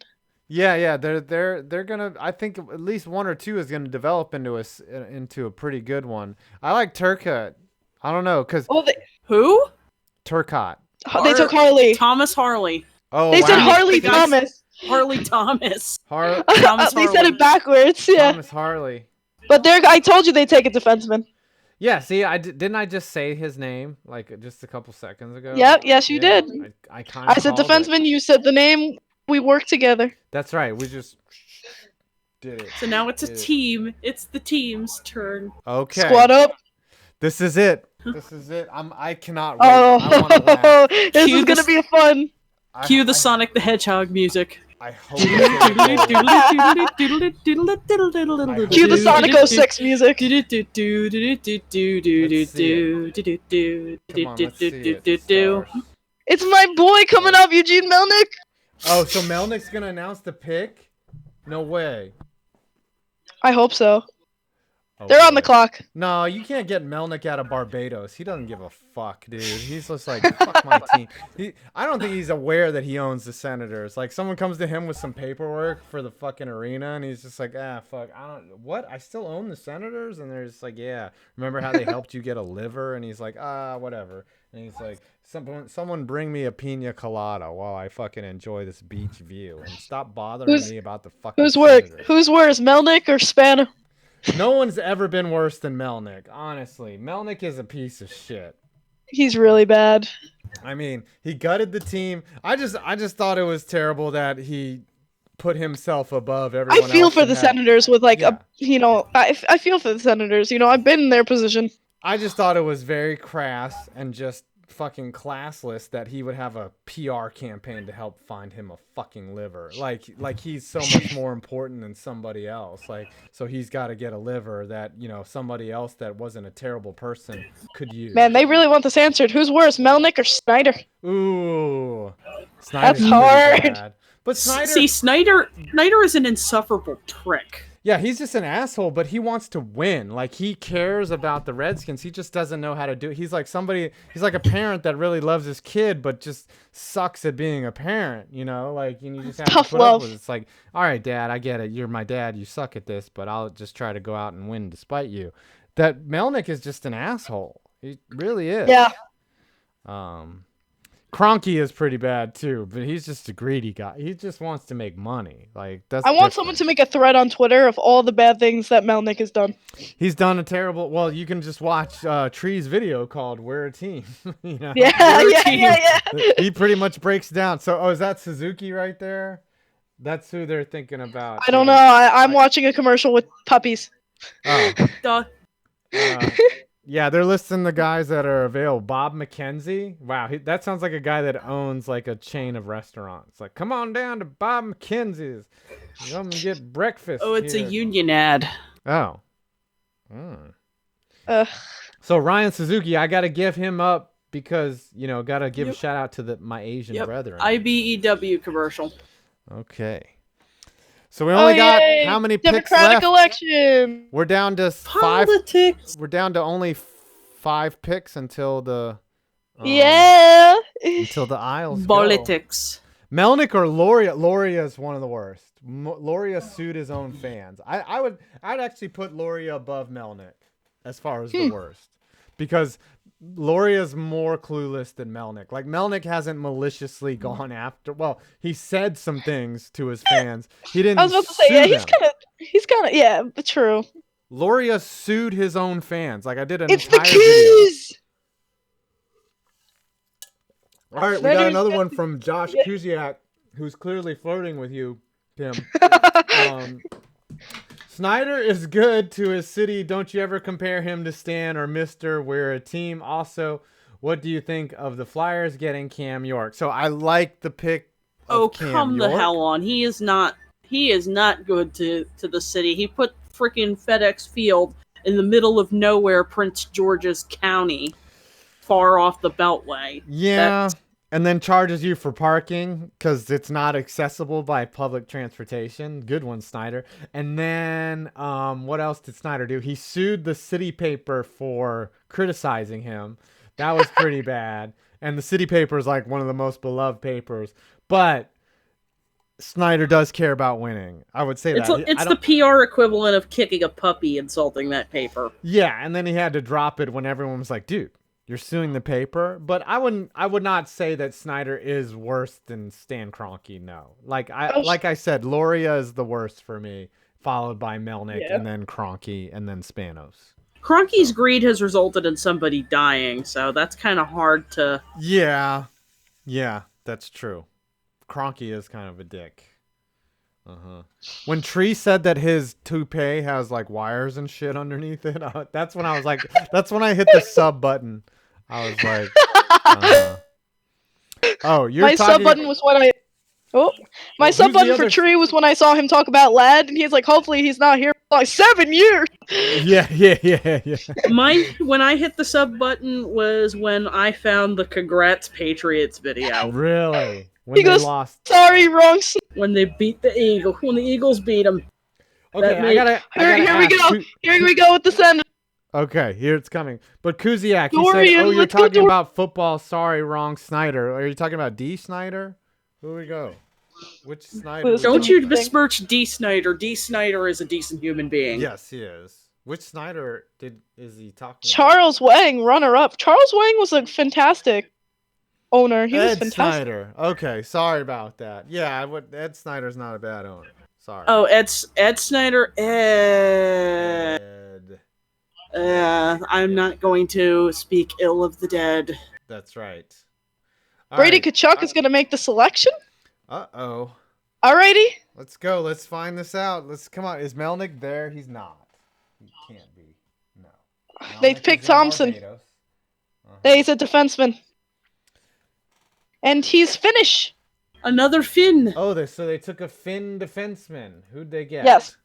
Yeah, they're gonna. I think at least one or two is gonna develop into a pretty good one. I like Turcotte. I don't know, cause Oh, Who? Turcotte. they took Harley. Thomas Harley. Oh, They said wow. Harley Guys- Thomas. Harley Thomas. They Thomas said Harley. it backwards, yeah. Thomas Harley. But I told you they take a defenseman. Yeah, see, didn't I just say his name like just a couple seconds ago? Yep, yes you did. I kind of. I said defenseman. You said the name. We worked together. That's right. We just did it. So now it's a Did it. team. It's the team's turn. Okay. Squad up. This is it. This is it. I cannot wait. I want to laugh. Oh, this Cue is gonna the- be fun. Cue the Sonic the Hedgehog music. I hope. Cue the Sonic 06 music. It's my boy coming up, Eugene Melnick. Oh, so Melnick's gonna announce the pick? No way. I hope so. Oh, They're on the boy. clock. No, you can't get Melnick out of Barbados. He doesn't give a fuck, dude. He's just like, fuck my team. I don't think he's aware that he owns the Senators. Like, someone comes to him with some paperwork for the fucking arena, and he's just like, fuck, what? I still own the Senators? And they're just like, yeah. Remember how they helped you get a liver? And he's like, whatever. And he's like, someone bring me a pina colada while I fucking enjoy this beach view. And stop bothering me about the fucking Who's Senators. Who's worse, Melnick or Spano? No one's ever been worse than Melnick, honestly. Melnick is a piece of shit. He's really bad. I mean, he gutted the team. I just thought it was terrible that he put himself above everyone else. I feel for the Senators with like Yeah. I feel for the Senators. I've been in their position. I just thought it was very crass and just fucking classless that he would have a PR campaign to help find him a fucking liver. Like he's so much more important than somebody else. Like, so he's got to get a liver that, somebody else that wasn't a terrible person could use. Man, they really want this answered. Who's worse, Melnick or Snyder? Ooh. Snyder's That's pretty hard. bad. But Snyder, See, Snyder is an insufferable prick. yeah, he's just an asshole, but he wants to win. Like, he cares about the Redskins. He just doesn't know how to do it. He's like a parent that really loves his kid, but just sucks at being a parent, Like, and you just have Tough to put up love. with it. It's like, all right, Dad, I get it. You're my dad. You suck at this, but I'll just try to go out and win despite you. That Melnick is just an asshole. He really is. Yeah. Kroenke is pretty bad too, but he's just a greedy guy. He just wants to make money. Like, that's I want different. someone to make a thread on Twitter of all the bad things that Melnick has done. He's done a terrible. Well, you can just watch Tree's video called "We're a Team." Yeah, We're a yeah, team. yeah. He pretty much breaks down. So, is that Suzuki right there? That's who they're thinking about. I don't know. I'm watching a commercial with puppies. Oh, Duh. yeah, they're listing the guys that are available. Bob McKenzie. Wow, that sounds like a guy that owns like a chain of restaurants. Like, come on down to Bob McKenzie's. Come and get breakfast. Oh, it's here. a union ad. Oh. Ugh. So Ryan Suzuki, I gotta give him up because gotta give Yep. a shout out to my Asian brethren. IBEW commercial. Okay. So we only got yay! how many picks Democratic left? election. We're down to 5. Politics. We're down to only 5 picks until the Yeah. until the aisles go. Politics. Melnick or Loria? Loria is one of the worst. Loria sued his own fans. I'd actually put Loria above Melnick as far as the worst, because Loria's more clueless than Melnick. Like, Melnick hasn't maliciously gone after. Well, he said some things to his fans. He didn't. I was about to say, sue yeah, them. he's kind of, yeah, but true. Loria sued his own fans. Like, I did an It's the entire video. keys. All right, we Snyder's got another got one the- from Josh Kuziak, who's clearly flirting with you, Tim. Snyder is good to his city. Don't you ever compare him to Stan or Mr. We're a Team. Also, what do you think of the Flyers getting Cam York? So I like the pick of Oh, Cam come the York. hell on. He is not good to the city. He put freaking FedEx Field in the middle of nowhere, Prince George's County, far off the Beltway. Yeah, and then charges you for parking because it's not accessible by public transportation. Good one, Snyder. And then what else did Snyder do? He sued the city paper for criticizing him. That was pretty bad. And the city paper is like one of the most beloved papers. But Snyder does care about winning. I would say It's, that. it's the PR equivalent of kicking a puppy insulting that paper. Yeah, and then he had to drop it when everyone was like, dude, you're suing the paper. But I would not say that Snyder is worse than Stan Kroenke, no. Like I said, Loria is the worst for me, followed by Melnick, Yeah. and then Kroenke, and then Spanos. Kroenke's greed has resulted in somebody dying, so that's kind of hard to... Yeah, that's true. Kroenke is kind of a dick. When Tree said that his toupee has like wires and shit underneath it, that's when I was like, that's when I hit the sub button. I was like, oh, you're My talking... sub button was when I. Oh, my Who's sub the button for other- Tree was when I saw him talk about Lad, and he's like, hopefully he's not here for like 7 years. Yeah. When I hit the sub button was when I found the Congrats Patriots video. Really? When He they goes- lost. Sorry, wrong. When they beat the Eagles. When the Eagles beat them. Okay, That I may- gotta Here we ask go. Here we go with the Senators. Okay, here it's coming. But Kuziak, you said, Dorian, oh, you're let's go, talking Dorian. about football. Sorry, wrong Snyder. Are you talking about D. Snyder? Who we go? Which Snyder? Who's- we Don't talking you about? besmirch D. Snyder. D. Snyder is a decent human being. Yes, he is. Which Snyder is he talking about? Charles Wang, runner-up. Charles Wang was a fantastic owner. He was Ed fantastic. Snyder. Okay, sorry about that. Yeah, Ed Snyder's not a bad owner. Sorry. Oh, Ed Snyder. Ed. I'm not going to speak ill of the dead. That's right. All Brady right. Kachuk is going to make the selection. Uh-oh. Alrighty. Let's go. Let's find this out. Come on. Is Melnick there? He's not. He can't be. No. They Melnick picked is in Thompson. Barbados. Uh-huh. He's a defenseman. And he's Finnish. Another Finn. Oh, so they took a Finn defenseman. Who'd they get? Yes.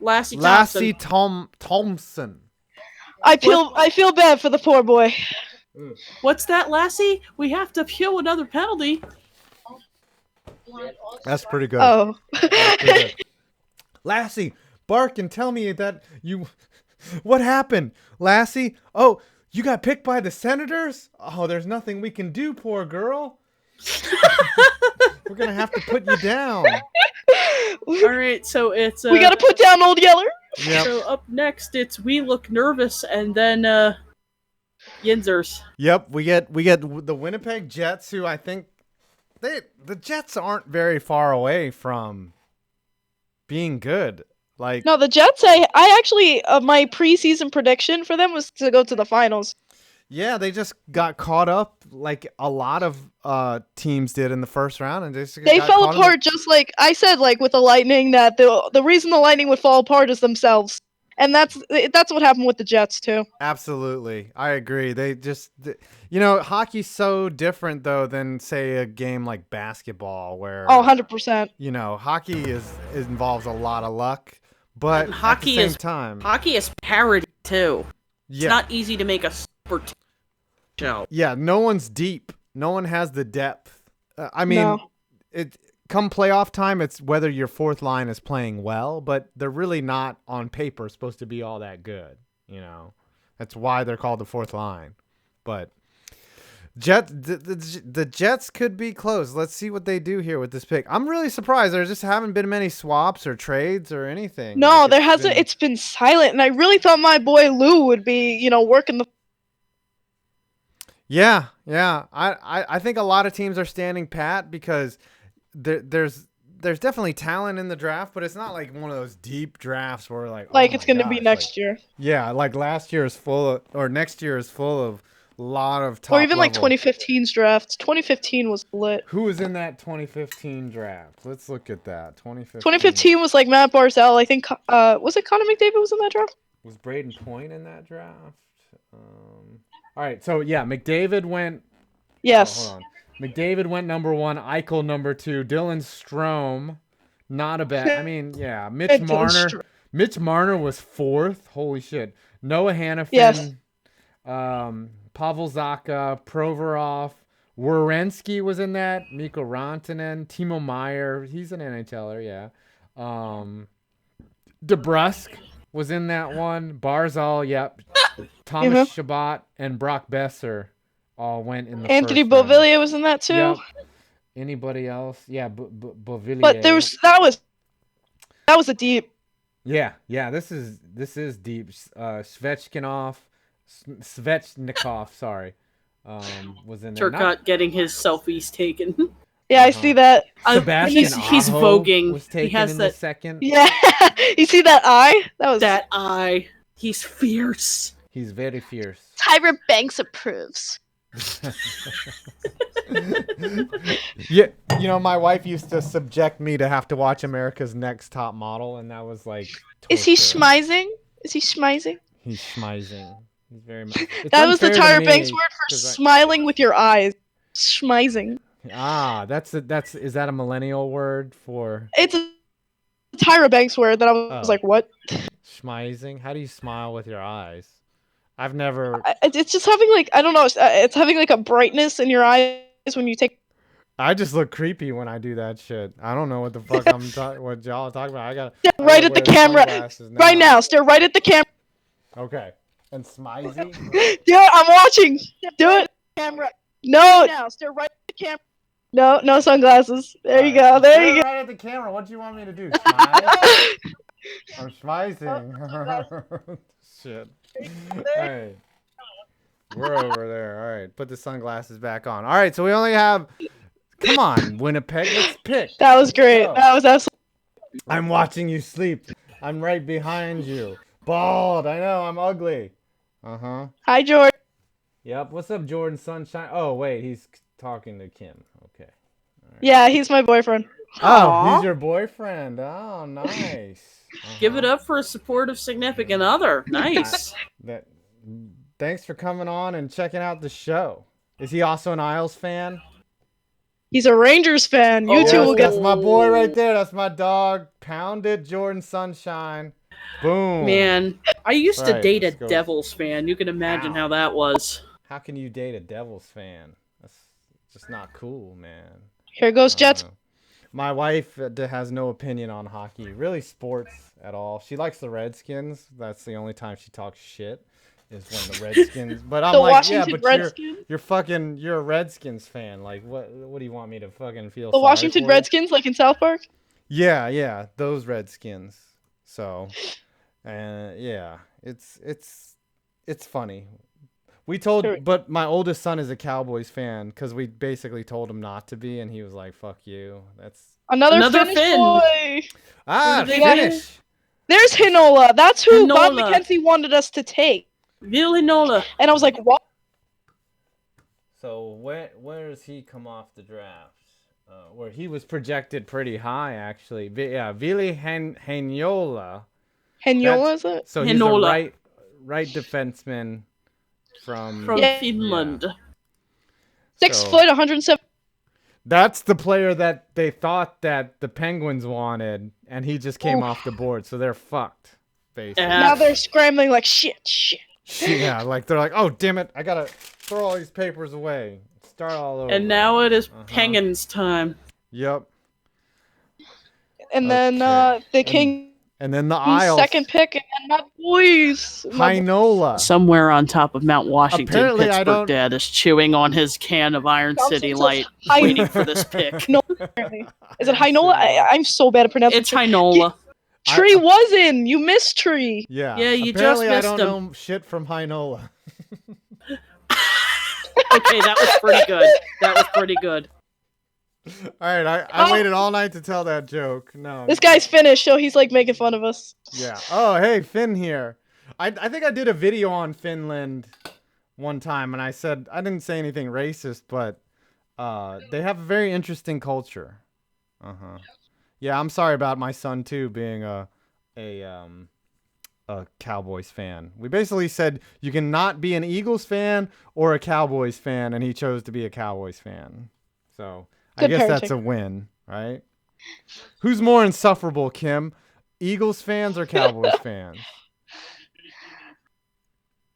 Lassie Lassie Thompson. Thompson. I feel bad for the poor boy. What's that, Lassie? We have to kill another penalty. That's pretty good. Oh. That's pretty good. Lassie, bark and tell me that you... What happened? Lassie? Oh, you got picked by the Senators? Oh, there's nothing we can do, poor girl. We're going to have to put you down. All right, so it's We got to put down Old Yeller. Yep. so up next it's We Look Nervous and then Yinzers. Yep, we get the Winnipeg Jets, who I think the Jets aren't very far away from being good. Like, No, the Jets, I actually, my preseason prediction for them was to go to the finals. yeah, they just got caught up like a lot of teams did in the first round, and They got fell caught in apart just like I said, like with the Lightning, that the reason the Lightning would fall apart is themselves. And that's what happened with the Jets, too. Absolutely, I agree. They just, hockey's so different though than say a game like basketball, where Oh, 100%. Hockey involves a lot of luck, but And at hockey the same is- time, Hockey is parody too. It's yeah, not easy to make a super show. yeah, no one's deep. No one has the depth. I mean, No. it come playoff time, it's whether your fourth line is playing well, but they're really not on paper supposed to be all that good. That's why they're called the fourth line. But the Jets could be close. Let's see what they do here with this pick. I'm really surprised there just haven't been many swaps or trades or anything. No, Like, there hasn't. It's been silent, and I really thought my boy Lou would be, working the. Yeah. I think a lot of teams are standing pat because there's definitely talent in the draft, but it's not like one of those deep drafts where Like oh it's my going to be gosh, next year, Yeah, like last year is next year is full of a lot of top or even like level. 2015's drafts. 2015 was lit. Who was in that 2015 draft? Let's look at that. 2015 was like Matt Barzal. I think. Was it Connor McDavid was in that draft? Was Braden Point in that draft? All right, so yeah, McDavid went. Yes. Hold on. McDavid went number 1, Eichel number 2, Dylan Strome, not a bad. I mean, yeah, Mitch Dylan Marner. Strome. Mitch Marner was 4th. Holy shit. Noah Hannafin. Yes. Pavel Zacha, Provorov, Werenski was in that. Mikko Rantanen, Timo Meyer. He's an NHLer, yeah. DeBrusk was in that one. Barzal, yep. Thomas Shabbat and Brock Besser all went in the Anthony first round. Beauvillier was in that too. Yep. Anybody else? Yeah, Beauvillier. But that was a deep. Yeah. This is deep. Svechnikov, sorry, was in there. Turcotte getting his selfies taken. Yeah, I see that. Sebastian he's Aho voguing. was He taken has in that the second. Yeah, you see that eye? That was that eye. He's fierce. He's very fierce. Tyra Banks approves. Yeah, my wife used to subject me to have to watch America's Next Top Model, and that was like. Is he torture. schmizing? Is he schmizing? He's schmizing. He's very. That was the unfair to Tyra Banks me, word for 'cause smiling with your eyes. Schmizing. Is that a millennial word for It's a Tyra Banks word that I was Oh. like, what? schmizing? How do you smile with your eyes? I've never. It's just having like, I don't know. It's having like a brightness in your eyes when you take. I just look creepy when I do that shit. I don't know what the fuck what y'all are talking about. I gotta Right at the wear camera. sunglasses Right now, stare right at the camera. Okay. And Smizy. Do it. I'm watching. Do it. Camera. No. Now, stare right at the camera. No, no sunglasses. There you go. There you go. Right at the camera. What do you want me to do? Smile? I'm smizing. Shit. Alright. We're over there. Alright. Put the sunglasses back on. Alright, so we only have. Come on, Winnipeg. Let's pick. That was great. Go. That was absolutely. I'm watching you sleep. I'm right behind you. Bald. I know. I'm ugly. Uh-huh. Hi, George. Yep. What's up, Jordan Sunshine? Oh, wait. He's talking to Kim. Okay. Yeah, he's my boyfriend. Oh, Aw. he's your boyfriend. Oh, nice. Give it up for a supportive significant other. Nice. That. Thanks for coming on and checking out the show. Is he also an Isles fan? He's a Rangers fan. You two Yes, will get. that's my boy right there. That's my dog. Pound it, Jordan Sunshine. Boom. Man, I used to Right, date a let's go. Devils fan. You can imagine Ow. how that was. How can you date a Devils fan? That's just not cool, man. Here goes Jets. My wife has no opinion on hockey, really sports at all. She likes the Redskins. That's the only time she talks shit is when the Redskins. But I'm The like, Washington yeah, but Redskins. you're a Redskins fan. Like, what do you want me to fucking feel? The sorry Washington for you? Redskins, like in South Park. Yeah, those Redskins. So, yeah, it's funny. Sure. But my oldest son is a Cowboys fan because we basically told him not to be, and he was like, "Fuck you." That's Another Another Finnish Finn. boy. ah Who do they finish. There's Hinola. That's who Bob Hinola. McKenzie wanted us to take. Really, Nola? And I was like, what? So where does he come off the draft? Where he was projected pretty high, actually. Yeah, Ville Heinola. Hinola, is it? So he's Heinola. a right defenseman from Yeah. Finland. 6 So- foot, 107. That's the player that they thought that the Penguins wanted, and he just came off the board, so they're fucked, basically. Yeah. Now they're scrambling like shit. Yeah, like they're like, oh damn it, I gotta throw all these papers away, start all over. And now it is Uh-huh. Penguins time. Yep. And then Okay. the King's And then the Isles. second pick, and then my boys. Heinola. Somewhere on top of Mount Washington, Apparently, I Pittsburgh don't- Dad is chewing on his can of Iron City Light, Hi- waiting for this pick. No, is it Heinola? I'm so bad at pronouncing. It's Heinola. Tree was in. You missed Tree. Yeah. Yeah, you just Apparently, missed I don't him. know shit from Heinola. Okay, that was pretty good. That was pretty good. All right, I waited all night to tell that joke. No. This guy's finished, so he's like making fun of us. Yeah. Oh, hey, Finn here. I think I did a video on Finland one time, and I said I didn't say anything racist, but they have a very interesting culture. Yeah, I'm sorry about my son too being a Cowboys fan. We basically said you can not be an Eagles fan or a Cowboys fan, and he chose to be a Cowboys fan. So I Good guess parenting. that's a win, right? Who's more insufferable, Kim? Eagles fans or Cowboys fans?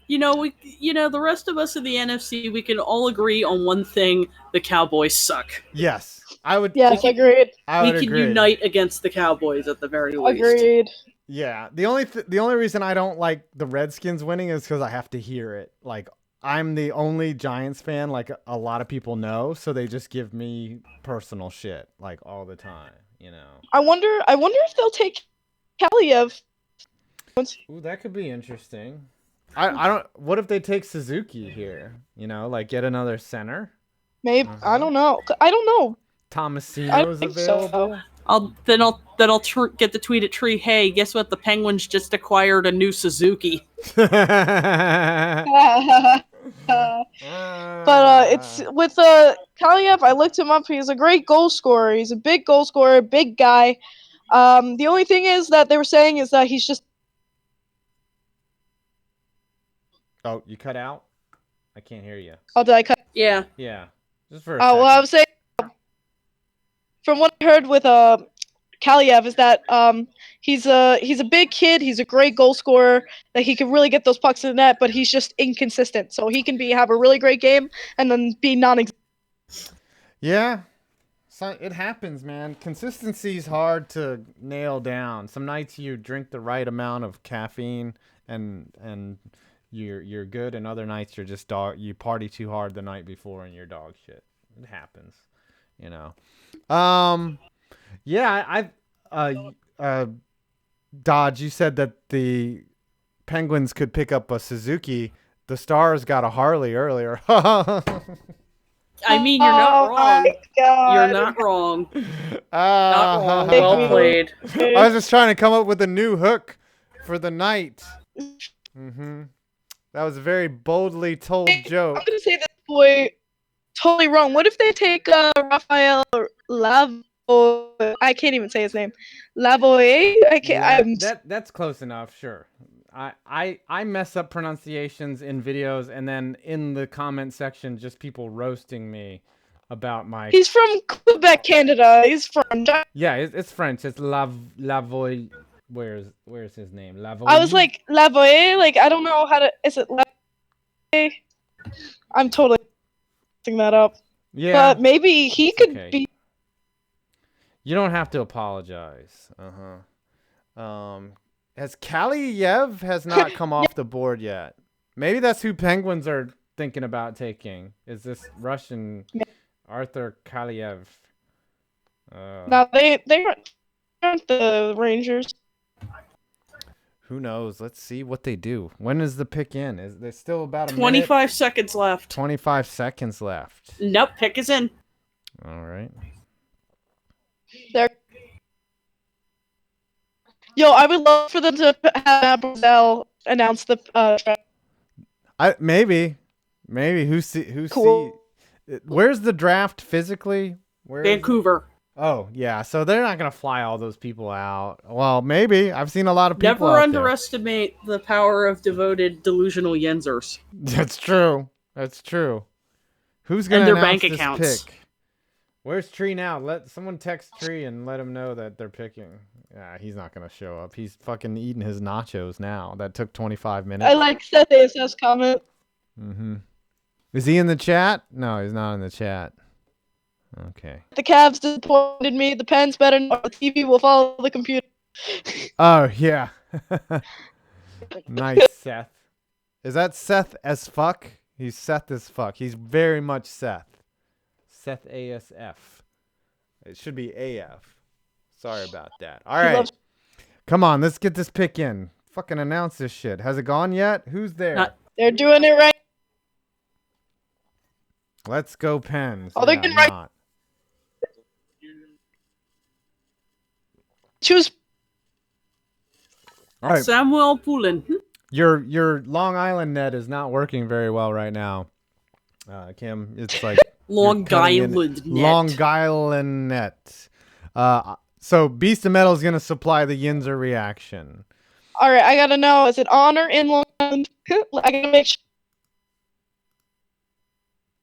The rest of us in the NFC, we can all agree on one thing: the Cowboys suck. Yes, I would. Yes, agreed. I We would can agree. unite against the Cowboys at the very least. Agreed. Yeah, the only reason I don't like the Redskins winning is because I have to hear it. Like I'm the only Giants fan, like a lot of people know, so they just give me personal shit like all the time. You know. I wonder if they'll take Kaliev. Ooh, that could be interesting. I don't. What if they take Suzuki here? You know, like get another center. Maybe Uh-huh. I don't know. I don't know. Tomasino's think so. available. I'll get the tweet at Tree. Hey, guess what? The Penguins just acquired a new Suzuki. But it's with Kaliev. I looked him up. He's a great goal scorer. He's a big goal scorer, big guy. The only thing is that they were saying is that he's just. Oh, you cut out. I can't hear you. Oh, did I cut? Yeah. Yeah, just for a Oh, well, I second. was saying. From what I heard with Kaliev is that he's a big kid. He's a great goal scorer. That he can really get those pucks in the net, but he's just inconsistent. So he can have a really great game and then be non. Yeah, So it happens, man. Consistency is hard to nail down. Some nights you drink the right amount of caffeine and you're good, and other nights you're just you party too hard the night before and you're dog shit. It happens, you know. Yeah, Dodge, you said that the Penguins could pick up a Suzuki. The Stars got a Harley earlier. I mean, you're not wrong. My God. You're not wrong. Not wrong. Well played. I was just trying to come up with a new hook for the night. That was a very boldly told joke. I'm gonna say this boy totally wrong. What if they take Raphael Lavoie? I can't even say his name. Lavoie? I can't. Yeah, that's close enough. Sure. I mess up pronunciations in videos, and then in the comment section, just people roasting me about my. He's from Quebec, Canada. He's from. Yeah, it's French. It's Lavoie. Where's his name? Lavoie. I was like Lavoie. Like I don't know how to. Is it Lavoie? I'm totally messing that up. Yeah. But maybe he could okay. be. You don't have to apologize. Has Kaliev has not come off the board yet. Maybe that's who Penguins are thinking about taking. Is this Russian Arthur Kaliev? No, they aren't the Rangers. Who knows? Let's see what they do. When is the pick in? Is there still about a 25 minute? seconds left. 25 seconds left. Nope, pick is in. All right. They're. Yo, I would love for them to have Brazil announce the Maybe who Cool. where's the draft physically? Vancouver. Oh yeah, so they're not gonna fly all those people out. Well, maybe I've seen a lot of people. Never out underestimate the power of devoted, delusional Yenzers. That's true. That's true. Who's gonna And their announce bank this accounts. pick? Where's Tree now? Let someone text Tree and let him know that they're picking. Yeah, he's not gonna show up. He's fucking eating his nachos now. That took 25 minutes. I like Seth ASS comment. Is he in the chat? No, he's not in the chat. Okay. The Cavs disappointed me. The Pens better know the TV will follow the computer. Oh yeah. Nice, Seth. Is that Seth as fuck? He's Seth as fuck. He's very much Seth. Seth ASF. It should be AF. Sorry about that. All right. Come on, let's get this pick in. Fucking announce this shit. Has it gone yet? Who's there? They're doing it right. Let's go Pens. Oh, they're getting right. Not. Choose. All right. Samuel Poulin. Your Long Island net is not working very well right now. Kim, it's like Long Island net. Long Island net. So Beast of Metal is gonna supply the Yinzer reaction. All right, I gotta know. Is it on or in Long Island? I gotta make sure.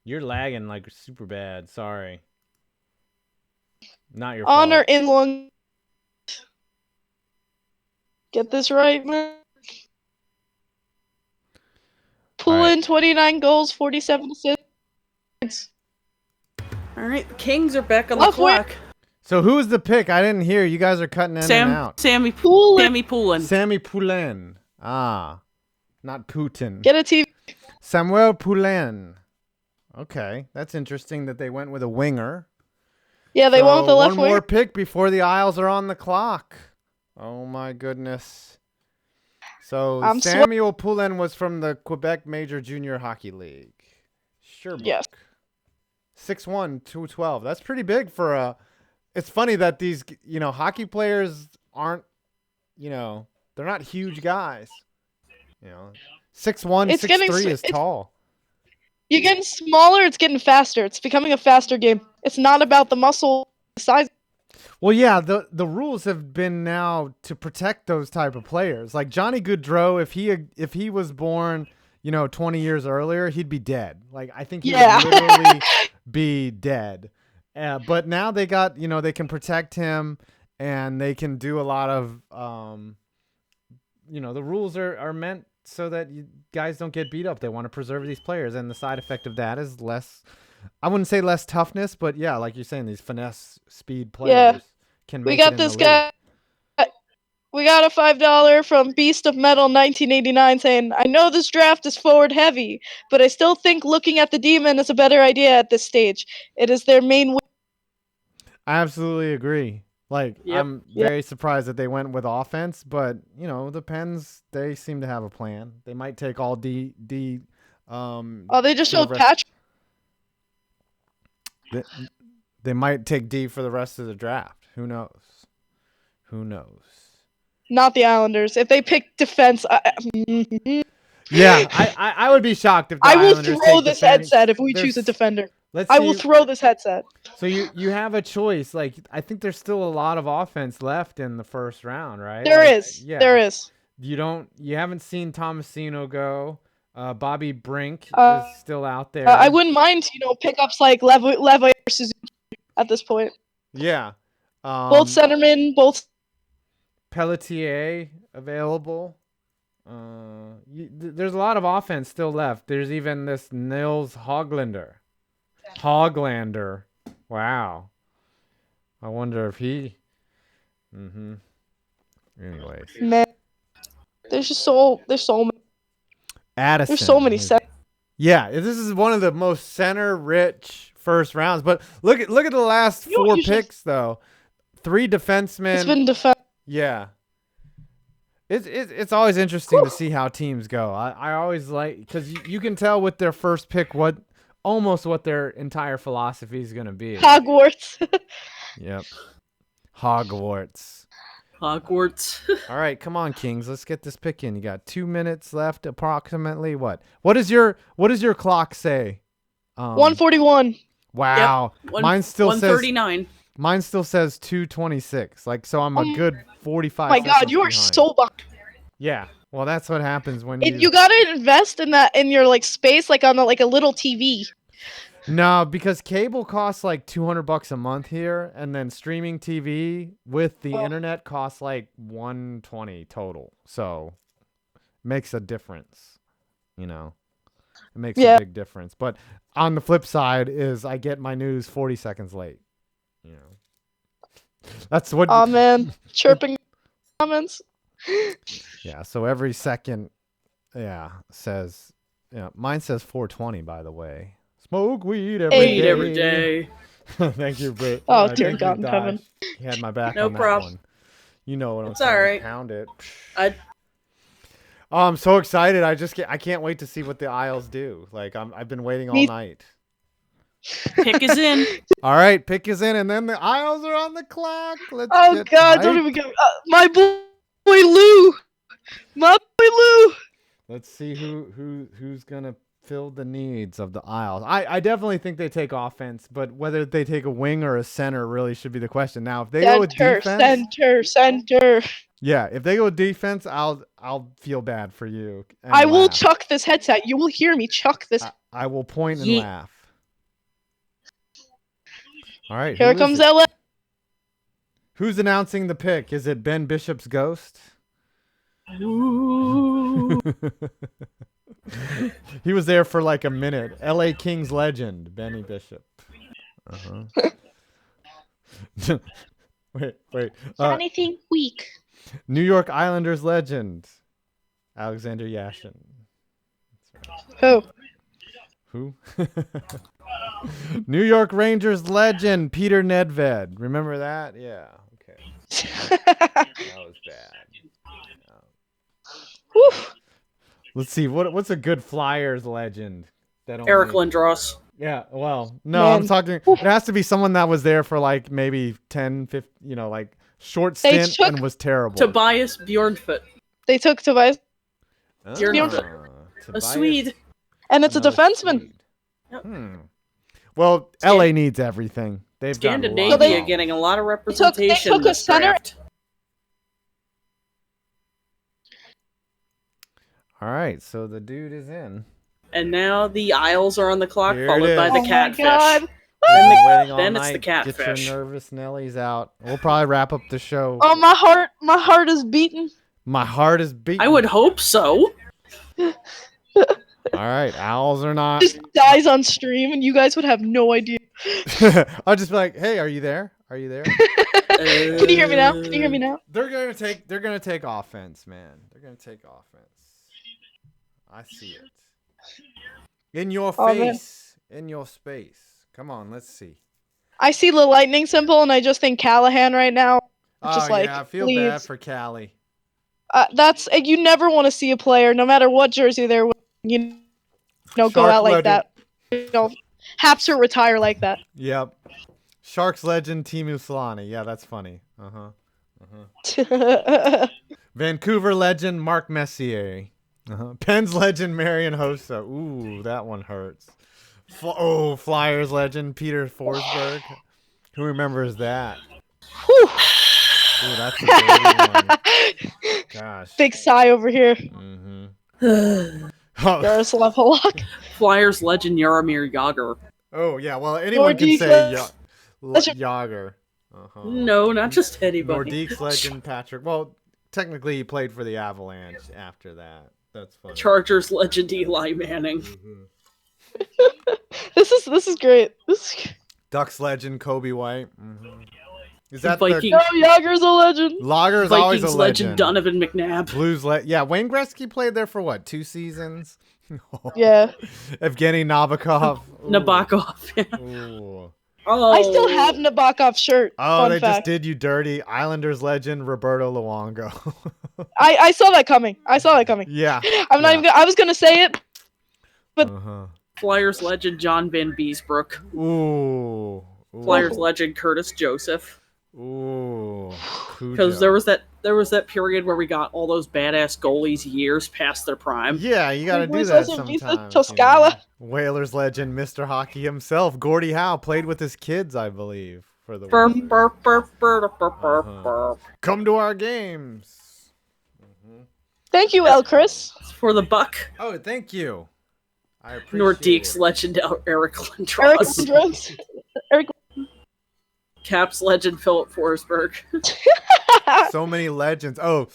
You're lagging like super bad. Sorry. Not your On fault. or in Long. Get this right, man. Pulling 29 goals, 47 assists. All right, the Kings are back on the clock. So who's the pick? I didn't hear. You guys are cutting in and out. Sammy Poulin. Sammy Poulin. Ah, not Putin. Get a TV. Samuel Poulin. Okay, that's interesting that they went with a winger. Yeah, they went with the left One more winger. pick before the Isles are on the clock. Oh my goodness. So Samuel Poulin was from the Quebec Major Junior Hockey League. Sherbrooke. Yes. 6'1", 212. That's pretty big for a. It's funny that these, hockey players aren't, they're not huge guys. 6'1", 6'3" is tall. You're getting smaller, it's getting faster. It's becoming a faster game. It's not about the muscle size. Well, yeah, the rules have been now to protect those type of players. Like Johnny Gaudreau, if he was born, 20 years earlier, he'd be dead. Like I think he would literally be dead. But now they got, they can protect him and they can do a lot of, the rules are meant so that guys don't get beat up. They want to preserve these players, and the side effect of that is less I wouldn't say less toughness, but yeah, like you're saying, these finesse speed Yeah. players can We make it got in this the league. guy. We got a $5 from Beast of Metal 1989 saying, I know this draft is forward heavy, but I still think looking at the demon is a better idea at this stage. It is their main. I absolutely agree. Like, Yep. I'm very surprised that they went with offense, but the Pens, they seem to have a plan. They might take all D. Oh, they just for the showed rest- Patrick. They might take D for the rest of the draft. Who knows? Not the Islanders. If they pick defense, Yeah, I would be shocked if the I will Islanders throw take this defense. headset if we There's- choose a defender. Let's I will see- throw this headset. So you have a choice. Like, I think there's still a lot of offense left in the first round, right? There Like, is. Yeah. There is. You haven't seen Tomasino go. Bobby Brink Uh, is still out there. I wouldn't mind, pickups like Levi or Suzuki at this point. Yeah. Both centermen, both. Pelletier available. There's a lot of offense still left. There's even this Nils Hoglander. Wow. I wonder if he. Anyways. Man, there's so many. Addison. There's so many centers. Yeah, this is one of the most center-rich first rounds. But look at the last four picks though. 3 defensemen. It's been defense. Yeah. It's always interesting to see how teams go. I always like, because you can tell with their first pick almost what their entire philosophy is going to be. Hogwarts. Yep. Hogwarts. All right, come on, Kings. Let's get this pick in. You got 2 minutes left, approximately. What does your clock say? 141. Wow. Yep. Mine still says 139. Mine still says 2:26. Like, so I'm a good 45 Oh my seconds God, you are behind. so behind. Yeah. Well, that's what happens when You gotta invest in that in your space, on a little TV. No, because cable costs like $200 a month here, and then streaming TV with the internet costs like $120 total. So makes a difference, It makes a big difference. But on the flip side is I get my news 40 seconds late. That's what. Oh man, chirping comments. Yeah. So every second, says. Yeah, mine says 420. By the way, smoke weed every day. Thank you, Britt. Oh, dear God in heaven. You had my back No on that problem. one. You know what I'm It's saying. all right. Pound it. I- Oh, I'm so excited. I can't wait to see what the Isles do. Like I've been waiting all night. Pick is in. All right, pick is in, and then the Isles are on the clock. Let's Oh get God, don't hyped. even get my boy Lou. My boy Lou. Let's see who's gonna fill the needs of the Isles. I definitely think they take offense, but whether they take a wing or a center really should be the question. Now, if they go with defense, Center. yeah, if they go with defense, I'll feel bad for you. And I will laugh. chuck this headset. You will hear me chuck this. I will point and Yeet. laugh. All right, Here who comes is it? LA. Who's announcing the pick? Is it Ben Bishop's ghost? Ooh. He was there for like a minute. LA Kings legend, Benny Bishop. Wait. Anything weak. New York Islanders legend, Alexander Yashin. Who? New York Rangers legend, Peter Nedved. Remember that? Yeah. Okay. That was bad. Whew. Let's see. What's a good Flyers legend? Eric Lindros. Yeah, well, no, Man. I'm talking. It has to be someone that was there for like maybe 10, 15, like short They stint took and was terrible. Tobias Bjornfoot. They took Tobias, Tobias. A Swede. and it's a another defenseman. Swede. Well, LA needs everything. They've done a lot. Scandinavia getting a lot of representation. took in a this center- draft. All right, so the dude is in. And now the Isles are on the clock, Here it followed by is. the Oh my catfish. God. Waiting all then it's the night. catfish. Get your nervous Nellies out. We'll probably wrap up the show. Oh, my heart is beating. My heart is beating. I would hope so. All right, owls are not. Just dies on stream, and you guys would have no idea. I'll just be like, hey, are you there? Are you there? Can you hear me now? Can you hear me now? They're gonna take offense, man. They're gonna take offense. I see it. In your Oh, man. face. In your space. Come on, let's see. I see the lightning symbol, and I just think Callahan right now. Just Oh like, yeah, I feel bad please. for Callie. That's you never want to see a player, no matter what jersey they're wearing, go Shark out like legend. that. Haps or retire like that. Yep. Sharks legend Timu Solani. Yeah, that's funny. Vancouver legend Mark Messier. Pens legend Marian Hossa. Ooh, that one hurts. Flyers legend Peter Forsberg. Who remembers that? Whew. Ooh, that's a dirty one. Gosh. Big sigh over here. Oh, Yaroslav Halak. Flyers legend Jaromir Jagr. oh yeah. Well, anyone can Nordiques say legend- Yager. No, not just anybody. Nordiques legend Patrick. Well, technically he played for the Avalanche after that. That's funny. Chargers legend Eli Manning. This is great. Ducks legend Kobe White. Is that Viking- No, Yager's a legend. Lager is always a Vikings legend. legend Donovan McNabb. Blues yeah, Wayne Gretzky played there for what, 2 seasons? Yeah. Evgeny Nabokov. Ooh. Nabokov. Ooh. Oh, I still have Nabokov's shirt. Oh, Fun they fact. just did you dirty. Islanders legend Roberto Luongo. I saw that coming. Yeah. I'm not even. I was gonna say it. Uh-huh. Flyers legend John Van Beesbrook. Ooh. Flyers legend Curtis Joseph. Ooh. Because there was that period where we got all those badass goalies years past their prime. Yeah, you got to do Who's that also Visa sometimes. Toscala? Whalers legend Mr. Hockey himself, Gordie Howe, played with his kids, I believe, for the Burp, Whalers. burp, burp, burp, burp, burp, Uh-huh. burp. Come to our games. Thank you, El Chris. For the Buck, Oh, thank you. I appreciate Nordiques it. legend Eric Eric Lindros. Lindros. Caps legend Philip Forsberg. So many legends. Oh,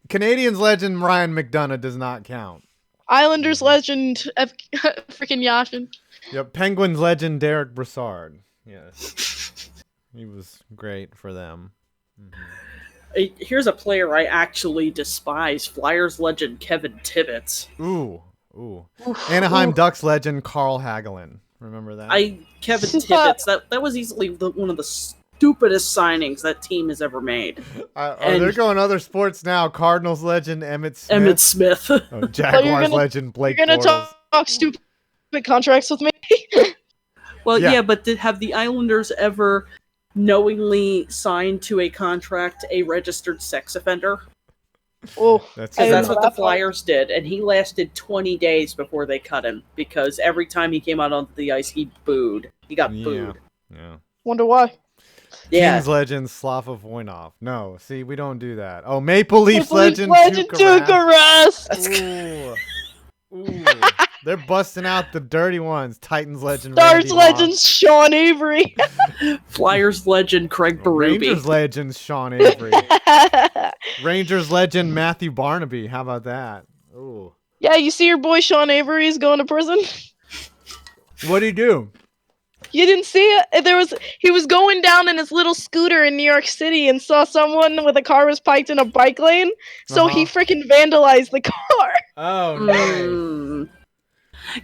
Canadians legend Ryan McDonough does not count. Islanders legend freaking Yashin. Yep, Penguins legend Derek Brassard. Yes. He was great for them. Here's a player I actually despise. Flyers legend Kevin Tibbets. Ooh. Anaheim Ducks legend Carl Hagelin. Remember that? Kevin Tibbets. That was easily one of the stupidest signings that team has ever made. They're going other sports now. Cardinals legend Emmett Smith. Emmett Smith. Oh, Jaguars gonna- legend Blake You're gonna Bortles. talk stupid contracts with me? Well, Yeah. yeah, but have the Islanders ever knowingly signed to a contract a registered sex offender? Oh, That's I Because that's know what the that part. Flyers did, and he lasted 20 days before they cut him, because every time he came out onto the ice, he booed. He got booed. Yeah. Wonder why. Yeah. Kings legend Slava Voinov. No, see, we don't do that. Oh, Maple Leafs legend Legend Tuukka Rask. Tuukka Rask. Ooh. They're busting out the dirty ones. Titans legend Stars Randy legend Moss. Sean Avery. Flyers legend Craig Berube. Rangers legend Sean Avery. Rangers legend Matthew Barnaby. How about that? Ooh. Yeah, you see your boy Sean Avery is going to prison? What'd he do? You didn't see it? He was going down in his little scooter in New York City and saw someone with a car was parked in a bike lane, so he freaking vandalized the car. Oh, nice. Mm.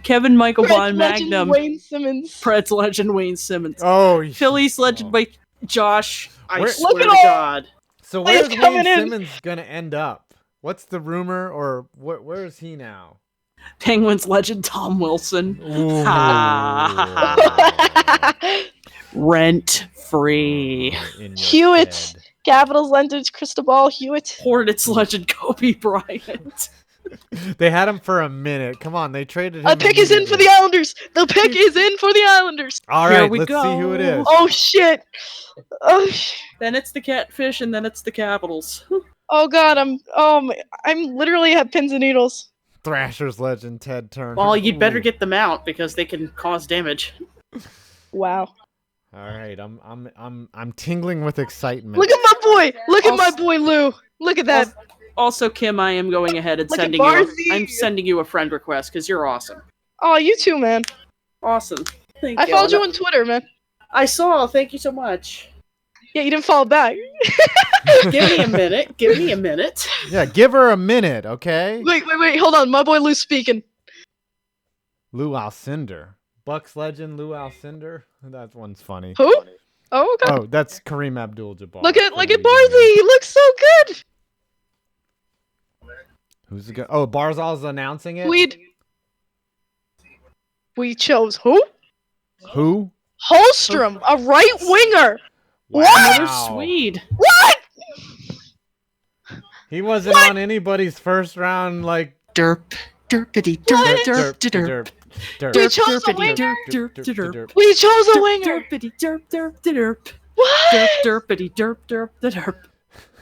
Kevin Michael Von Legend Magnum. Wayne Simmons. Preds legend Wayne Simmons. Oh, Phillies legend by Josh. I Where- swear Look to at all- God. So He's where's coming Wayne in. Simmons gonna end up? What's the rumor, or where is he now? Penguins legend Tom Wilson. Ooh. Rent free. In your Hewitt. bed. Capitals legend Cristobal Hewitt. Hornets legend Kobe Bryant. They had him for a minute. Come on, they traded him. A pick is in for the immediately. Islanders. The pick is in for the Islanders. All Here right, we let's go. see who it is. Oh shit. Oh, Then it's the Catfish, and then it's the Capitals. oh god, I'm literally at pins and needles. Thrashers legend Ted Turner. Well, you'd better Ooh. get them out because they can cause damage. Wow. All right, I'm tingling with excitement. Look at my boy. Look at my boy Lou. Look at that. Also, Kim, I am going ahead and Look at sending you. Barzy. I'm sending you a friend request because you're awesome. Oh, you too, man. Awesome. Thank I you. followed you on Twitter, man. I saw. Thank you so much. Yeah, you didn't follow back. Give me a minute. Give me a minute. Yeah, give her a minute, okay? Wait. Hold on. My boy Lou's speaking. Lou Alcindor. Bucks legend Lou Alcindor. That one's funny. Who? Oh, okay. Oh, that's Kareem Abdul-Jabbar. Look at Barzy. He looks so good. Who's the guy? Oh, Barzal's announcing it? We chose who? Who? Holstrom, a right winger. Another Swede. What? He wasn't on anybody's first round, like... Derp. Derpity derp derp derp. We chose a winger. Derp. We chose a winger. Derpity derp derp derp. What? Derpity derp derp derp.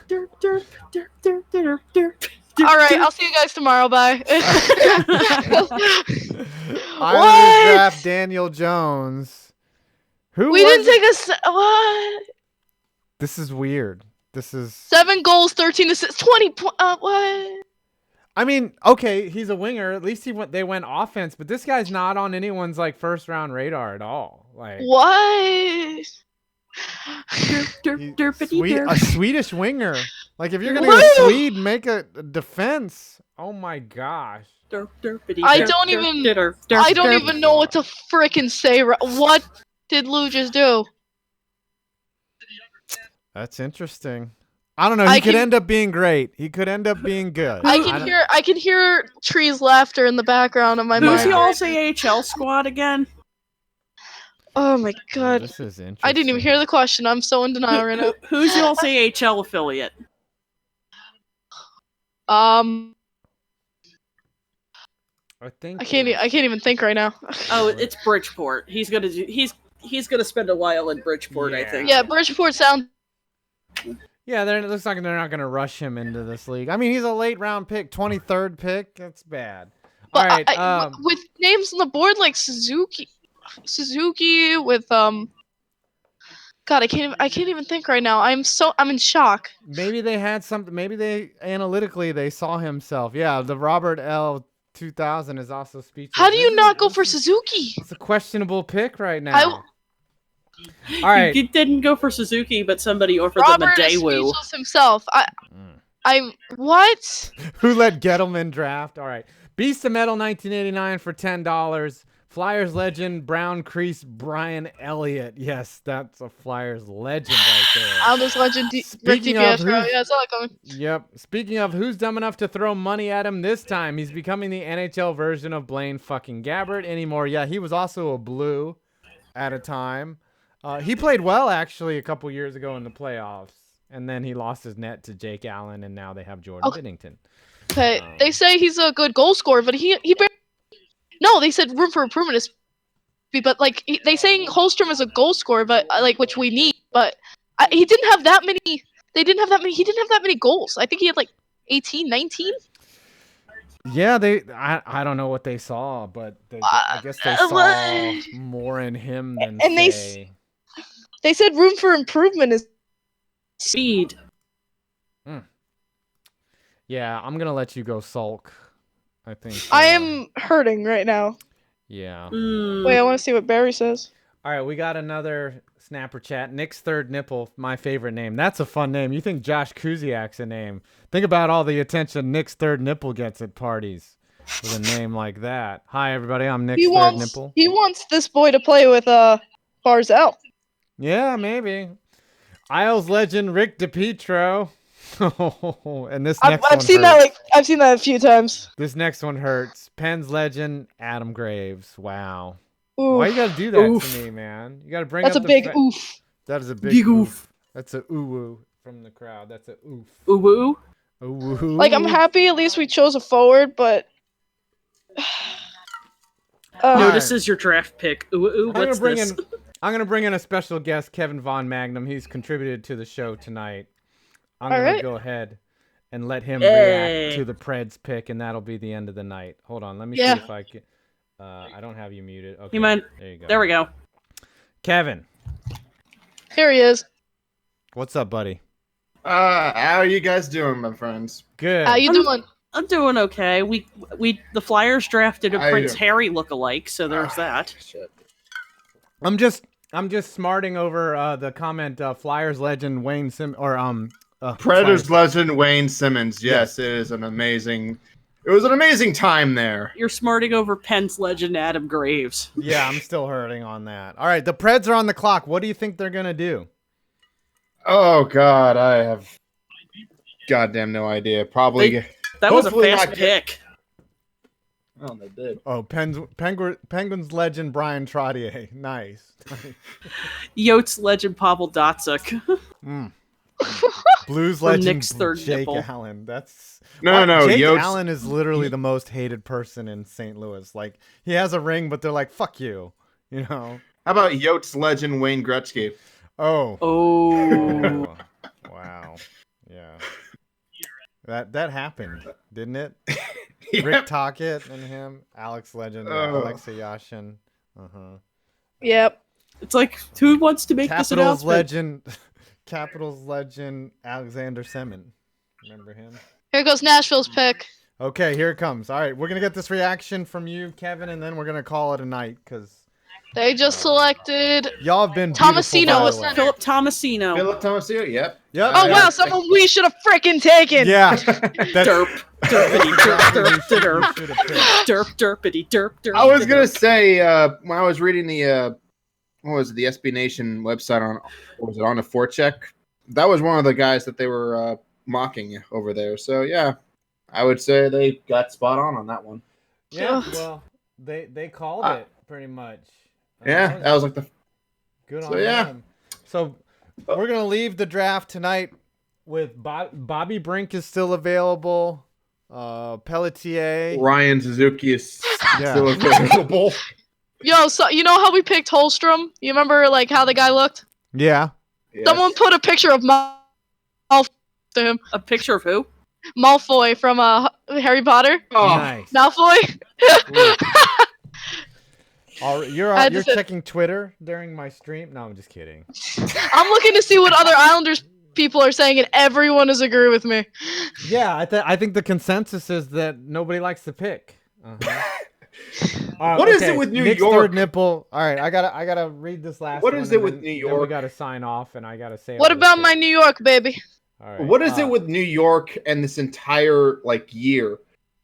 Derp derp derp derp derp derp. All right, I'll see you guys tomorrow. Bye. I would draft Daniel Jones. Who We was didn't take a what? This is weird. This is 7 goals, 13 assists, 20 what? I mean, okay, he's a winger. At least they went offense, but this guy's not on anyone's like first round radar at all. Like What? a Swedish winger. Like if you're gonna What? go Swede, make a defense. Oh my gosh. I don't even know what to frickin' say. What did Lou just do? That's interesting. I don't know. He could end up being great. He could end up being good. I can hear Tree's laughter in the background of my mind. Who's the All-AHL squad again? Oh my god. This is interesting. I didn't even hear the question. I'm so in denial right now. Who's the All-AHL affiliate? I can't even think right now. Oh, it's Bridgeport. He's gonna spend a while in Bridgeport, I think. Yeah, Bridgeport sounds. Yeah, it looks like they're not going to rush him into this league. I mean, he's a late round pick, 23rd pick. That's bad. All right. With names on the board like Suzuki with God, I can't even think right now. I'm in shock. Maybe they had something. Maybe they analytically they saw himself. Yeah, the Robert L. 2000 is also speechless. How do you not go for Suzuki? It's a questionable pick right now. All right. You didn't go for Suzuki, but somebody offered them a Robert is Daewoo. speechless himself. I'm what? Who let Gettleman draft? All right. Beast of Metal 1989 for $10. Flyers legend Brown Crease Brian Elliott. Yes, that's a Flyers legend right there. I'm this legend. Speaking of bro. Yeah, it's not coming. Yep. Speaking of who's dumb enough to throw money at him this time, he's becoming the NHL version of Blaine fucking Gabbert anymore. Yeah, he was also a Blue at a time. He played well actually a couple years ago in the playoffs, and then he lost his net to Jake Allen, and now they have Jordan Binnington. Okay, they say he's a good goal scorer, but no, they said room for improvement is, but like they saying Holstrom is a goal scorer, but like which we need, but he didn't have that many. They didn't have that many. He didn't have that many goals. I think he had like 18, 19. Yeah, I don't know what they saw, but I guess they saw more in him than They said room for improvement is speed. Yeah, I'm gonna let you go sulk. I think I am hurting right now. Yeah. Wait, I want to see what Barry says. All right, we got another snapper chat. Nick's Third Nipple, my favorite name. That's a fun name. You think Josh Kuziak's a name? Think about all the attention Nick's Third Nipple gets at parties with a name like that. Hi, everybody. I'm Nick's Third Nipple. He wants this boy to play with Barzell. Yeah, maybe. Isles legend Rick DiPietro. And this next one I've seen that a few times. This next one hurts. Penn's legend Adam Graves. Wow. Oof. Why you gotta do that to me, man? You gotta bring That's up a big oof. That is a big oof. That's a ooh from the crowd. That's a oof. Ooh. Ooh. Like, I'm happy at least we chose a forward, but no, this is your draft pick. Ooh. What's this? I'm gonna bring in a special guest, Kevin Von Magnum. He's contributed to the show tonight. I'm gonna go ahead and let him react to the Preds pick, and that'll be the end of the night. Hold on, let me see if I can. I don't have you muted. Okay, there you go. There we go. Kevin. Here he is. What's up, buddy? How are you guys doing, my friends? Good. How you doing? I'm doing okay. The Flyers drafted a I- Prince Harry lookalike, so there's that. Shit. I'm just smarting over the comment. Flyers legend Wayne Predators Flyers- legend Wayne Simmons. Yes, it was an amazing time there. You're smarting over Penn's legend Adam Graves. Yeah, I'm still hurting on that. All right, the Preds are on the clock. What do you think they're gonna do? Oh God, I have goddamn no idea. Probably. That was a Hopefully fast not pick. Oh, they did. Oh, Penguins legend Brian Trottier. Nice. Yotes legend Pavel Datsyuk. Blues From legend Nick's third Jake nipple. Allen. That's No. Jake Yotes, Allen is literally the most hated person in St. Louis. Like he has a ring, but they're like, "Fuck you," you know. How about Yotes legend Wayne Gretzky? Oh. Oh. Wow. Yeah. That happened, didn't it? Yep. Rick Tocchet and him, Alex Legend, Oh. Alexei Yashin. Uh-huh. Yep. It's like, who wants to make this Capitals announcement? legend Alexander Semin. Remember him? Here goes Nashville's pick. Okay, here it comes. All right, we're gonna get this reaction from you, Kevin, and then we're gonna call it a night because They just selected. y'all have been Tomasino beautiful, by was the way. center. Philip Tomasino. Philip Tomasino. Yep. Yep. Oh Yeah. wow, someone we should have freaking taken. Yeah. Derp. Derpity derp derp derp. Should have picked. Derp derpity derp derp. I was gonna say when I was reading the what was it, the SB Nation website on what was it on the forecheck? That was one of the guys that they were mocking over there. So yeah, I would say they got spot on that one. Yeah, God. well, they called Uh, it pretty much. Yeah, that was like the good so, on yeah. them. So we're gonna leave the draft tonight with Bobby Brink is still available. Pelletier. Ryan Suzuki is Yeah. still available. Yo, so you know how we picked Holstrom? You remember like how the guy looked? Yeah. Yes. Someone put a picture of Malfoy to him. A picture of who? Malfoy from Harry Potter. Oh, Nice. Malfoy. You're I just said- checking Twitter during my stream? No, I'm just kidding. I'm looking to see what other Islanders people are saying, and everyone is agreeing with me. Yeah, I think the consensus is that nobody likes to pick. What is it with New Nick's York? third nipple. All right, I gotta read this last. What one, is and it with then- New Then we York? gotta sign off, and I gotta say. What all this about shit. my New York baby? All right. What is it with New York and this entire like year?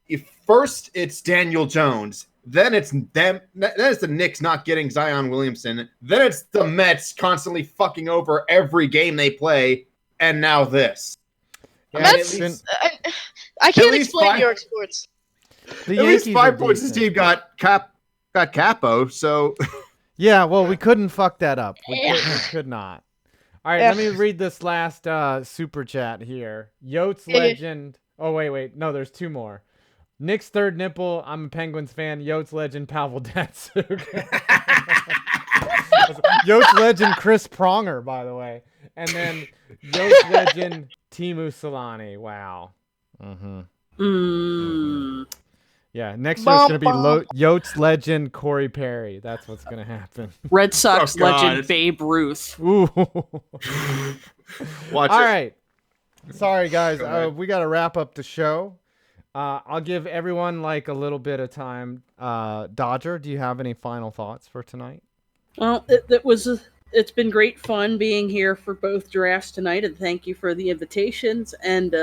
If first it's Daniel Jones, then it's them, then it's the Knicks not getting Zion Williamson, then it's the Mets constantly fucking over every game they play, and now this. Yeah, I mean, Mets- at least, I can't least explain five- New York sports. The at least Yankees 5 are points. This decent. team got Capo, so Yeah, well, we couldn't fuck that up. We Yeah. could not. All right, Yeah. let me read this last super chat here. Yotes Yeah, yeah. legend. Oh wait, no, there's two more. Nick's third nipple. I'm a Penguins fan. Yotes legend Pavel Datsyuk. Yotes legend Chris Pronger, by the way, and then Yotes legend Timu Solani. Wow. Mm-hmm. Yeah, next year it's gonna be Yotes legend Corey Perry. That's what's gonna happen. Red Sox Oh, God. legend Babe Ruth. Ooh. watch All it. right. Sorry, guys. Go ahead. We got to wrap up the show. I'll give everyone like a little bit of time. Dodger, do you have any final thoughts for tonight? Well, it's been great fun being here for both drafts tonight, and thank you for the invitations. And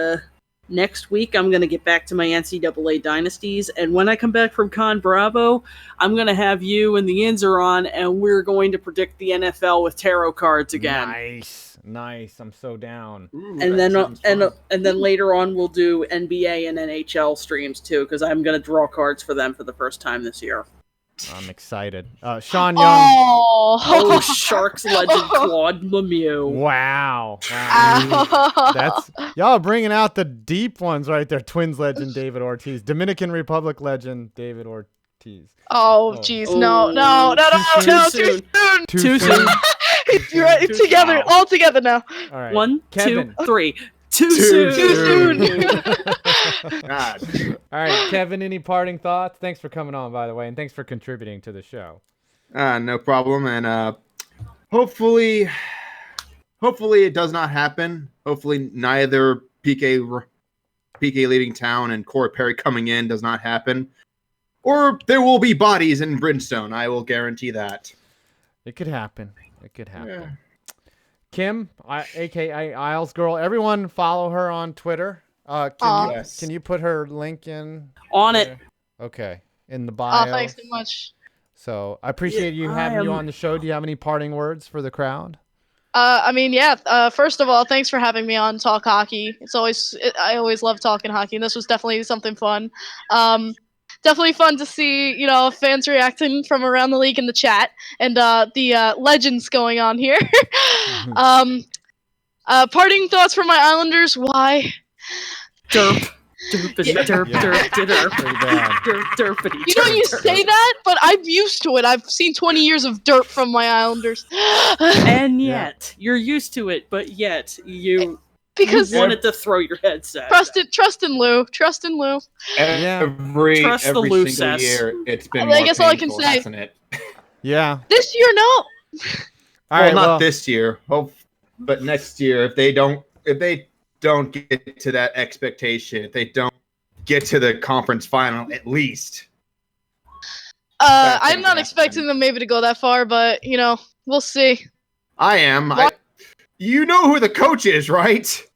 next week, I'm going to get back to my NCAA dynasties, and when I come back from Con Bravo, I'm going to have you and the Inzer on, and we're going to predict the NFL with tarot cards again. Nice. I'm so down. Ooh, And that then sounds fun. and then later on we'll do NBA and NHL streams too, because I'm going to draw cards for them for the first time this year. I'm excited. Sean Young. Oh, Sharks legend Claude Lemieux. Wow. Ow. That's y'all are bringing out the deep ones right there. Twins legend David Ortiz. Dominican Republic legend David Ortiz. Oh, jeez, no, Too too soon. soon. You're right, Too together, soon. all together now. All right. 1, Kevin. 2, 3. Too Too soon. God. All right, Kevin, any parting thoughts? Thanks for coming on, by the way, and thanks for contributing to the show. No problem. And hopefully hopefully it does not happen. Hopefully neither PK leaving town and Corey Perry coming in does not happen. Or there will be bodies in Brimstone. I will guarantee that. It could happen. It could happen. Yeah. Kim, aka Isles Girl, everyone follow her on Twitter. Can you put her link in? On it. Okay, in the bio. Oh, thanks so much. So I appreciate you having you on the show. Do you have any parting words for the crowd? First of all, thanks for having me on Talk Hockey. I always love talking hockey, and this was definitely something fun. Definitely fun to see, fans reacting from around the league in the chat, and the legends going on here. Parting thoughts for my Islanders. Why? Derp. Derpity. You say that, but I'm used to it. I've seen 20 years of derp from my Islanders. And yet, you're used to it, but yet you wanted to throw your headset. Trust in Lou. Trust in Lou. Every single year, it's been more guess all I can painful, say. hasn't it? Yeah. This year, no. All right, not this year. But next year, if they don't get to that expectation, if they don't get to the conference final, at least. I'm not expecting them maybe to go that far, but we'll see. I am. You know who the coach is, right?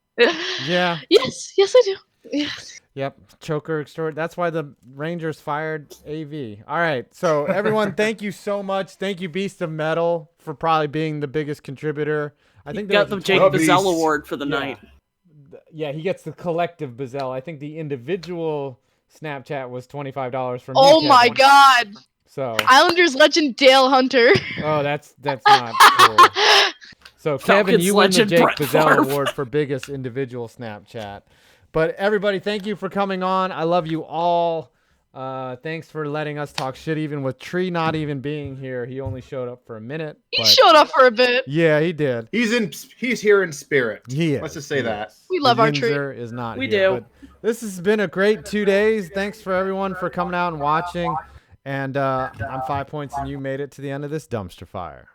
Yeah. Yes, I do. Yes. Yep, choker extort. That's why the Rangers fired AV. All right, so everyone, thank you so much. Thank you, Beast of Metal, for probably being the biggest contributor. I think got the Jake Bazell Award for the night. Yeah, he gets the collective Bazell. I think the individual Snapchat was $25 for me. Oh my God! So Islanders legend Dale Hunter. Oh, that's not cool. So Kevin, you win the Jake Bazell Award for biggest individual Snapchat. But everybody, thank you for coming on. I love you all. Thanks for letting us talk shit, even with Tree not even being here. He only showed up for a minute. He showed up for a bit. Yeah, he did. He's here in spirit. He is. Let's just say that. We love our Tree. Is not we here, do. But this has been a great 2 days. Thanks for everyone for coming out and watching. And I'm 5 points, and you made it to the end of this dumpster fire.